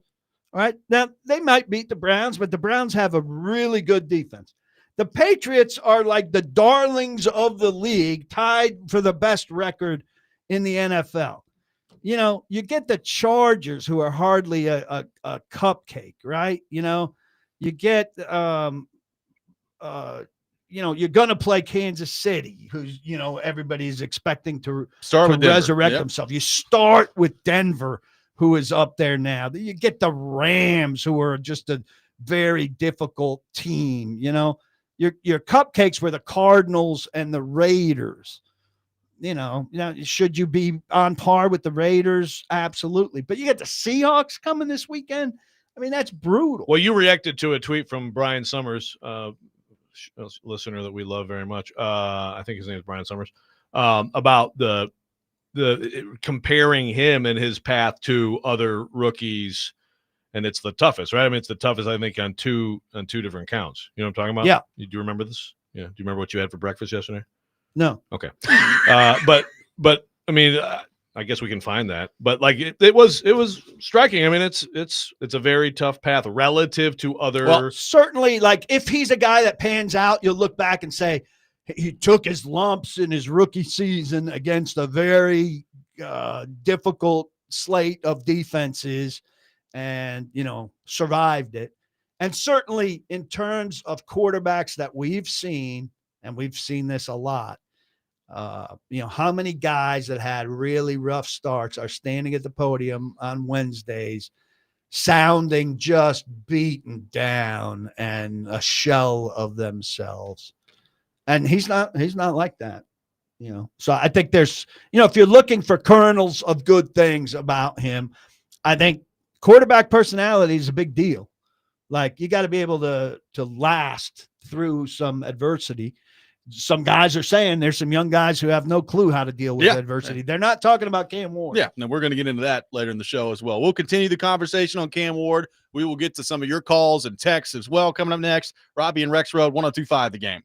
All right. Now they might beat the Browns, but the Browns have a really good defense. The Patriots are like the darlings of the league, tied for the best record in the NFL. You get the Chargers, who are hardly a cupcake, right? You get, you're going to play Kansas City, who's, everybody's expecting to resurrect themselves. You start with Denver, who is up there now. You get the Rams, who are just a very difficult team. Your cupcakes were the Cardinals and the Raiders. Should you be on par with the Raiders? Absolutely. But you get the Seahawks coming this weekend. I mean, that's brutal. Well, you reacted to a tweet from Brian Summers, a listener that we love very much. I think his name is Brian Summers, about the comparing him and his path to other rookies. And it's the toughest, right? I mean, it's the toughest, I think, on two different counts. You know what I'm talking about? Yeah. Do you remember this? Yeah. Do you remember what you had for breakfast yesterday? No. Okay. But I mean, I guess we can find that. But like it was striking. I mean, it's a very tough path relative to other. Well, certainly, like if he's a guy that pans out, you'll look back and say he took his lumps in his rookie season against a very difficult slate of defenses and, survived it. And certainly in terms of quarterbacks that we've seen, and we've seen this a lot, how many guys that had really rough starts are standing at the podium on Wednesdays sounding just beaten down and a shell of themselves. And he's not like that, So I think there's, if you're looking for kernels of good things about him, I think quarterback personality is a big deal. Like you got to be able to last through some adversity. Some guys are saying there's some young guys who have no clue how to deal with adversity. They're not talking about Cam Ward. Yeah, and we're going to get into that later in the show as well. We'll continue the conversation on Cam Ward. We will get to some of your calls and texts as well coming up next. Robby and Rexrode, 102.5 The Game.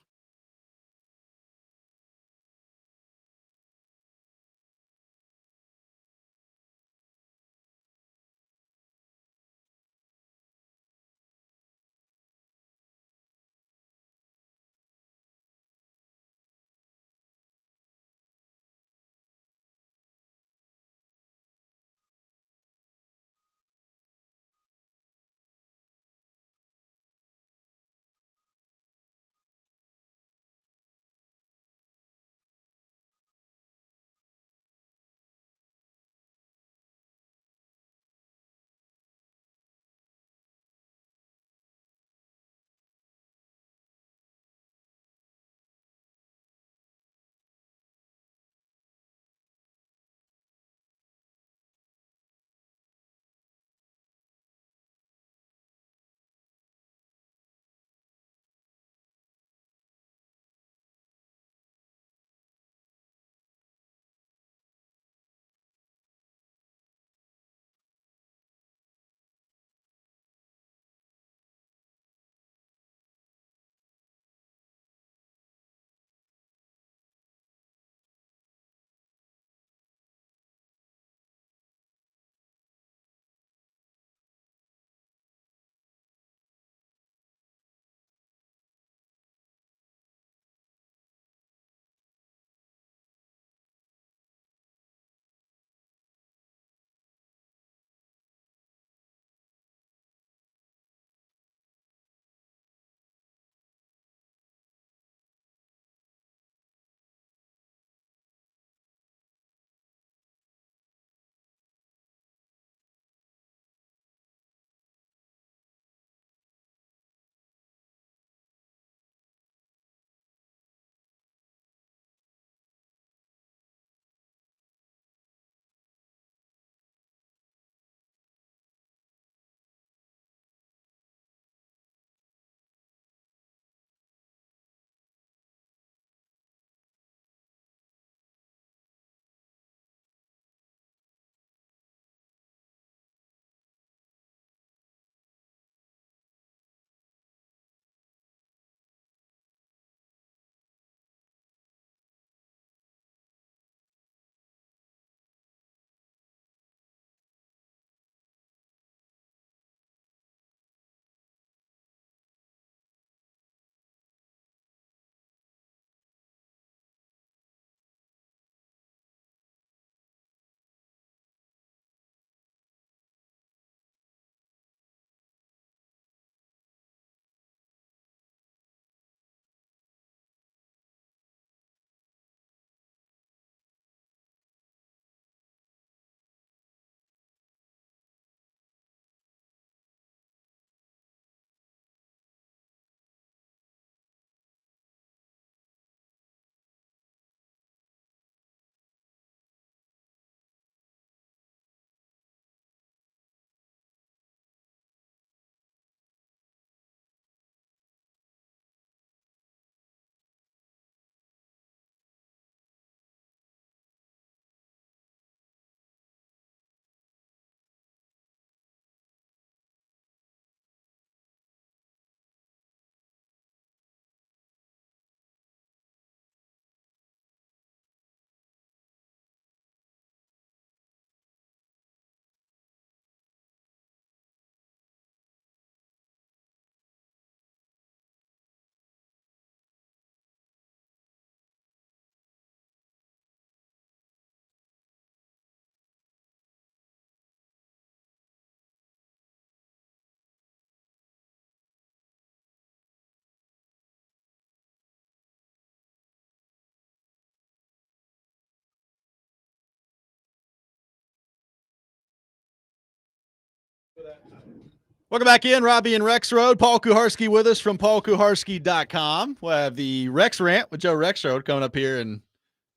Welcome back in, Robby and Rexrode. Paul Kuharsky with us from paulkuharsky.com. We'll have the Rex Rant with Joe Rexrode coming up here in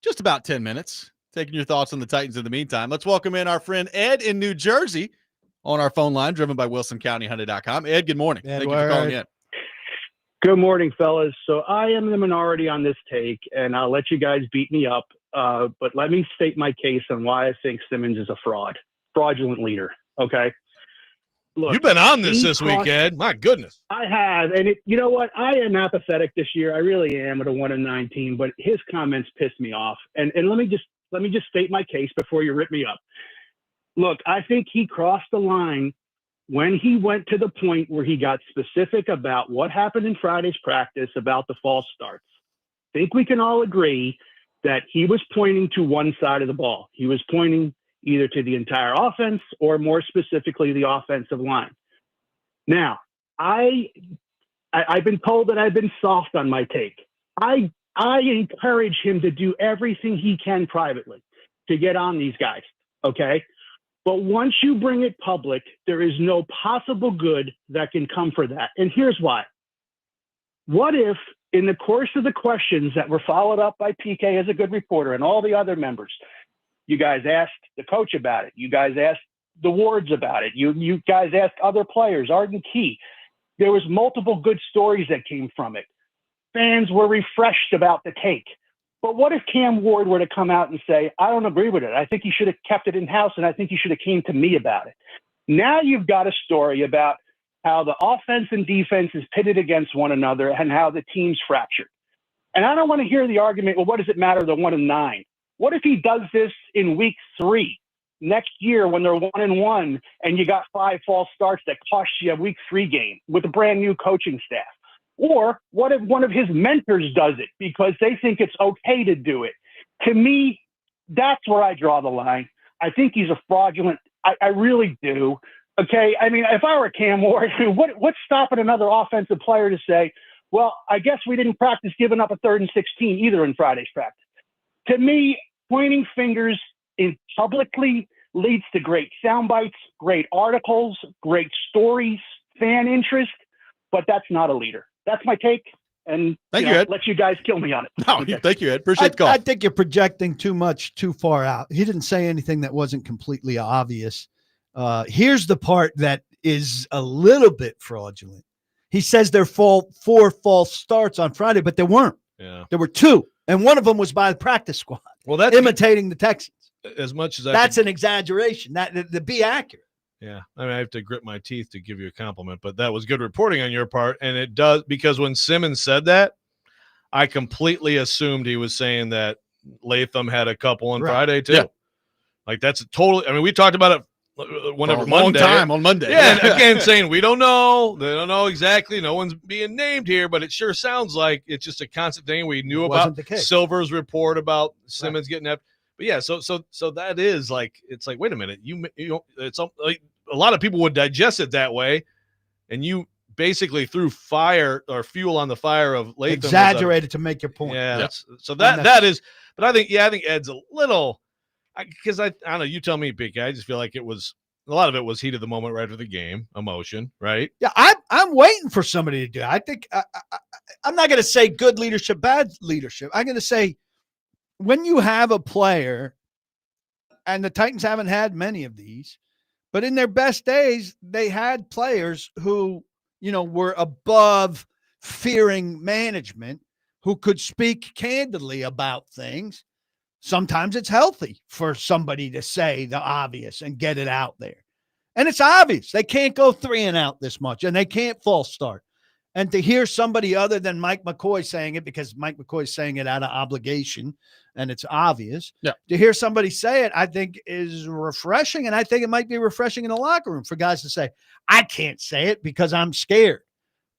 just about 10 minutes. Taking your thoughts on the Titans in the meantime. Let's welcome in our friend Ed in New Jersey on our phone line, driven by WilsonCountyHunting.com. Ed, good morning. Edward. Thank you for calling in. Good morning, fellas. So I am the minority on this take, and I'll let you guys beat me up. But let me state my case on why I think Simmons is a fraudulent leader. Okay. Look, You've been on this week, Ed. My goodness. I have, and you know what? I am apathetic this year. I really am with a 1-9 team. But his comments pissed me off. And let me just state my case before you rip me up. Look, I think he crossed the line when he went to the point where he got specific about what happened in Friday's practice about the false starts. I think we can all agree that he was pointing to one side of the ball. He was pointing either to the entire offense or more specifically the offensive line. Now, I've been told that I've been soft on my take. I encourage him to do everything he can privately to get on these guys, okay? But once you bring it public, there is no possible good that can come for that. And here's why. What if in the course of the questions that were followed up by PK as a good reporter and all the other members, you guys asked the coach about it. You guys asked the wards about it. You guys asked other players, Arden Key. There was multiple good stories that came from it. Fans were refreshed about the take. But what if Cam Ward were to come out and say, I don't agree with it. I think he should have kept it in-house, and I think he should have came to me about it. Now you've got a story about how the offense and defense is pitted against one another and how the team's fractured. And I don't want to hear the argument, well, what does it matter, they're 1-9? What if he does this in week 3 next year when they're 1-1 and you got 5 false starts that cost you a week 3 game with a brand new coaching staff? Or what if one of his mentors does it because they think it's okay to do it? To me, that's where I draw the line. I think he's a fraudulent. I really do. Okay. I mean, if I were Cam Ward, what's stopping another offensive player to say, well, I guess we didn't practice giving up a 3rd and 16 either in Friday's practice. To me, pointing fingers in publicly leads to great sound bites, great articles, great stories, fan interest, but that's not a leader. That's my take. And Thank you, Ed. let you guys kill me on it. No, Okay. thank you, Ed. Appreciate the call. I think you're projecting too far out. He didn't say anything that wasn't completely obvious. Here's the part that is a little bit fraudulent. He says there 4 false starts on Friday, but there weren't. Yeah. There were 2, and one of them was by the practice squad. Well, that's imitating the Texans. as much as That's an exaggeration. That to be accurate. Yeah, I mean, I have to grit my teeth to give you a compliment, but that was good reporting on your part, and it does, because when Simmons said that, I completely assumed he was saying that Latham had a couple on Friday too. Yeah. Like that's totally. I mean, we talked about it whenever long time on Monday. Yeah, and again, saying we don't know, they don't know exactly. No one's being named here, but it sure sounds like it's just a constant thing. We knew about Silver's report about Simmons getting that. But yeah, so that is like, it's like, wait a minute, you know, it's like a lot of people would digest it that way, and you basically threw fire or fuel on the fire of Latham. Exaggerated to make your point. Yeah. So that is, but I think Ed's a little, because I don't know, you tell me, PK. I just feel like it was, a lot of it was heat of the moment right after the game, emotion, right? Yeah, I'm waiting for somebody to do it. I think I'm not going to say good leadership, bad leadership. I'm going to say when you have a player, and the Titans haven't had many of these, but in their best days, they had players who, you know, were above fearing management, who could speak candidly about things. Sometimes it's healthy for somebody to say the obvious and get it out there. And it's obvious. They can't go 3 and out this much, and they can't false start. And to hear somebody other than Mike McCoy saying it, because Mike McCoy is saying it out of obligation, and it's obvious. Yeah. To hear somebody say it, I think is refreshing, and I think it might be refreshing in the locker room for guys to say, I can't say it because I'm scared.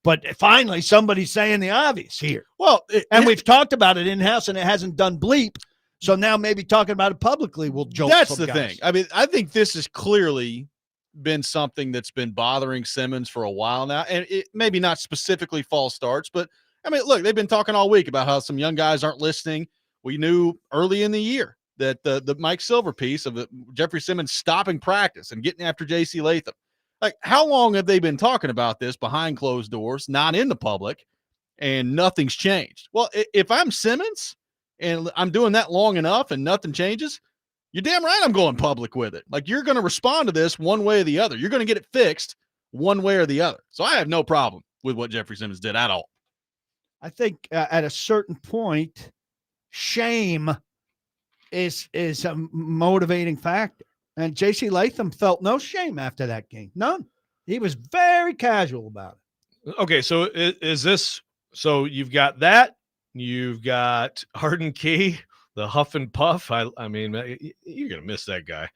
But finally, somebody's saying the obvious here. Well, we've talked about it in-house, and it hasn't done bleep. So now maybe talking about it publicly will jolt. That's the guys. thing. I mean, I think this has clearly been something that's been bothering Simmons for a while now. And it maybe not specifically false starts, but I mean, look, they've been talking all week about how some young guys aren't listening. We knew early in the year that the Mike Silver piece of Jeffrey Simmons stopping practice and getting after JC Latham. Like, how long have they been talking about this behind closed doors, not in the public, and nothing's changed? Well, if I'm Simmons and I'm doing that long enough and nothing changes, you're damn right I'm going public with it. Like, you're going to respond to this one way or the other. You're going to get it fixed one way or the other. So I have no problem with what Jeffrey Simmons did at all. I think at a certain point, shame is a motivating factor. And J.C. Latham felt no shame after that game. None. He was very casual about it. Okay, so is this – so you've got that. You've got Arden Key, the huff and puff. I mean, you're going to miss that guy.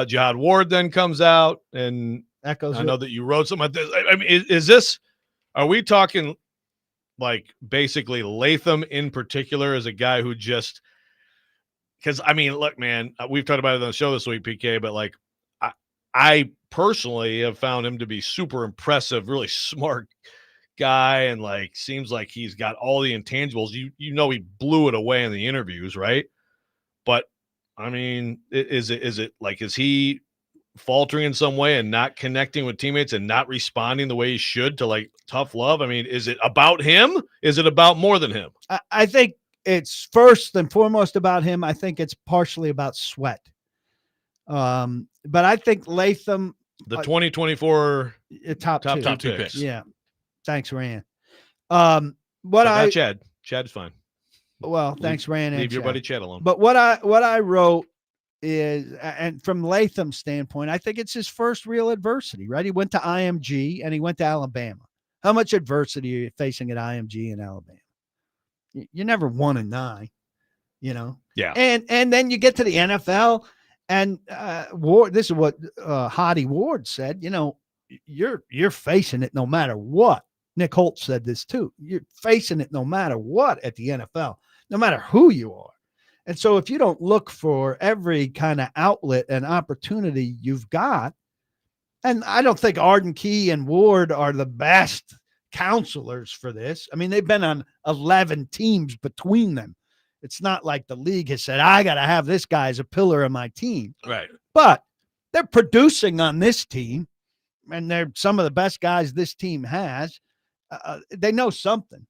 Jihad Ward then comes out, and Echoes I know that you wrote something like this. I mean, is this – are we talking like basically Latham in particular as a guy who just – because, I mean, look, man, we've talked about it on the show this week, PK, but, like, I personally have found him to be super impressive, really smart guy, and, like, seems like he's got all the intangibles. You know he blew it away in the interviews, right? But, I mean, is it like, is he faltering in some way and not connecting with teammates and not responding the way he should to, like, tough love? I mean, is it about him? Is it about more than him? I think it's first and foremost about him. I think it's partially about Sweat. But I think Latham, the 2024 top two picks. Yeah. Thanks, Rand. Chad's fine. Well, thanks, Rand. Leave your buddy Chad alone. But what I wrote is, and from Latham's standpoint, I think it's his first real adversity, right? He went to IMG and he went to Alabama. How much adversity are you facing at IMG in Alabama? You never 1-9, you know? Yeah. And then you get to the NFL, and Ward, this is what Hottie Ward said, you know, you're facing it no matter what. Nick Holt said this too. You're facing it no matter what at the NFL, no matter who you are. And so if you don't look for every kind of outlet and opportunity you've got, and I don't think Arden Key and Ward are the best counselors for this. I mean, they've been on 11 teams between them. It's not like the league has said, I got to have this guy as a pillar of my team. Right. But they're producing on this team, and they're some of the best guys this team has. They know something,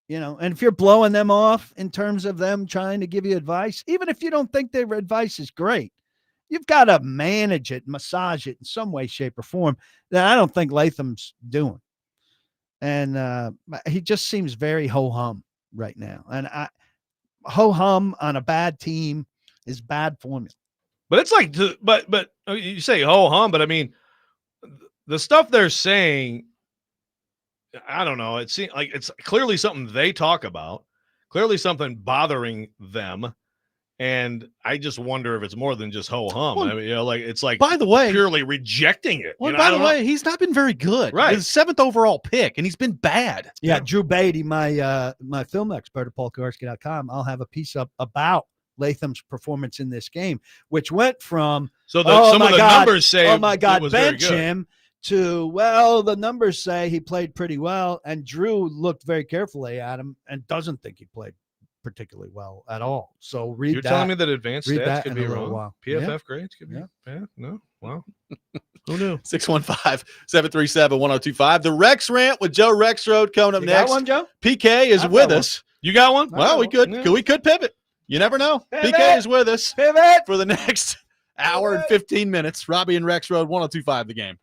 you know, and if you're blowing them off in terms of them trying to give you advice, even if you don't think their advice is great, you've got to manage it, massage it in some way, shape, or form that I don't think Latham's doing. And he just seems very ho-hum right now. And ho-hum on a bad team is bad formula. But it's like, but you say ho-hum, but I mean, the stuff they're saying, I don't know. It seems like it's clearly something they talk about, clearly something bothering them. And I just wonder if it's more than just ho-hum. Well, I mean, you know, like it's like, by the way, purely rejecting it. Well, you know, by the way, he's not been very good. Right. His 7th overall pick, and he's been bad. Yeah, Drew Beatty, my film expert at Kuharsky.com, I'll have a piece up about Latham's performance in this game, which went from some of the numbers say, oh my God, was bench very good. him, to, well, the numbers say he played pretty well, and Drew looked very carefully at him and doesn't think he played particularly well at all. So You're telling me that advanced stats could be wrong? While. PFF grades could be bad? No? Wow. Who knew? 615-737-1025. The Rex Rant with Joe Rexrode coming up next. Got one, Joe? PK is with us. You got one? Well, we could pivot. You never know. Pivot. PK is with us Pivot for the next hour and 15 minutes. Robby and Rexrode, 1025 The Game.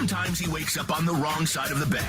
Sometimes he wakes up on the wrong side of the bed.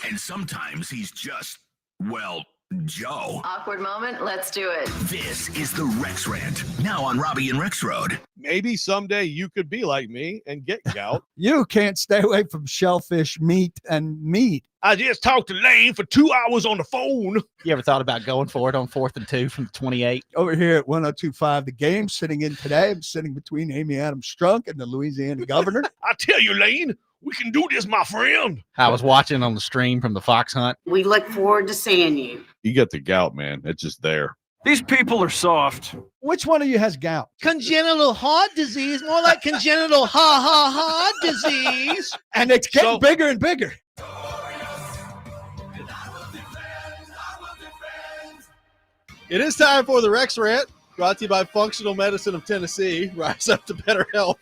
And sometimes he's just, well, Joe. Awkward moment. Let's do it. This is the Rex Rant, now on Robby and Rexrode. Maybe someday you could be like me and get gout. You can't stay away from shellfish, meat, and meat. I just talked to Lane for 2 hours on the phone. You ever thought about going for it on 4th and 2 from the 28? Over here at 102.5 The Game, sitting in today, I'm sitting between Amy Adams Strunk and the Louisiana governor. I tell you, Lane, we can do this, my friend. I was watching on the stream from the fox hunt. We look forward to seeing you. You get the gout, man. It's just there. These people are soft. Which one of you has gout? Congenital heart disease, more like congenital heart disease. And it's getting bigger and bigger. It is time for the Rex Rant, brought to you by Functional Medicine of Tennessee. Rise up to better health.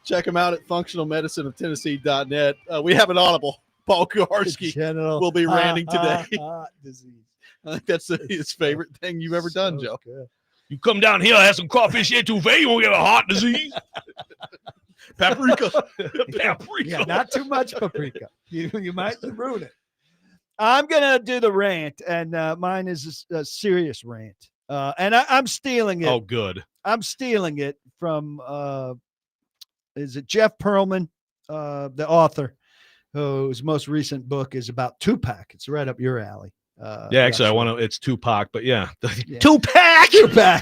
Check them out at functionalmedicineoftennessee.net. We have an audible. Paul Kuharsky will be ranting today. Disease. I think that's his favorite thing you've ever done, Joe. Good. You come down here, have some crawfish etouffee, you won't get a heart disease. Paprika. Paprika. Yeah, not too much paprika. You might ruin it. I'm going to do the rant, and mine is a serious rant. And I'm stealing it. Oh, good. I'm stealing it from, is it Jeff Pearlman, the author, whose most recent book is about Tupac. It's right up your alley. Yeah, actually, I want to. It's Tupac, but yeah. Tupac?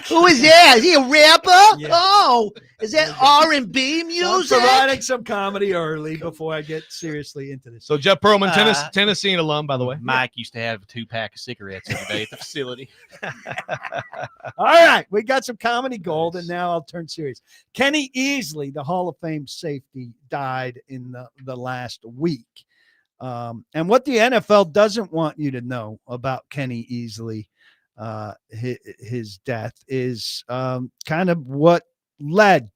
Who is that? Is he a rapper? Yeah. Oh, is that R&B I'm music? providing some comedy early before I get seriously into this. So Jeff Pearlman, Tennessee alum, by the way. Mike used to have a 2-pack of cigarettes every day at the facility. All right, we got some comedy gold, and now I'll turn serious. Kenny Easley, the Hall of Fame safety, died in the last week. And what the NFL doesn't want you to know about Kenny Easley, his death, is kind of what led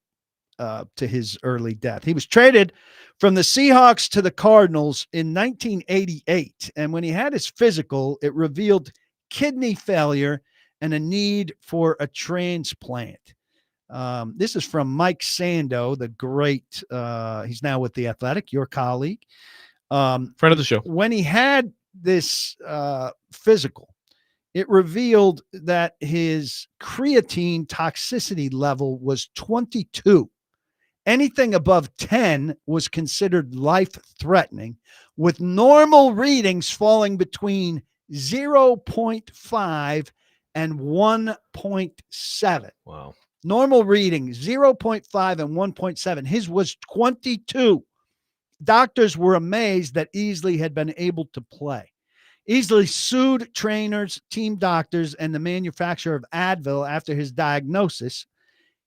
to his early death. He was traded from the Seahawks to the Cardinals in 1988. And when he had his physical, it revealed kidney failure and a need for a transplant. This is from Mike Sando, the great, he's now with The Athletic, your colleague. Friend of the show. When he had this physical, it revealed that his creatine toxicity level was 22. Anything above 10 was considered life-threatening, with normal readings falling between 0.5 and 1.7. Wow. Normal reading, 0.5 and 1.7. His was 22. Doctors were amazed that Easley had been able to play. Easley sued trainers, team doctors, and the manufacturer of Advil after his diagnosis.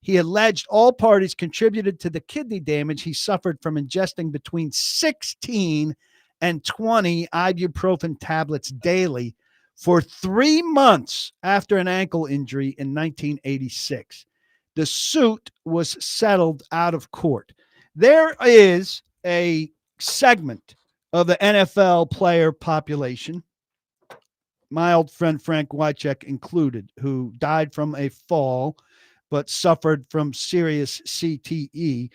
He alleged all parties contributed to the kidney damage he suffered from ingesting between 16 and 20 ibuprofen tablets daily for 3 months after an ankle injury in 1986. The suit was settled out of court. There is a segment of the NFL player population, my old friend Frank Wycheck included, who died from a fall but suffered from serious CTE.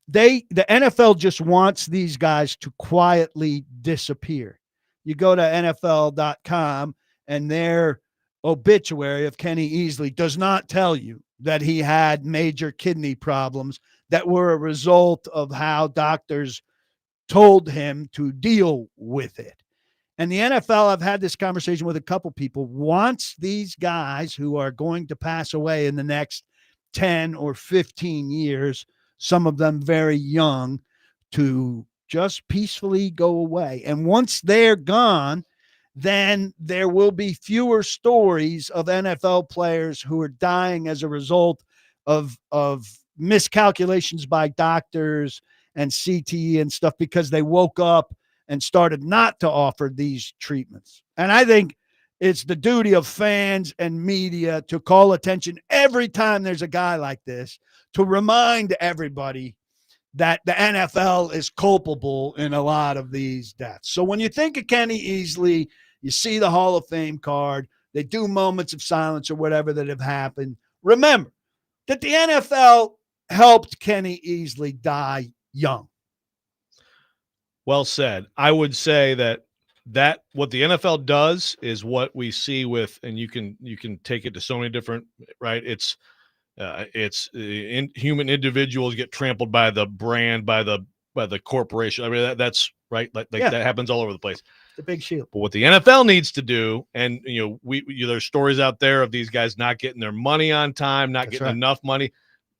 The NFL just wants these guys to quietly disappear. You go to NFL.com and their obituary of Kenny Easley does not tell you that he had major kidney problems that were a result of how doctors told him to deal with it. And the NFL, I've had this conversation with a couple people, wants these guys who are going to pass away in the next 10 or 15 years, some of them very young, to just peacefully go away. And once they're gone, then there will be fewer stories of NFL players who are dying as a result of miscalculations by doctors and CTE and stuff because they woke up and started not to offer these treatments. And I think it's the duty of fans and media to call attention every time there's a guy like this, to remind everybody that the NFL is culpable in a lot of these deaths. So when you think of Kenny Easley, you see the Hall of Fame card, they do moments of silence or whatever that have happened. Remember that the NFL helped Kenny Easley die young. Well said. I would say that what the NFL does is what we see with, and you can take it to so many different, right? It's human individuals get trampled by the brand, by the corporation. I mean, that's right. Like that happens all over the place. The big shield. But what the NFL needs to do, and there's stories out there of these guys not getting their money on time, not getting enough money.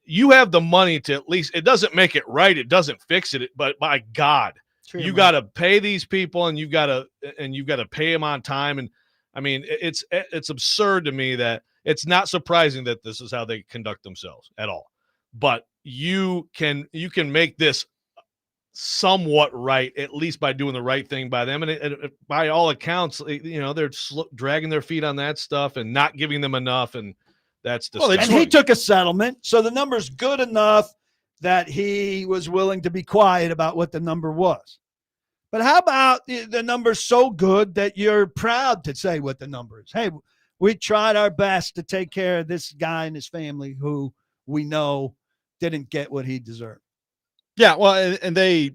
You have the money to at least, it doesn't make it right, it doesn't fix it, but by God, you got to pay these people, and you've got to pay them on time. And I mean, it's absurd to me that it's not surprising that this is how they conduct themselves at all. But you can make this somewhat right, at least by doing the right thing by them. And by all accounts, they're dragging their feet on that stuff and not giving them enough. And that's and he took a settlement, so the number's good enough that he was willing to be quiet about what the number was. But how about the number's so good that you're proud to say what the number is? Hey, we tried our best to take care of this guy and his family who we know didn't get what he deserved. Yeah, well, and they,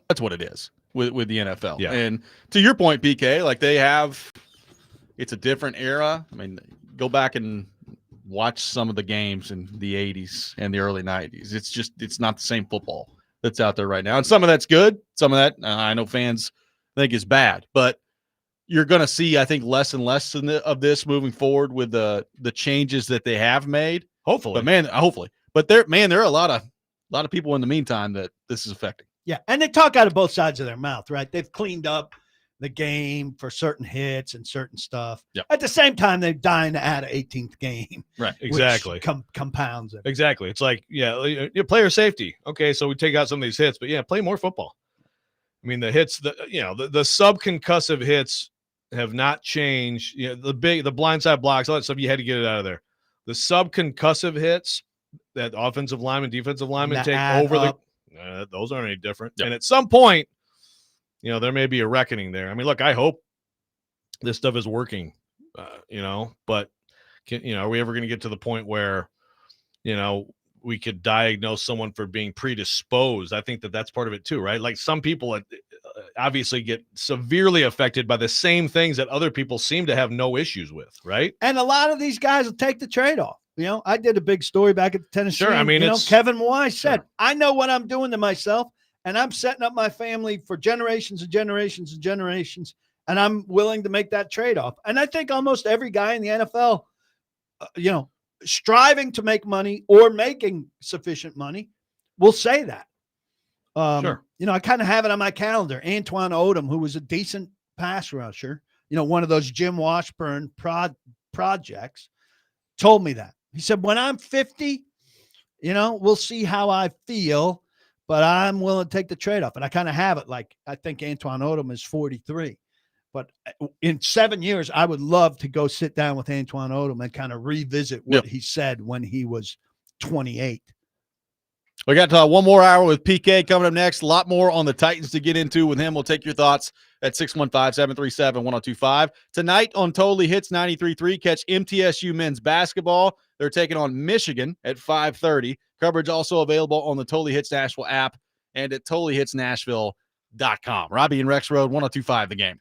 that's what it is with the NFL. Yeah. And to your point, PK, like it's a different era. I mean, go back and watch some of the games in the 80s and the early 90s. It's not the same football that's out there right now. And some of that's good. Some of that I know fans think is bad, but you're going to see, I think, less and less of this moving forward with the changes that they have made. Hopefully, but hopefully. But there are a lot of people in the meantime that this is affecting. Yeah, and they talk out of both sides of their mouth, right? They've cleaned up the game for certain hits and certain stuff. Yep. At the same time, they're dying to add an 18th game. Right, exactly. Compounds it. Exactly. It's like, player safety. Okay, so we take out some of these hits, but play more football. I mean, the hits, the subconcussive hits have not changed. The blindside blocks, all that stuff, you had to get it out of there. The subconcussive hits that offensive linemen, defensive linemen take over those aren't any different. Yep. And at some point, there may be a reckoning there. I mean, look, I hope this stuff is working, but are we ever going to get to the point where, we could diagnose someone for being predisposed? I think that's part of it too, right? Like some people obviously get severely affected by the same things that other people seem to have no issues with, right? And a lot of these guys will take the trade-off. I did a big story back at the Tennessee. Sure, I mean, Kevin Wise said, I know what I'm doing to myself, and I'm setting up my family for generations and generations and generations, and I'm willing to make that trade-off. And I think almost every guy in the NFL, striving to make money or making sufficient money will say that. Sure. I kind of have it on my calendar. Antoine Odom, who was a decent pass rusher, one of those Jim Washburn projects, told me that. He said, when I'm 50, we'll see how I feel, but I'm willing to take the trade-off. And I kind of have it like, I think Antoine Odom is 43. But in 7 years, I would love to go sit down with Antoine Odom and kind of revisit what he said when he was 28. We got one more hour with PK coming up next. A lot more on the Titans to get into with him. We'll take your thoughts at 615-737-1025. Tonight on Totally Hits 93.3, catch MTSU men's basketball. They're taking on Michigan at 5:30. Coverage also available on the Totally Hits Nashville app and at totallyhitsnashville.com. Robby and Rexrode, 1025 The Game.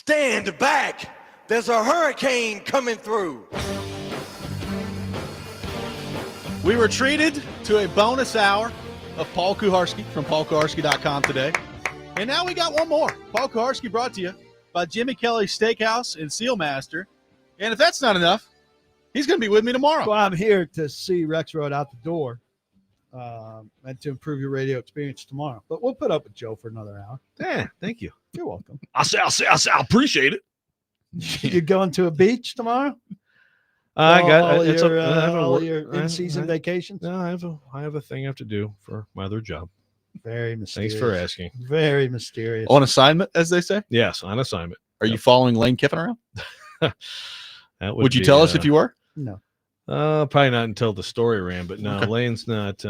Stand back. There's a hurricane coming through. We were treated to a bonus hour of Paul Kuharsky from paulkuharsky.com today. And now we got one more. Paul Kuharsky brought to you by Jimmy Kelly's Steakhouse and Sealmaster. And if that's not enough, he's going to be with me tomorrow. Well, I'm here to see Rexrode out the door and to improve your radio experience tomorrow. But we'll put up with Joe for another hour. Yeah, thank you. You're welcome. I appreciate it. You going to a beach tomorrow? I got all your in-season vacations. No, I have a thing I have to do for my other job. Very mysterious. Thanks for asking. Very mysterious. On assignment, as they say? Yes, on assignment. Are you following Lane Kiffin around? Would you tell us if you were? No. Probably not until the story ran, but no, okay. Lane's not.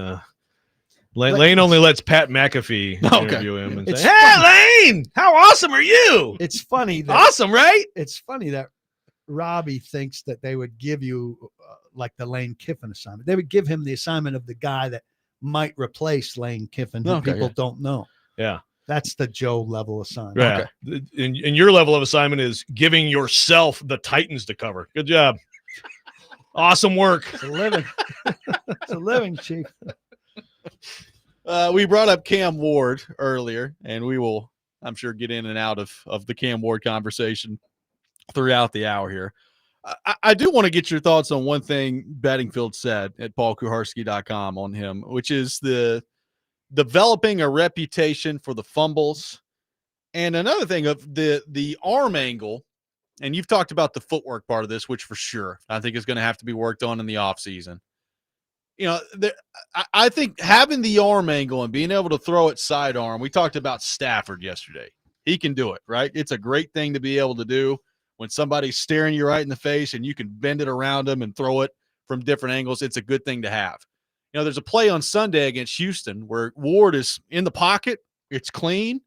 Lane only lets Pat McAfee interview him and say, "Hey, Lane, how awesome are you?" It's funny. Awesome, right? It's funny that Robby thinks that they would give you like the Lane Kiffin assignment. They would give him the assignment of the guy that might replace Lane Kiffin, who people don't know. Yeah. That's the Joe level assignment. Yeah. Okay. And your level of assignment is giving yourself the Titans to cover. Good job. Awesome work. It's a living. It's a living, Chief. We brought up Cam Ward earlier, and we will, I'm sure, get in and out of the Cam Ward conversation throughout the hour here. I do want to get your thoughts on one thing Bedingfield said at paulkuharsky.com on him, which is the developing a reputation for the fumbles, and another thing of the arm angle. And you've talked about the footwork part of this, which for sure I think is going to have to be worked on in the offseason. You know, I think having the arm angle and being able to throw it sidearm, we talked about Stafford yesterday. He can do it, right? It's a great thing to be able to do when somebody's staring you right in the face and you can bend it around them and throw it from different angles. It's a good thing to have. You know, there's a play on Sunday against Houston where Ward is in the pocket. It's clean.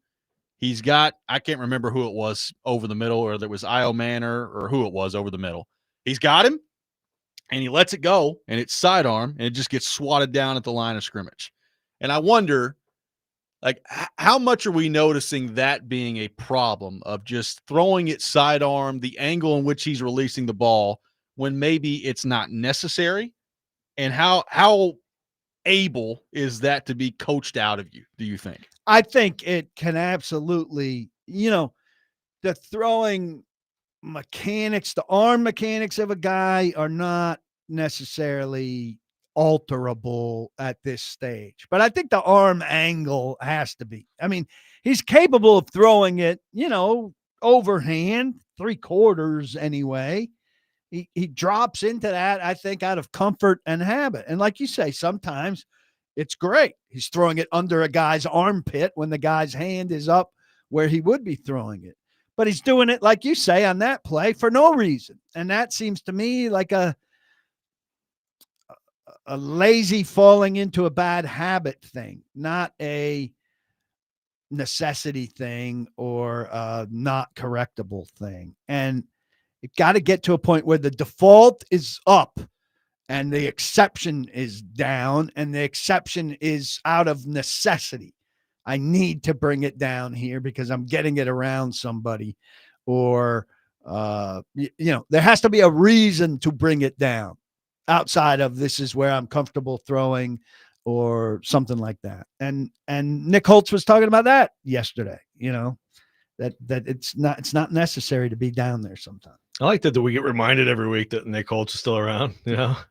He's got, I can't remember who it was over the middle, or there was Io Manor or who it was over the middle. He's got him, and he lets it go, and it's sidearm, and it just gets swatted down at the line of scrimmage. And I wonder, like, how much are we noticing that being a problem of just throwing it sidearm, the angle in which he's releasing the ball, when maybe it's not necessary? And how able is that to be coached out of you, do you think? I think it can absolutely, the throwing mechanics, the arm mechanics of a guy are not necessarily alterable at this stage. But I think the arm angle has to be. I mean, he's capable of throwing it, overhand, 3/4 anyway. He drops into that, I think, out of comfort and habit. And like you say, sometimes it's great. He's throwing it under a guy's armpit when the guy's hand is up where he would be throwing it. But he's doing it, like you say, on that play for no reason. And that seems to me like a lazy falling into a bad habit thing, not a necessity thing or a not correctable thing. And it got to get to a point where the default is up and the exception is down, and the exception is out of necessity. I need to bring it down here because I'm getting it around somebody, or, there has to be a reason to bring it down outside of this is where I'm comfortable throwing or something like that. And Nick Holtz was talking about that yesterday, that it's not necessary to be down there sometimes. I like that we get reminded every week that Nick Holtz is still around.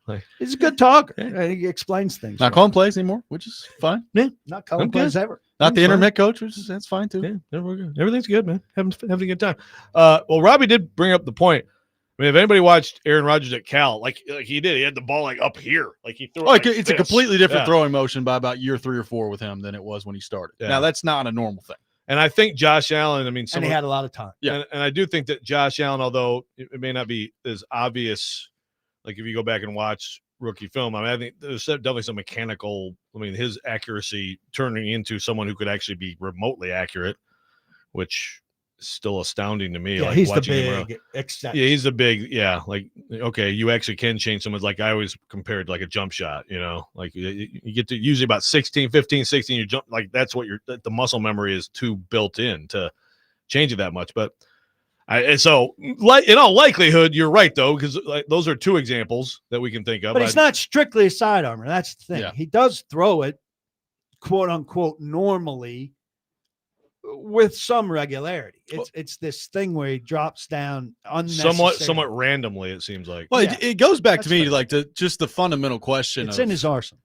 Like he's a good talker. Yeah. He explains things. Not calling plays anymore, which is fine. Yeah, not calling plays ever. Not the internet coach, which is that's fine too. Yeah, we're good. Everything's good, man. Having a good time. Well, Robby did bring up the point. I mean, if anybody watched Aaron Rodgers at Cal, like he did, he had the ball like up here, like he threw it. It's a completely different throwing motion by about year 3 or 4 with him than it was when he started. Yeah. Now that's not a normal thing. And I think Josh Allen, and he had a lot of time. Yeah. And I do think that Josh Allen, although it may not be as obvious, like if you go back and watch rookie film, I think there's definitely some mechanical, his accuracy turning into someone who could actually be remotely accurate, which is still astounding to me. Yeah, like he's the watching big exception. Yeah, he's the big, like, okay, you actually can change someone's, like I always compared like a jump shot, like you get to usually about 15, 16, you jump, like that's what the muscle memory is too built in to change it that much. But So, in all likelihood, you're right though, because those are two examples that we can think of. But he's not strictly a sidearmer. That's the thing. Yeah. He does throw it, quote unquote, normally with some regularity. It's this thing where he drops down unnecessarily. somewhat randomly. It seems like. Well, Yeah, it goes back to me fair. like just the fundamental question. It's of, in his arsenal.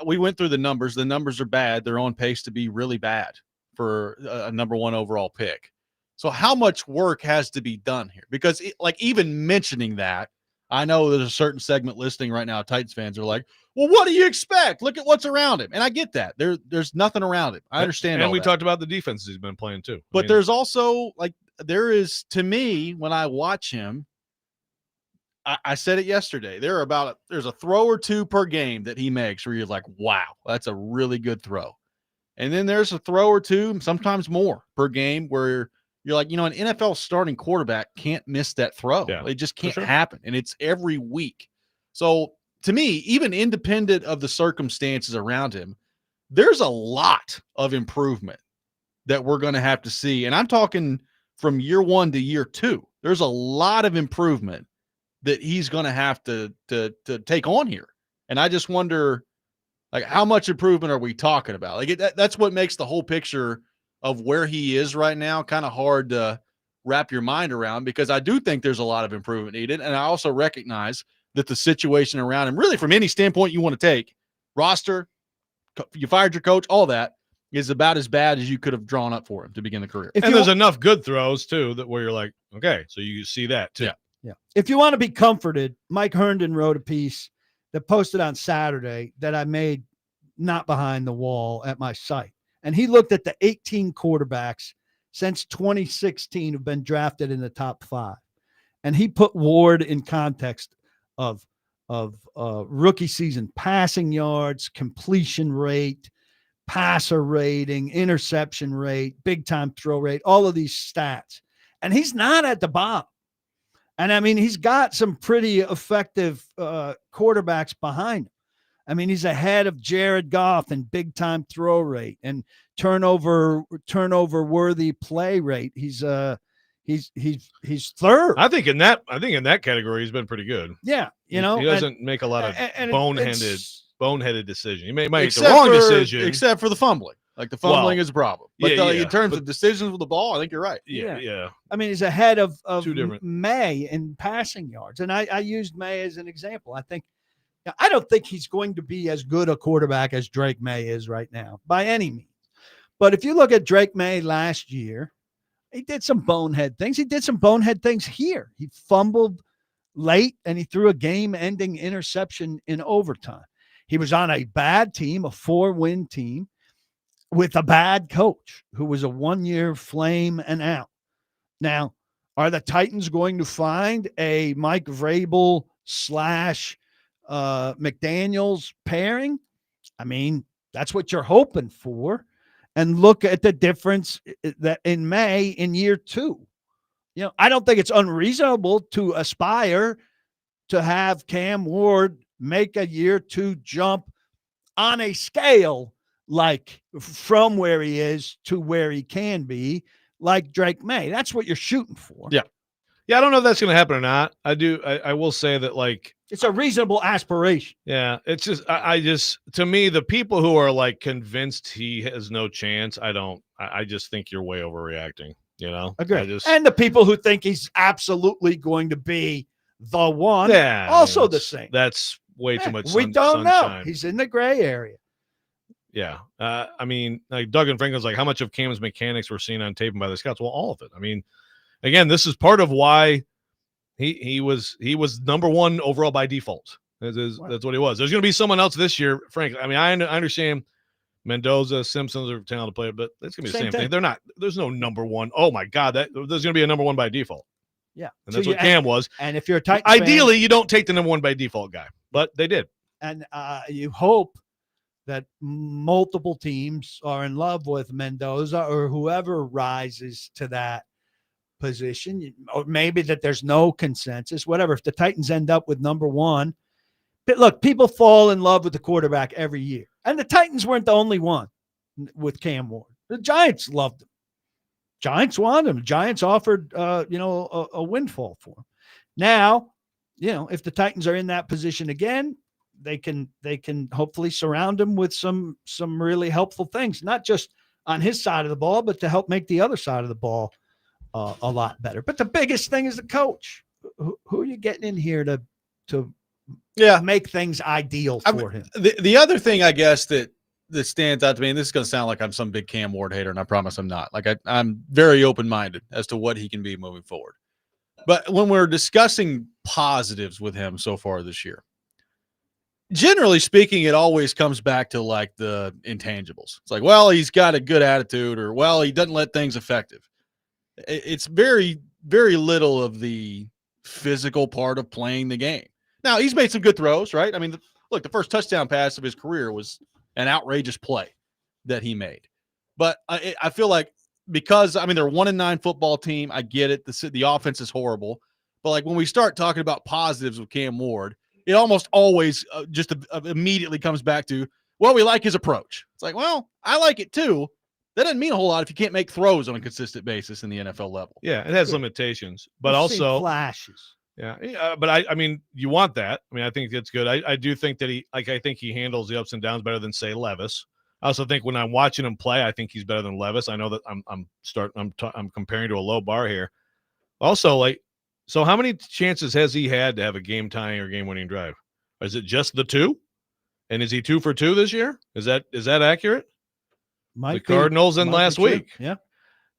we went through the numbers. The numbers are bad. They're on pace to be really bad for a number one overall pick. So how much work has to be done here? Because even mentioning that, I know there's a certain segment listening right now. Titans fans are like, well, what do you expect? Look at what's around him. And I get that. There's nothing around him. I understand. And all we that. talked about the defenses he's been playing too. But there's also there is, to me, when I watch him, I said it yesterday. There's a throw or two per game that he makes where you're like, wow, that's a really good throw. And then there's a throw or two, sometimes more per game where you're like, an NFL starting quarterback can't miss that throw. Yeah, it just can't sure. happen. And it's every week. So to me, even independent of the circumstances around him, there's a lot of improvement that we're going to have to see. And I'm talking from year 1 to year 2. There's a lot of improvement that he's going to have to take on here. And I just wonder, how much improvement are we talking about? That's what makes the whole picture of where he is right now kind of hard to wrap your mind around, because I do think there's a lot of improvement needed. And I also recognize that the situation around him, really from any standpoint you want to take, roster, you fired your coach, all that, is about as bad as you could have drawn up for him to begin the career. And there's enough good throws too where you're like, okay, so you see that too. Yeah. If you want to be comforted, Mike Herndon wrote a piece that posted on Saturday that I made not behind the wall at my site. And he looked at the 18 quarterbacks since 2016 who've been drafted in the top 5. And he put Ward in context of rookie season passing yards, completion rate, passer rating, interception rate, big time throw rate, all of these stats. And he's not at the bottom. And I mean, he's got some pretty effective quarterbacks behind him. I mean, he's ahead of Jared Goff in big time throw rate and turnover worthy play rate. He's third. I think in that category he's been pretty good. Yeah, he doesn't make a lot of boneheaded decision. He might make the wrong decision, except for the fumbling. The fumbling is a problem. But in terms of decisions with the ball, I think you're right. Yeah. I mean, he's ahead of Two different. May in passing yards, and I used May as an example. I don't think he's going to be as good a quarterback as Drake May is right now by any means. But if you look at Drake May last year, he did some bonehead things. He did some bonehead things here. He fumbled late and he threw a game-ending interception in overtime. He was on a bad team, a 4-win team, with a bad coach who was a 1-year flame and out. Now, are the Titans going to find a Mike Vrabel / McDaniels pairing? I mean, that's what you're hoping for. And look at the difference that in May in year 2. I don't think it's unreasonable to aspire to have Cam Ward make a year 2 jump on a scale like from where he is to where he can be, like Drake May. That's what you're shooting for. Yeah. I don't know if that's going to happen or not. I will say that it's a reasonable aspiration. Yeah. It's just, I just, to me, the people who are convinced he has no chance, I just think you're way overreacting, Agree. And the people who think he's absolutely going to be the one, also the same. That's way too much we don't sunshine. know. He's in the gray area. Yeah. I mean, Doug and Franklin's like, how much of Cam's mechanics we're seeing on tape and by the scouts? Well, all of it. I mean, again, this is part of why he was number 1 overall by default. That's what he was. There's going to be someone else this year, frankly. I mean, I understand Mendoza, Simpsons are talented players, but it's going to be the same thing. They're not. There's no number 1. Oh my God, there's going to be a number 1 by default. Yeah, and that's what Cam was. And if you're a Titans ideally, you don't take the number 1 by default guy, but they did. And you hope that multiple teams are in love with Mendoza or whoever rises to that position, or maybe that there's no consensus, whatever. If the Titans end up with number 1, but look, people fall in love with the quarterback every year. And the Titans weren't the only one with Cam Ward. The Giants loved him. Giants want him. Giants offered, a windfall for him. Now, if the Titans are in that position again, they can hopefully surround him with some really helpful things, not just on his side of the ball, but to help make the other side of the ball a lot better. But the biggest thing is the coach. Who are you getting in here to make things ideal for him? The other thing, I guess, that stands out to me, and this is going to sound like I'm some big Cam Ward hater, and I promise I'm not. Like I'm very open-minded as to what he can be moving forward. But when we're discussing positives with him so far this year, generally speaking, it always comes back to like the intangibles. It's like, well, he's got a good attitude, or well, he doesn't let things effective. It's very, very little of the physical part of playing the game. Now, he's made some good throws, right? I mean, look, the first touchdown pass of his career was an outrageous play that he made. But I feel like because, I mean, they're 1-9 football team. I get it. The offense is horrible. But like when we start talking about positives with Cam Ward, it almost always just immediately comes back to, well, we like his approach. It's like, well, I like it too. That doesn't mean a whole lot if you can't make throws on a consistent basis in the NFL level. Yeah, it has limitations, but We've also seen flashes. Yeah, but I mean, you want that. I mean, I think it's good. I do think that I think he handles the ups and downs better than say Levis. I also think when I'm watching him play, I think he's better than Levis. I know that I'm comparing to a low bar here. Also, so how many chances has he had to have a game tying or game winning drive? Is it just the 2? And is he 2 for 2 this year? Is that accurate? The Cardinals and last week. Yeah.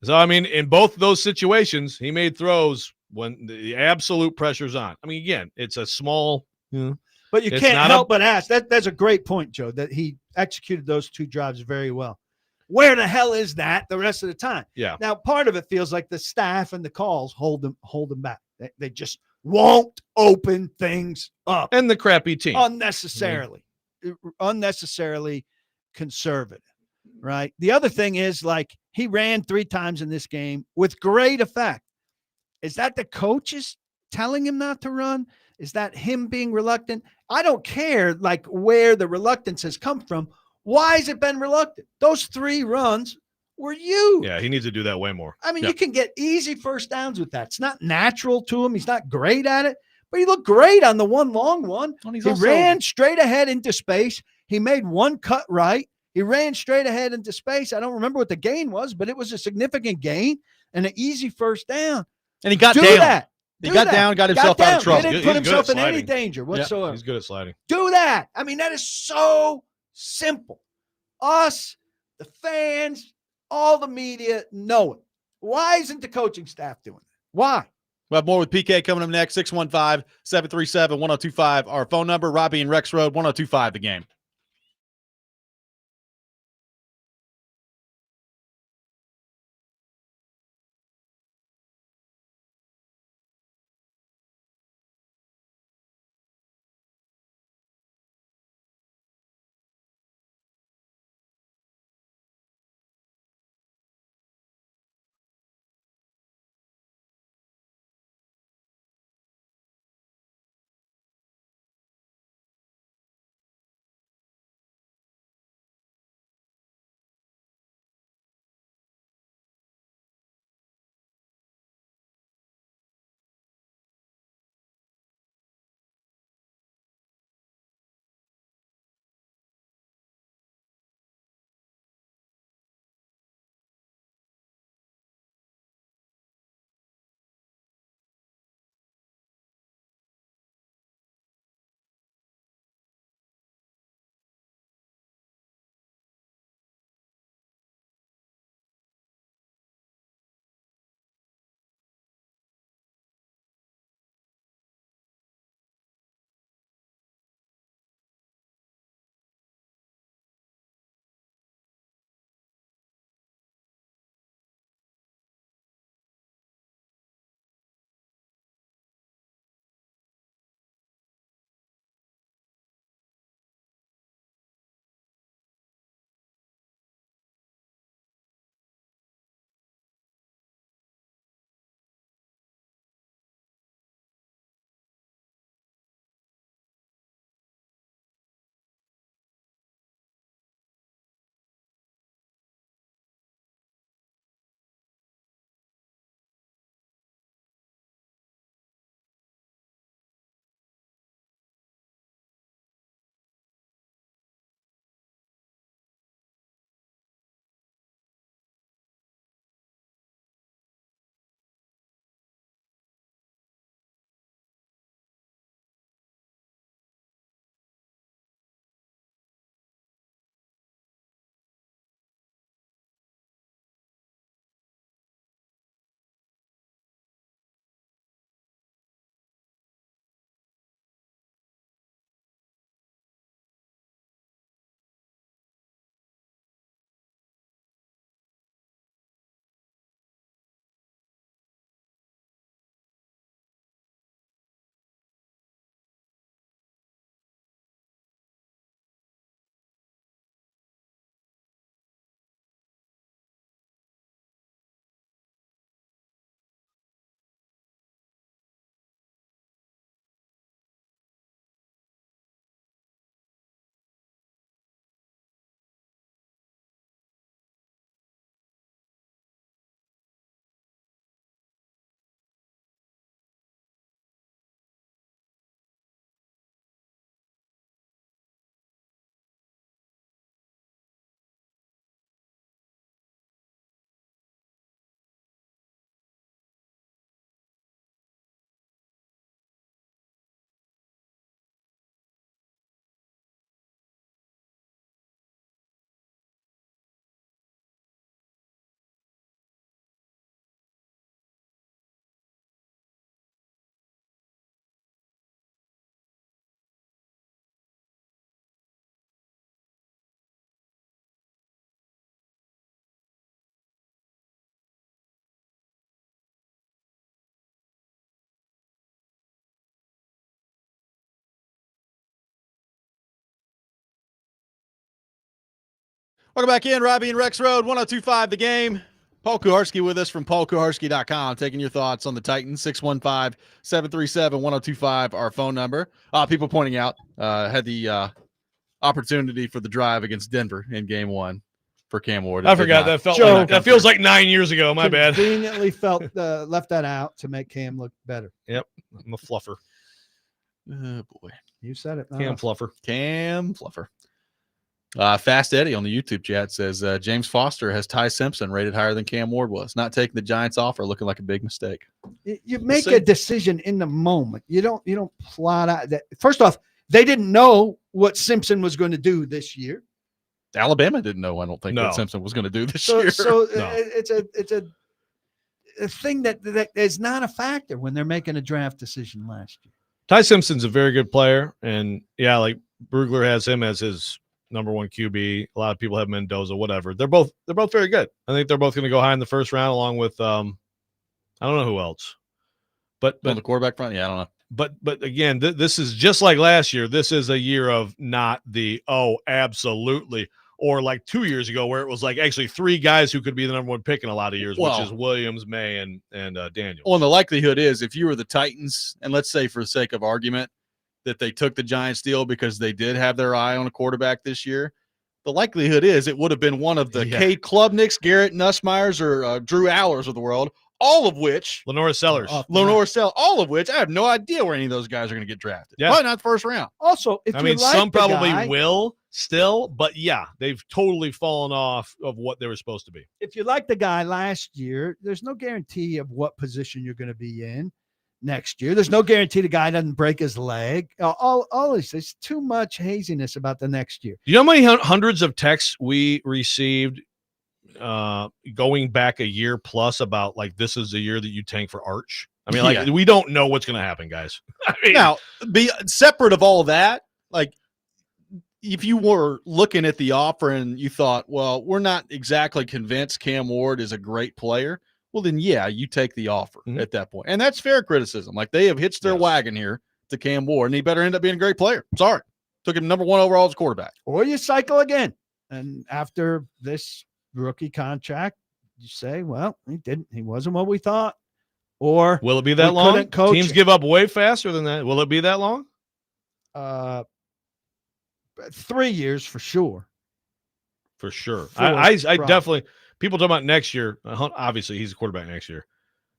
So I mean, in both those situations, he made throws when the absolute pressure's on. I mean, again, it's a small, but you can't help but ask. That's a great point, Joe, that he executed those 2 drives very well. Where the hell is that the rest of the time? Yeah. Now, part of it feels like the staff and the calls hold them back. They just won't open things up. And the crappy team. Unnecessarily conservative, right? The other thing is, like, he ran 3 times in this game with great effect. Is that the coaches telling him not to run? Is that him being reluctant? I don't care, like, where the reluctance has come from. Why has it been reluctant? Those 3 runs were huge. Yeah, he needs to do that way more. I mean, you can get easy first downs with that. It's not natural to him. He's not great at it, but he looked great on the one long one. He ran straight ahead into space. He made one cut right. He ran straight ahead into space. I don't remember what the gain was, but it was a significant gain and an easy first down. And he got down. He got down, got himself out of trouble. He didn't put himself in any danger whatsoever. He's good at sliding. Do that. I mean, that is so simple. Us, the fans, all the media know it. Why isn't the coaching staff doing that? Why? We'll have more with PK coming up next. 615-737-1025. Our phone number, Robby and Rexrode, 1025 The Game. Welcome back in, Robby and Rexrode, 102.5 The Game. Paul Kuharsky with us from paulkuharsky.com, taking your thoughts on the Titans. 615-737-1025, our phone number. People pointing out, had the opportunity for the drive against Denver in game 1 for Cam Ward. I forgot that that feels like 9 years ago. My bad. Conveniently left that out to make Cam look better. Yep, I'm a fluffer. Oh, boy. You said it. Cam Fluffer. Cam Fluffer. Fast Eddie on the YouTube chat says James Foster has Ty Simpson rated higher than Cam Ward was. Not taking the Giants offer looking like a big mistake. You make a decision in the moment. You don't plot out that. First off, they didn't know what Simpson was going to do this year. Alabama didn't know. I don't think what Simpson was going to do this year. So it's a thing that is not a factor when they're making a draft decision last year. Ty Simpson's a very good player, and yeah, like Brugler has him as his number 1 QB. A lot of people have Mendoza, whatever. They're both very good. I think they're both going to go high in the first round, along with I don't know who else. But on the quarterback front, yeah, I don't know. But again, this is just like last year. This is a year of not the absolutely, or like 2 years ago where it was like actually 3 guys who could be the number 1 pick in a lot of years, which is Williams, May, and Daniels. Well, and the likelihood is if you were the Titans, and let's say for the sake of argument that they took the Giants deal because they did have their eye on a quarterback this year, the likelihood is it would have been one of the Cade Klubniks, Garrett Nussmeyers, or Drew Allers of the world, all of which Lenore Sellers, all of which I have no idea where any of those guys are going to get drafted. Yeah. Probably not the first round. Also, some probably will still, but yeah, they've totally fallen off of what they were supposed to be. If you like the guy last year, there's no guarantee of what position you're going to be in next year. There's no guarantee the guy doesn't break his leg. All this, there's too much haziness about the next year. Do you know how many hundreds of texts we received going back a year plus about like this is the year that you tank for Arch? I mean, like we don't know what's going to happen, guys. I mean, now, be separate of all that, like if you were looking at the offer and you thought, well, we're not exactly convinced Cam Ward is a great player, well, then, yeah, you take the offer at that point. And that's fair criticism. Like, they have hitched their wagon here to Cam Ward, and he better end up being a great player. Sorry. Took him number 1 overall as quarterback. Or you cycle again. And after this rookie contract, you say, well, he wasn't what we thought. Or will it be that long? Teams give up way faster than that. Will it be that long? 3 years for sure. For sure. I definitely – people talk about next year. Obviously, he's a quarterback next year.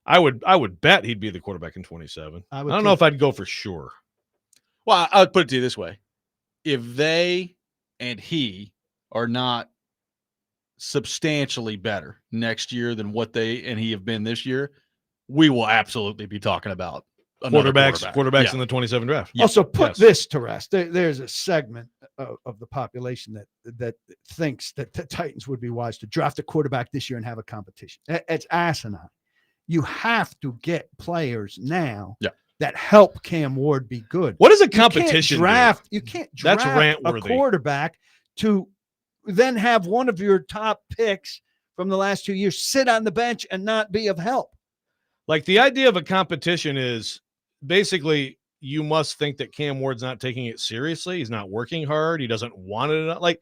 I would bet he'd be the quarterback in 27. I don't know if I'd go for sure. Well, I would put it to you this way. If they and he are not substantially better next year than what they and he have been this year, we will absolutely be talking about quarterbacks in the 27 draft. Also, put this to rest. There's a segment of the population that thinks that the Titans would be wise to draft a quarterback this year and have a competition. It's asinine. You have to get players now that help Cam Ward be good. What is a competition? You can't draft a quarterback to then have one of your top picks from the last 2 years sit on the bench and not be of help. Like, the idea of a competition is basically you must think that Cam Ward's not taking it seriously. He's not working hard. He doesn't want it. Like,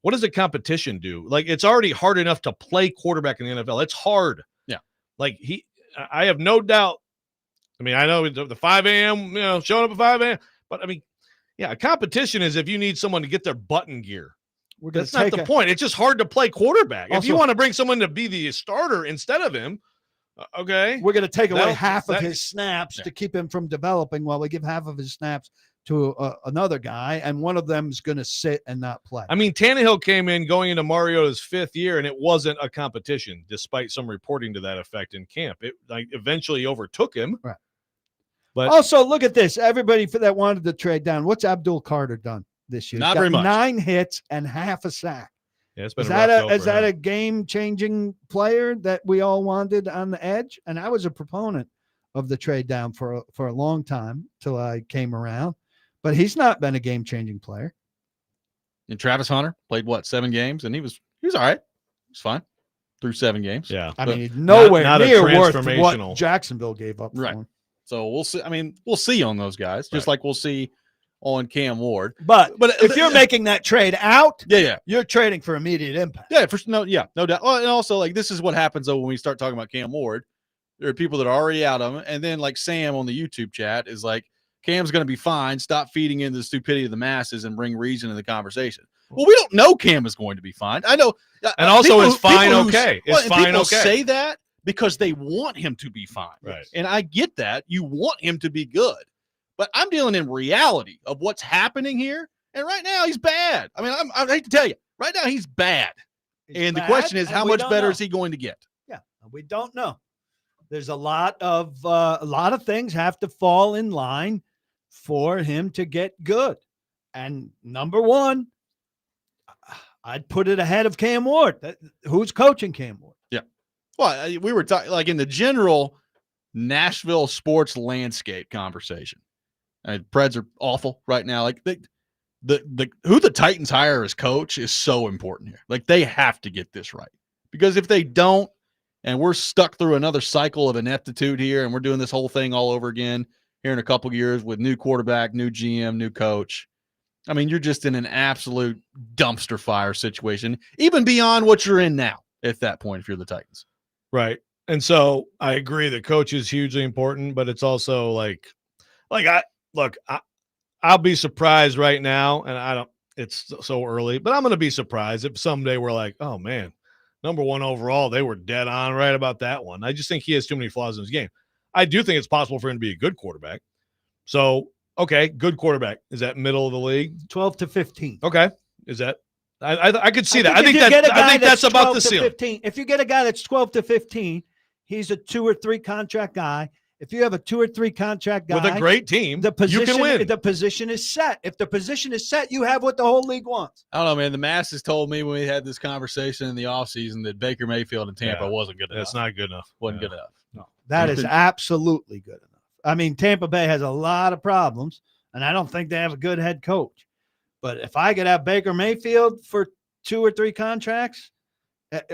what does a competition do? Like, it's already hard enough to play quarterback in the NFL. It's hard. Yeah. Like, I have no doubt. I mean, I know the 5 a.m., showing up at 5 a.m., but I mean, yeah, a competition is if you need someone to get their butt in gear. That's not the point. It's just hard to play quarterback. Also, if you want to bring someone to be the starter instead of him, okay. We're going to take away half of his snaps to keep him from developing while we give half of his snaps to another guy, and one of them is going to sit and not play. I mean, Tannehill came in going into Mariota's 5th year, and it wasn't a competition, despite some reporting to that effect in camp. It eventually overtook him. Right. But also, look at this. Everybody that wanted to trade down, what's Abdul Carter done this year? Not very much. 9 hits and half a sack. Yeah, it's been is that a game-changing player that we all wanted on the edge? And I was a proponent of the trade down for a long time till I came around. But he's not been a game-changing player. And Travis Hunter played 7 games, and he was all right. He's fine through 7 games. Yeah, I mean, nowhere near worth what Jacksonville gave up for him. So we'll see. I mean, we'll see on those guys, just like we'll see on Cam Ward. But if you're making that trade out, yeah, you're trading for immediate impact. Yeah, no doubt. Well, and also like this is what happens though when we start talking about Cam Ward. There are people that are already out of him, and then like Sam on the YouTube chat is like, Cam's going to be fine. Stop feeding into the stupidity of the masses and bring reason in the conversation. Well, we don't know Cam is going to be fine. I know, and also it's fine. Okay, it's fine. People okay. say that because they want him to be fine, right? And I get that. You want him to be good, but I'm dealing in reality of what's happening here. And right now he's bad. I mean, I hate to tell you, right now he's bad. And the question is, how much better is he going to get? Yeah, we don't know. There's a lot of things have to fall in line for him to get good. And number one, I'd put it ahead of Cam Ward. Who's coaching Cam Ward? Yeah. Well, we were talking like in the general Nashville sports landscape conversation. Preds are awful right now. Like who the Titans hire as coach is so important here. Like they have to get this right, because if they don't, and we're stuck through another cycle of ineptitude here, and we're doing this whole thing all over again here in a couple of years with new quarterback, new GM, new coach. I mean, you're just in an absolute dumpster fire situation, even beyond what you're in now at that point if you're the Titans. Right. And so I agree that coach is hugely important, but it's also I'll be surprised right now, and it's so early, but I'm going to be surprised if someday we're like, oh man, number one overall, they were dead on right about that one. I just think he has too many flaws in his game. I do think it's possible for him to be a good quarterback. So, okay, good quarterback. Is that middle of the league? 12 to 15. Okay. Is that I could see that. I think that's about the ceiling. 15. If you get a guy that's 12 to 15, he's a 2 or 3 contract guy. If you have a 2 or 3 contract guy with a great team, the position, you can win. The position is set. If the position is set, you have what the whole league wants. I don't know, man. The masses told me when we had this conversation in the offseason that Baker Mayfield in Tampa wasn't good enough. That's not good enough. Wasn't good enough. No, that is absolutely good enough. I mean, Tampa Bay has a lot of problems, and I don't think they have a good head coach. But if I could have Baker Mayfield for 2 or 3 contracts,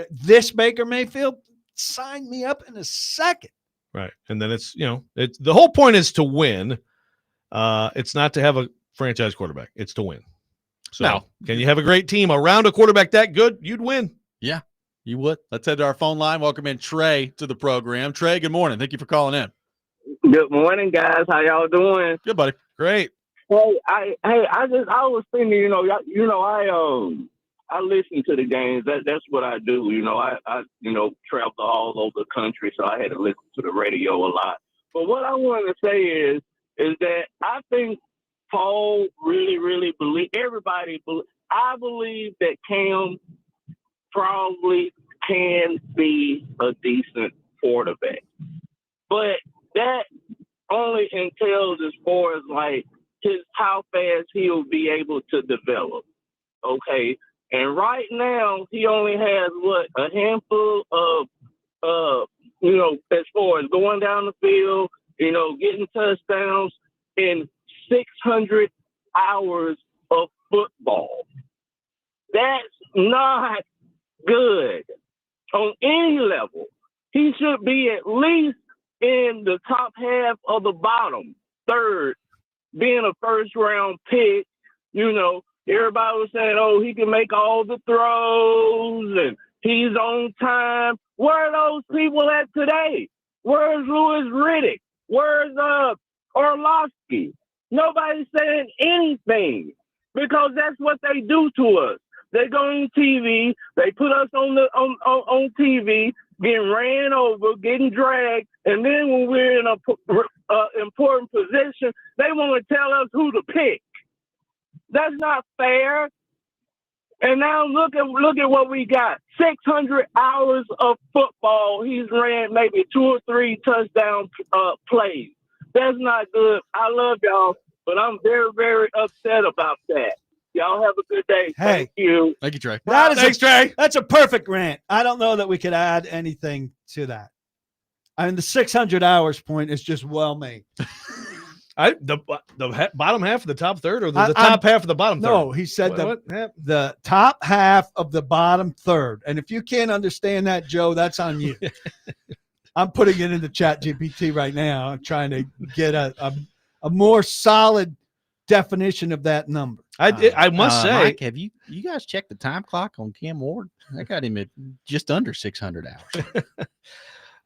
this Baker Mayfield, sign me up in a second. Right. And then it's the whole point is to win. It's not to have a franchise quarterback. It's to win. So now, can you have a great team around a quarterback that good? You'd win. Yeah, you would. Let's head to our phone line. Welcome in Trey to the program. Trey, good morning. Thank you for calling in. Good morning, guys. How y'all doing? Good, buddy. Great. Hey, I was thinking, I listen to the games. That's what I do. I travel all over the country, so I had to listen to the radio a lot. But what I want to say is that I think Paul really believe everybody. I believe that Cam probably can be a decent quarterback, but that only entails as far as like how fast he'll be able to develop. Okay. And right now, he only has a handful of, as far as going down the field, getting touchdowns in 600 hours of football. That's not good on any level. He should be at least in the top half of the bottom third, being a first round pick, Everybody was saying, oh, he can make all the throws and he's on time. Where are those people at today? Where's Louis Riddick? Where's Orlovsky? Nobody's saying anything because that's what they do to us. They go on TV, they put us on TV, getting ran over, getting dragged, and then when we're in a important position, they want to tell us who to pick. That's not fair. And now look at what we got. 600 hours of football. He's ran maybe 2 or 3 touchdown plays. That's not good. I love y'all, but I'm very, very upset about that. Y'all have a good day. Hey. Thank you. Thank you, Trey. Thanks, Trey. That's a perfect rant. I don't know that we could add anything to that. I mean, the 600 hours point is just well made. The bottom half of the top third, or the top half of the bottom third? No, he said the top half of the bottom third. And if you can't understand that, Joe, that's on you. I'm putting it into Chat GPT right now. I'm trying to get a more solid definition of that number. I must say, Mike, have you guys checked the time clock on Cam Ward? I got him at just under 600 hours.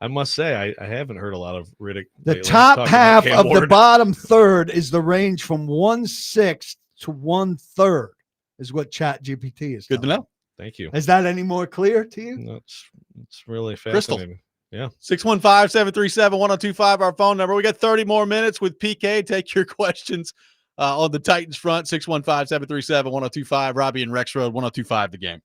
I must say, I haven't heard a lot of Riddick. The lately top talking about half Cam of the Ward. bottom third is the range from 1/6 to 1/3 is what Chat GPT is. Good to know. Thank you. Is that any more clear to you? It's really Crystal. fascinating. Yeah. 615-737-1025, our phone number. We got 30 more minutes with PK. Take your questions on the Titans front. 615-737-1025. Robby and Rexrode, 1025 The Game.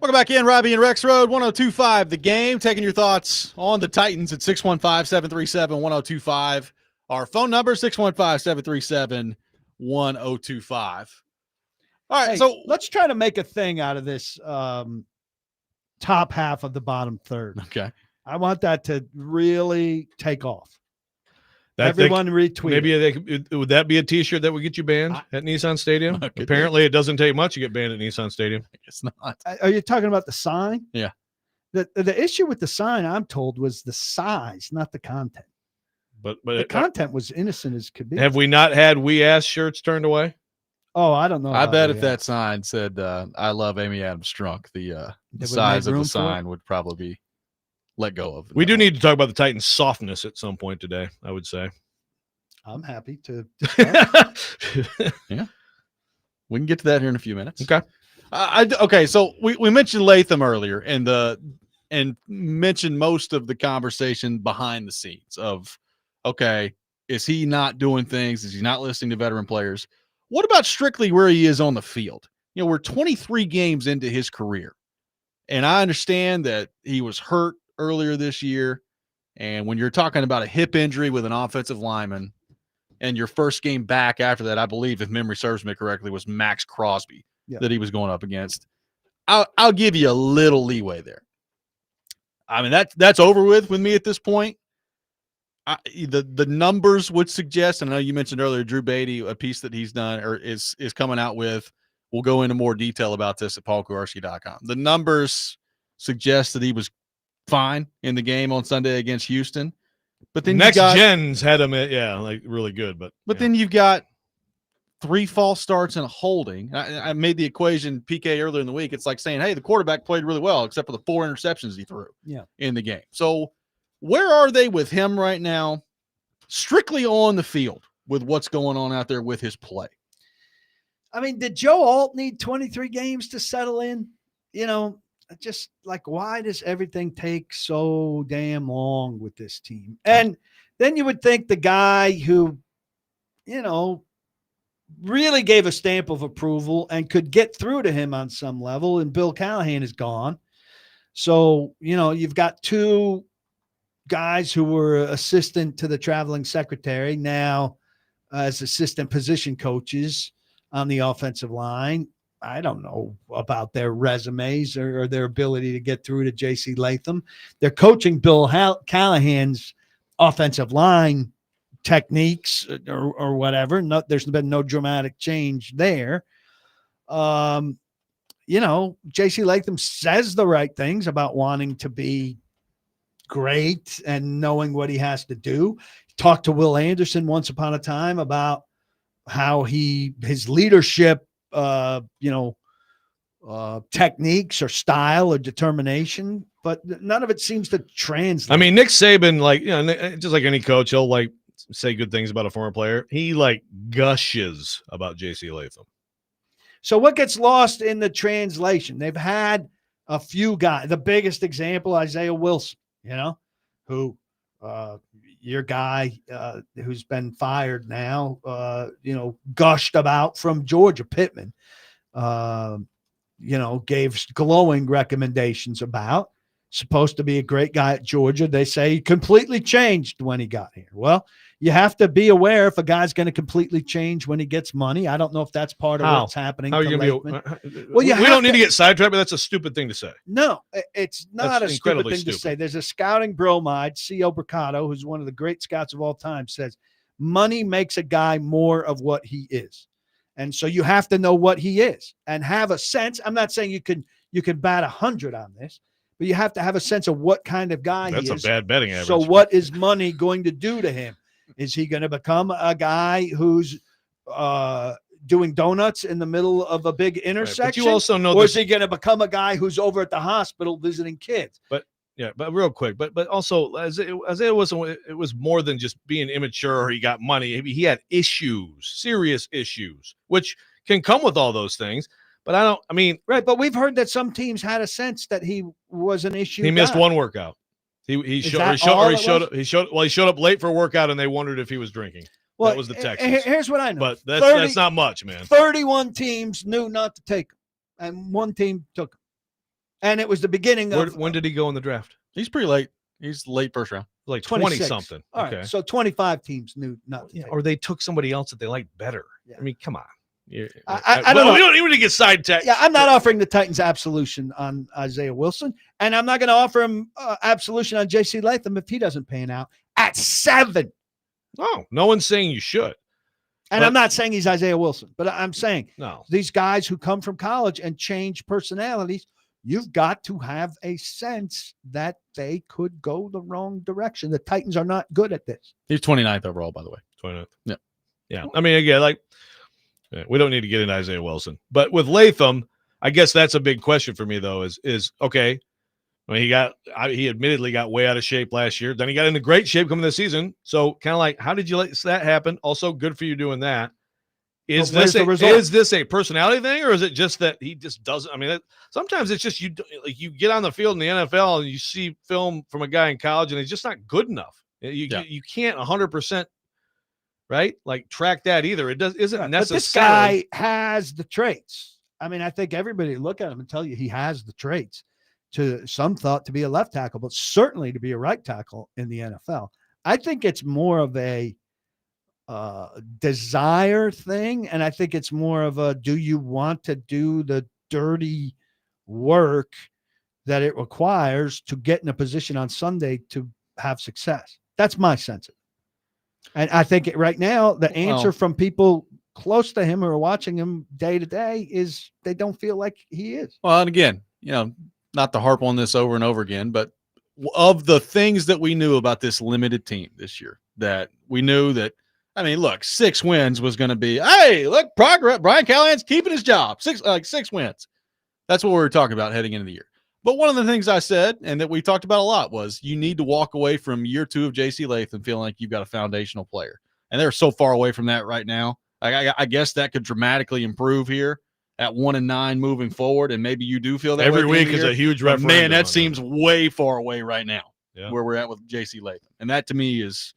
Welcome back in, Robby and Rexrode, 102.5 The Game. Taking your thoughts on the Titans at 615-737-1025. Our phone number, 615-737-1025. All right, Hey, so let's try to make a thing out of this top half of the bottom third. Okay. I want that to really take off. Everyone retweet. Maybe would that be a T-shirt that would get you banned at Nissan Stadium? Apparently, it doesn't take much to get banned at Nissan Stadium. It's not. Are you talking about the sign? Yeah. The issue with the sign, I'm told, was the size, not the content. But the content was innocent as could be. Have we not had "We Ass" shirts turned away? Oh, I don't know. I bet if that sign said "I love Amy Adams Strunk," the size of the sign would probably be let go of. We do need to talk about the Titans' softness at some point today, I would say. I'm happy to. Yeah. We can get to that here in a few minutes. Okay. Okay, so we mentioned Latham earlier and mentioned most of the conversation behind the scenes of, okay, is he not doing things? Is he not listening to veteran players? What about strictly where he is on the field? You know, we're 23 games into his career, and I understand that he was hurt earlier this year. And when you're talking about a hip injury with an offensive lineman, and your first game back after that, I believe, if memory serves me correctly, was Max Crosby that he was going up against. I'll give you a little leeway there. I mean, that's over with me at this point. The numbers would suggest, and I know you mentioned earlier, Drew Beatty, a piece that he's done or is coming out with. We'll go into more detail about this at paulkuharsky.com. The numbers suggest that he was fine in the game on Sunday against Houston. But then Next Gen's had him really good. But then you've got 3 false starts and a holding. I made the equation PK earlier in the week. It's like saying, hey, the quarterback played really well, except for the 4 interceptions he threw in the game. So where are they with him right now, strictly on the field with what's going on out there with his play? I mean, did Joe Alt need 23 games to settle in? You know, just like, why does everything take so damn long with this team? And then you would think the guy who, you know, really gave a stamp of approval and could get through to him on some level, and Bill Callahan is gone. So, you know, you've got 2 guys who were assistant to the traveling secretary now as assistant position coaches on the offensive line. I don't know about their resumes or their ability to get through to JC Latham. They're coaching Bill Callahan's offensive line techniques or whatever. No, there's been no dramatic change there. You know, JC Latham says the right things about wanting to be great and knowing what he has to do. Talked to Will Anderson once upon a time about how his leadership techniques or style or determination, but none of it seems to translate. I mean, Nick Saban, just like any coach, he'll say good things about a former player. He gushes about JC Latham. So what gets lost in the translation? They've had a few guys. The biggest example, Isaiah Wilson, who your guy who's been fired now, gushed about from Georgia, Pittman. Gave glowing recommendations about. Supposed to be a great guy at Georgia. They say he completely changed when he got here. Well, you have to be aware if a guy's going to completely change when he gets money. I don't know if that's part of what's happening. How are you well, we don't need to get sidetracked, but that's a stupid thing to say. No, it's not a stupid thing to say. There's a scouting bromide, C.O. Bricado, who's one of the great scouts of all time, says money makes a guy more of what he is. And so you have to know what he is and have a sense. I'm not saying you can bat 100 on this, but you have to have a sense of what kind of guy he is. That's a bad betting average. So what is money going to do to him? Is he going to become a guy who's doing donuts in the middle of a big intersection? Right, but you also know or is he going to become a guy who's over at the hospital visiting kids? But real quick, but also Isaiah Wilson, it was more than just being immature or he got money. He had issues, serious issues, which can come with all those things. But right. But we've heard that some teams had a sense that he was an issue. He missed one workout. He showed up late for a workout and they wondered if he was drinking. Well, that was the Texans. Here's what I know. But that's not much, man. 31 teams knew not to take him, and one team took him. And it was the beginning of when did he go in the draft? He's pretty late. He's late first round. Like 26. 20-something. All Okay. right, so 25 teams knew not to take Or they took somebody else that they liked better. Yeah. I mean, come on. I don't know. We don't even get sidetracked. Yeah, I'm not offering the Titans absolution on Isaiah Wilson, and I'm not going to offer him absolution on J.C. Latham if he doesn't pan out at 7. No one's saying you should. And I'm not saying he's Isaiah Wilson, but I'm saying No. these guys who come from college and change personalities, you've got to have a sense that they could go the wrong direction. The Titans are not good at this. He's 29th overall, by the way. 29th. Yeah. Yeah. I mean, again, we don't need to get into Isaiah Wilson. But with Latham, I guess that's a big question for me, though, is okay. I mean, he admittedly got way out of shape last year. Then he got into great shape coming this season. So kind of like, how did you let that happen? Also, good for you doing that. Is this a personality thing, or is it just that he just doesn't? I mean, sometimes it's just you get on the field in the NFL and you see film from a guy in college and he's just not good enough. You can't 100%. Right? Like track that either. It isn't necessary. But this guy has the traits. I mean, I think everybody look at him and tell you he has the traits. To some thought to be a left tackle, but certainly to be a right tackle in the NFL. I think it's more of a desire thing, and I think it's more of a do you want to do the dirty work that it requires to get in a position on Sunday to have success. That's my sense of it. And I think right now, the answer from people close to him who are watching him day to day is they don't feel like he is. Well, and again, not to harp on this over and over again, but of the things that we knew about this limited team this year, that we knew that, I mean, look, 6 wins was going to be, hey, look, progress. Brian Callahan's keeping his job. 6 wins. That's what we were talking about heading into the year. But one of the things I said, and that we talked about a lot, was you need to walk away from year 2 of J.C. Latham feeling like you've got a foundational player. And they're so far away from that right now. I guess that could dramatically improve here at 1-9 moving forward. And maybe you do feel that every week is a huge referendum. Man, that seems way far away right now, yeah, where we're at with J.C. Latham. And that to me is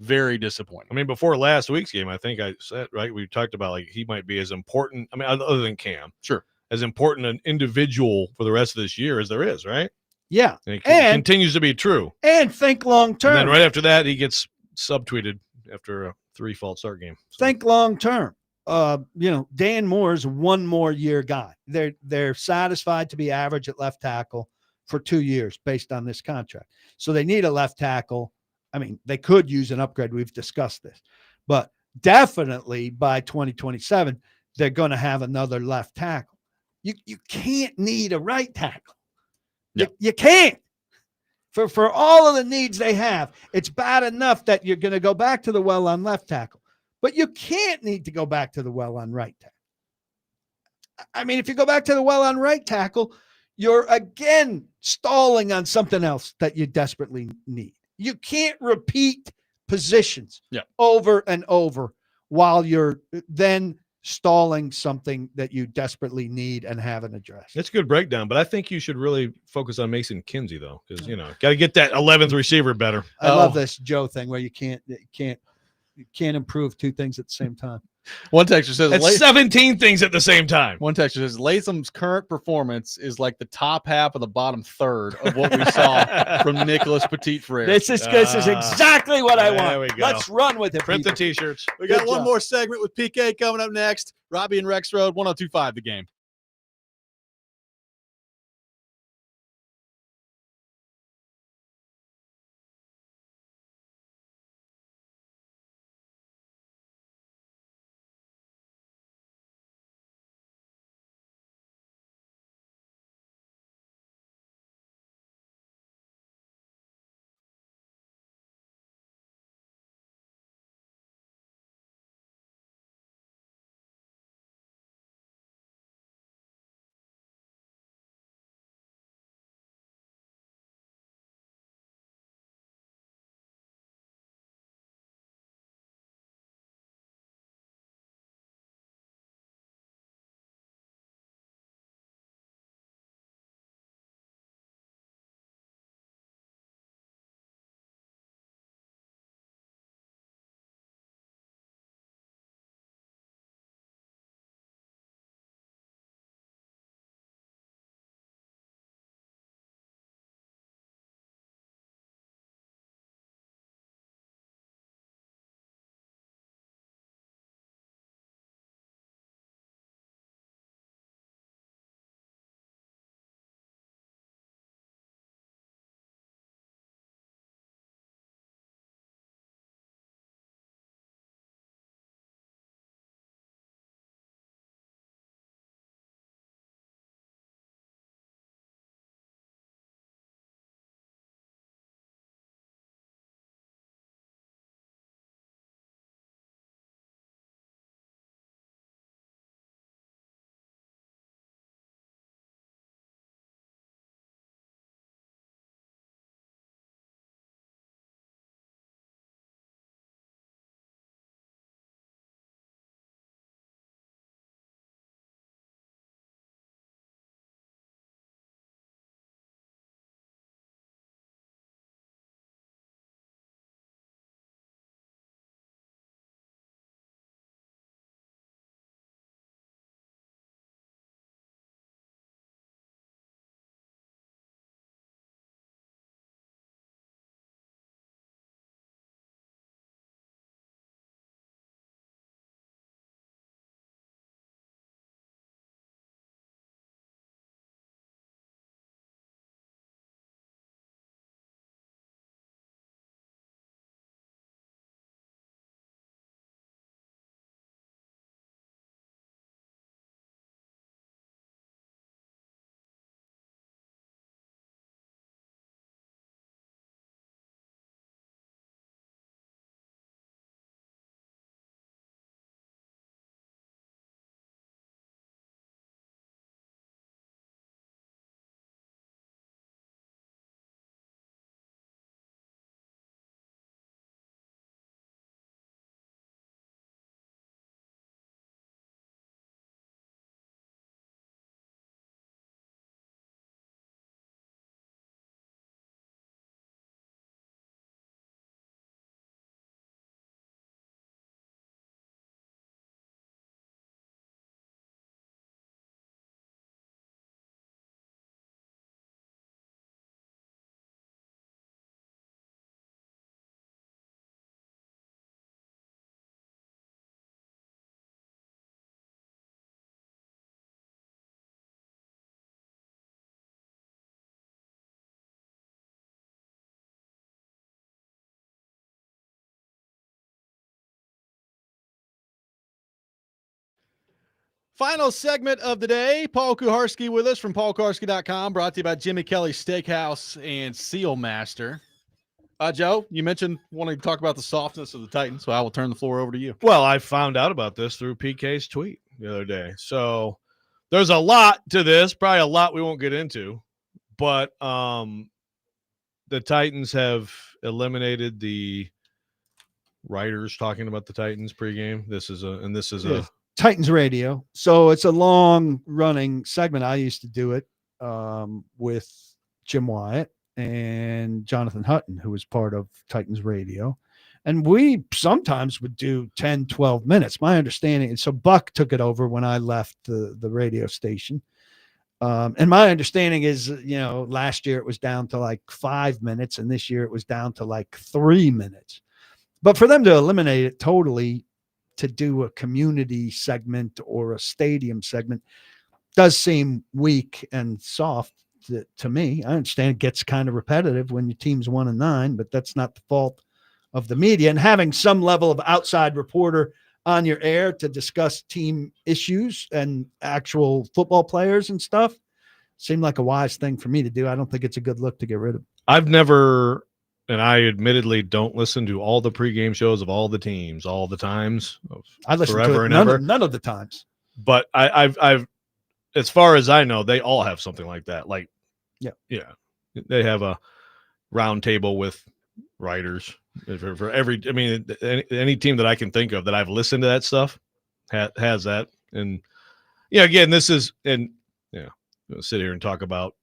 very disappointing. I mean, before last week's game, I think I said, right, we talked about like he might be as important. I mean, other than Cam. Sure. As important an individual for the rest of this year as there is, right? Yeah. And it continues to be true. And think long term. And then right after that, he gets subtweeted after a 3 false start game. So. Think long term. Dan Moore's 1 more year guy. They're satisfied to be average at left tackle for 2 years based on this contract. So they need a left tackle. I mean, they could use an upgrade. We've discussed this, but definitely by 2027, they're going to have another left tackle. You can't need a right tackle. Yeah. You can't. For all of the needs they have, it's bad enough that you're going to go back to the well on left tackle, but you can't need to go back to the well on right tackle. I mean, if you go back to the well on right tackle, you're again stalling on something else that you desperately need. You can't repeat positions over and over while you're then stalling something that you desperately need and haven't addressed. It's a good breakdown, but I think you should really focus on Mason Kinsey though, because got to get that 11th receiver better. I love this Joe thing where you can't improve 2 things at the same time. One texter says that's 17 things at the same time. One texter says Latham's current performance is like the top half of the bottom third of what we saw from Nicholas Petit-Frere. This is exactly what I want. We go. Let's run with it. Print people. the t-shirts. We got one more segment with PK coming up next. Robby and Rexrode, 102.5 The Game. Final segment of the day. Paul Kuharsky with us from paulkuharsky.com, brought to you by Jimmy Kelly's Steakhouse and Seal Master. Joe, you mentioned wanting to talk about the softness of the Titans, so I will turn the floor over to you. Well, I found out about this through PK's tweet the other day. So there's a lot to this, probably a lot we won't get into, but the Titans have eliminated the writers talking about the Titans pregame. This is a Titans radio. So it's a long running segment. I used to do it with Jim Wyatt and Jonathan Hutton, who was part of Titans radio. And we sometimes would do 10, 12 minutes. My understanding, and so Buck took it over when I left the radio station. And my understanding is, last year it was down to like 5 minutes, and this year it was down to like 3 minutes. But for them to eliminate it totally, to do a community segment or a stadium segment, does seem weak and soft to me. I understand it gets kind of repetitive when your team's 1-9, but that's not the fault of the media. And having some level of outside reporter on your air to discuss team issues and actual football players and stuff seemed like a wise thing for me to do. I don't think it's a good look to get rid of. I've never, and I admittedly don't listen to all the pregame shows of all the teams all the times. I listen forever to it and ever. none of the times. But I've, as far as I know, they all have something like that. Like, yeah, they have a round table with writers for every. I mean, any team that I can think of that I've listened to that stuff has that. And again, this is we'll sit here and talk about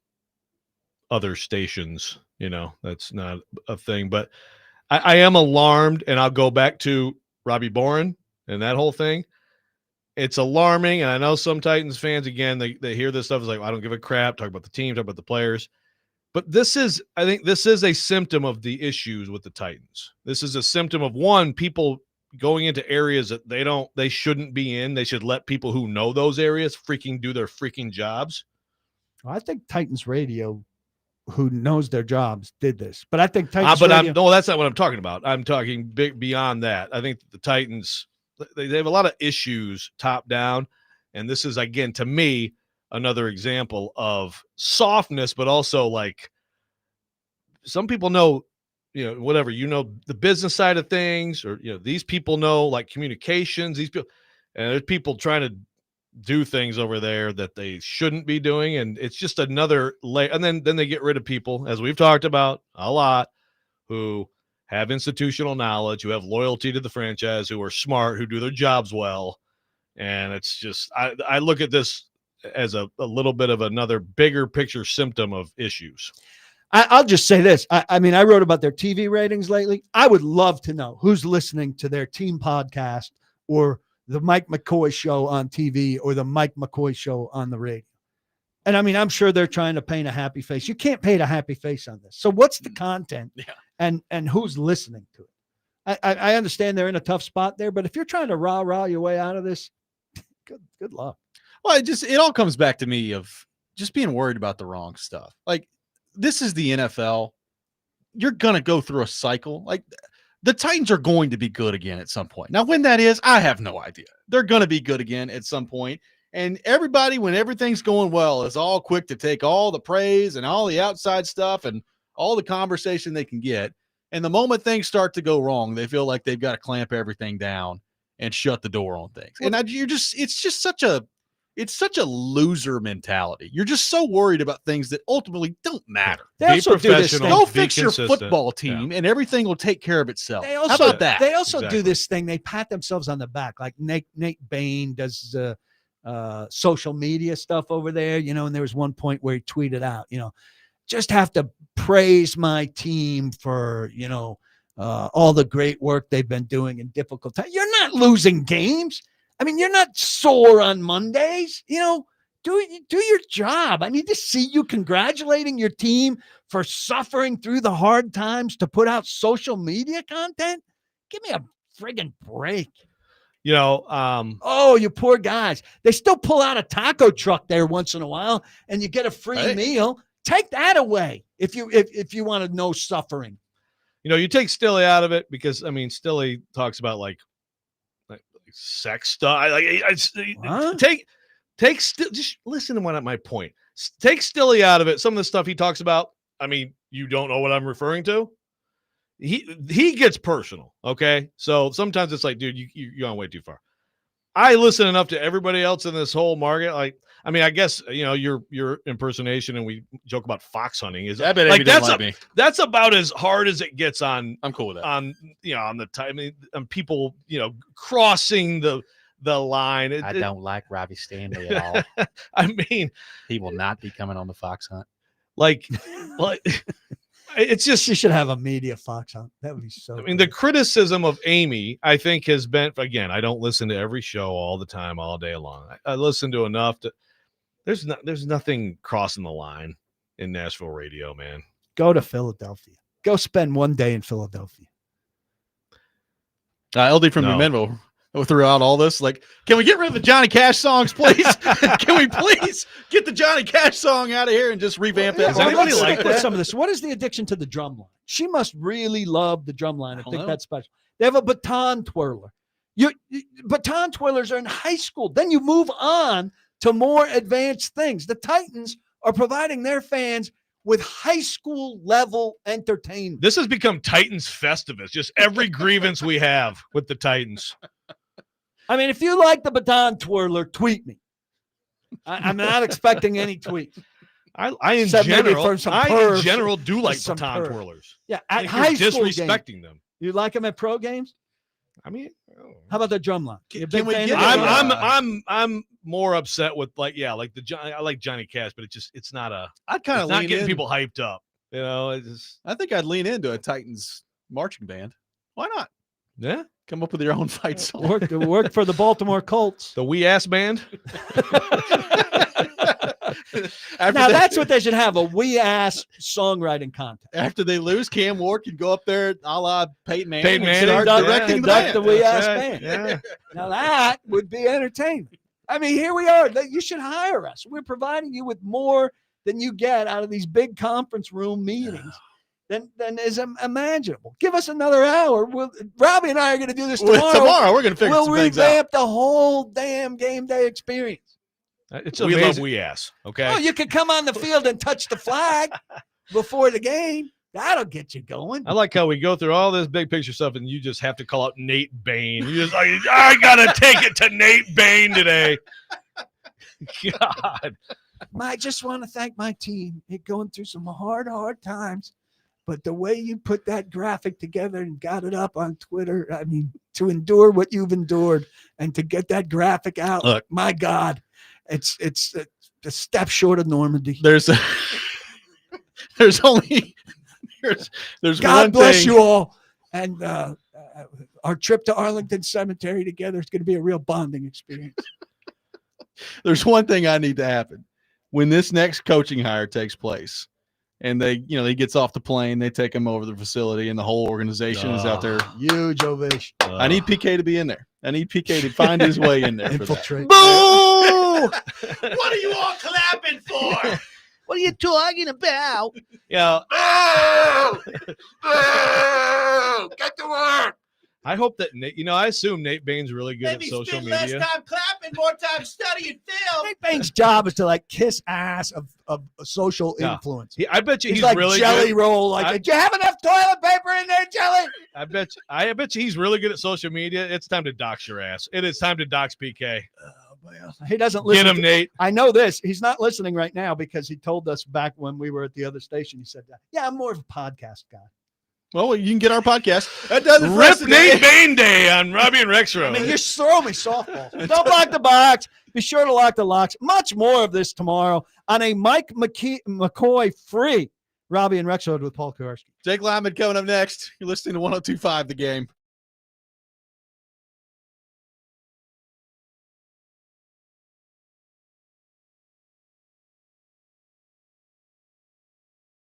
other stations. That's not a thing. But I am alarmed, and I'll go back to Robby Boren and that whole thing. It's alarming, and I know some Titans fans, again, they hear this stuff, is like, I don't give a crap, talk about the team, talk about the players. But I think this is a symptom of the issues with the Titans. This is a symptom of, one, people going into areas that they shouldn't be in. They should let people who know those areas freaking do their freaking jobs. I think Titans radio, who knows their jobs, did this. But I think Titans no, that's not what I'm talking about. I'm talking beyond that. I think the Titans, they have a lot of issues top down, and this is, again, to me, another example of softness, but also like some people know, whatever, the business side of things, or, these people know like communications, these people, and there's people trying to do things over there that they shouldn't be doing. And it's just another layer. And then they get rid of people, as we've talked about a lot, who have institutional knowledge, who have loyalty to the franchise, who are smart, who do their jobs well. And it's just, I look at this as a little bit of another bigger picture symptom of issues. I'll just say this. I mean, I wrote about their TV ratings lately. I would love to know who's listening to their team podcast, or the Mike McCoy show on TV, or the Mike McCoy show on the radio. And I mean, I'm sure they're trying to paint a happy face. You can't paint a happy face on this. So what's the content? And who's listening to it? I understand they're in a tough spot there, but if you're trying to rah your way out of this, good luck. Well, it all comes back to me of just being worried about the wrong stuff. Like, this is the NFL. You're going to go through a cycle. Like, the Titans are going to be good again at some point. Now, when that is, I have no idea. They're going to be good again at some point. And everybody, when everything's going well, is all quick to take all the praise and all the outside stuff and all the conversation they can get. And the moment things start to go wrong, they feel like they've got to clamp everything down and shut the door on things. And it's such a loser mentality. You're just so worried about things that ultimately don't matter. They also do this thing. Go fix your football team, and everything will take care of itself. How about that? They also do this thing. They pat themselves on the back, like Nate Bain does social media stuff over there. And there was one point where he tweeted out, just have to praise my team for, all the great work they've been doing in difficult times. You're not losing games. I mean, you're not sore on Mondays. Do your job. I need to see you congratulating your team for suffering through the hard times to put out social media content. Give me a friggin' break. Oh, you poor guys. They still pull out a taco truck there once in a while, and you get a free meal. Take that away if you want to know suffering. You take Stilly out of it, because Stilly talks about like sex stuff. Just listen to my point. Take Stilly out of it. Some of the stuff he talks about, I mean, you don't know what I'm referring to. He gets personal, okay? So sometimes it's like, dude, you're going way too far. I listen enough to everybody else in this whole market. Like, I mean, I guess your impersonation, and we joke about fox hunting is I bet like me. That's about as hard as it gets on. I'm cool with that. On the time, I mean, on people crossing the line. I don't like Robby Stanley at all. I mean, he will not be coming on the fox hunt. Like it's just she should have a media fox hunt. That would be so. I mean, the criticism of Amy, I think, has been, again, I don't listen to every show all the time, all day long. I listen to enough to. There's nothing crossing the line in Nashville radio, man. Go to Philadelphia. Go spend one day in Philadelphia. LD from New Menville throughout all this, like, can we get rid of the Johnny Cash songs, please? Can we please get the Johnny Cash song out of here and just revamp that? Does anybody like that? Some of this. What is the addiction to the drum line? She must really love the drum line. I think that's special. They have a baton twirler. Baton twirlers are in high school. Then you move on to more advanced things. The Titans are providing their fans with high school level entertainment. This has become Titans Festivus. Just every grievance we have with the Titans. I mean, if you like the baton twirler, tweet me. I'm not expecting any tweets. I in general do like baton twirlers. Yeah, at high school disrespecting games. them. You like them at pro games? I mean, how about the drum line? Can we get? I'm more upset with I like Johnny Cash, but it's not a. I'd kind of not getting people hyped up. I think I'd lean into a Titans marching band. Why not? Yeah, come up with your own fight song. Work for the Baltimore Colts. The Wee Ass Band. That's what they should have, a wee ass songwriting contest. After they lose, Cam Ward can go up there a la Peyton Manning and start directing the wee ass band. Yeah. Now that would be entertainment. I mean, here we are. You should hire us. We're providing you with more than you get out of these big conference room meetings than is imaginable. Give us another hour. Robby and I are going to do this tomorrow. We're going to figure some things out. We'll revamp the whole damn game day experience. We love wee ass. Okay. Oh, you can come on the field and touch the flag before the game. That'll get you going. I like how we go through all this big picture stuff, and you just have to call out Nate Bain. You just, I gotta take it to Nate Bain today. God, I just want to thank my team. They're going through some hard times, but the way you put that graphic together and got it up on Twitter, I mean, to endure what you've endured and to get that graphic out, look, my God. It's a step short of Normandy. There's only God bless you all, and our trip to Arlington Cemetery together is going to be a real bonding experience. There's one thing I need to happen when this next coaching hire takes place, and he gets off the plane, they take him over the facility, and the whole organization is out there. Huge ovation. I need PK to be in there. I need PK to find his way in there. Infiltrate. Boo! What are you all clapping for? What are you talking about? Yeah. Get to work. I hope that Nate, I assume Nate Bain's really good at social media. Less time clapping, more time studying film. Nate Bain's job is to kiss ass of social influence. I bet you he's like really jelly good. roll. Did you have enough toilet paper in there, Jelly? I bet you he's really good at social media. It's time to dox your ass. It is time to dox PK. He doesn't listen. Get him, Nate. I know this. He's not listening right now because he told us back when we were at the other station. He said, "Yeah, I'm more of a podcast guy." Well, you can get our podcast. That does it. Rip Nate Bain Day on Robby and Rexrode. I mean, you're throwing me softballs. Don't block the box. Be sure to lock the locks. Much more of this tomorrow on a Mike McCoy free Robby and Rexrode with Paul Kuharsky. Jake Lyman coming up next. You're listening to 102.5 The Game.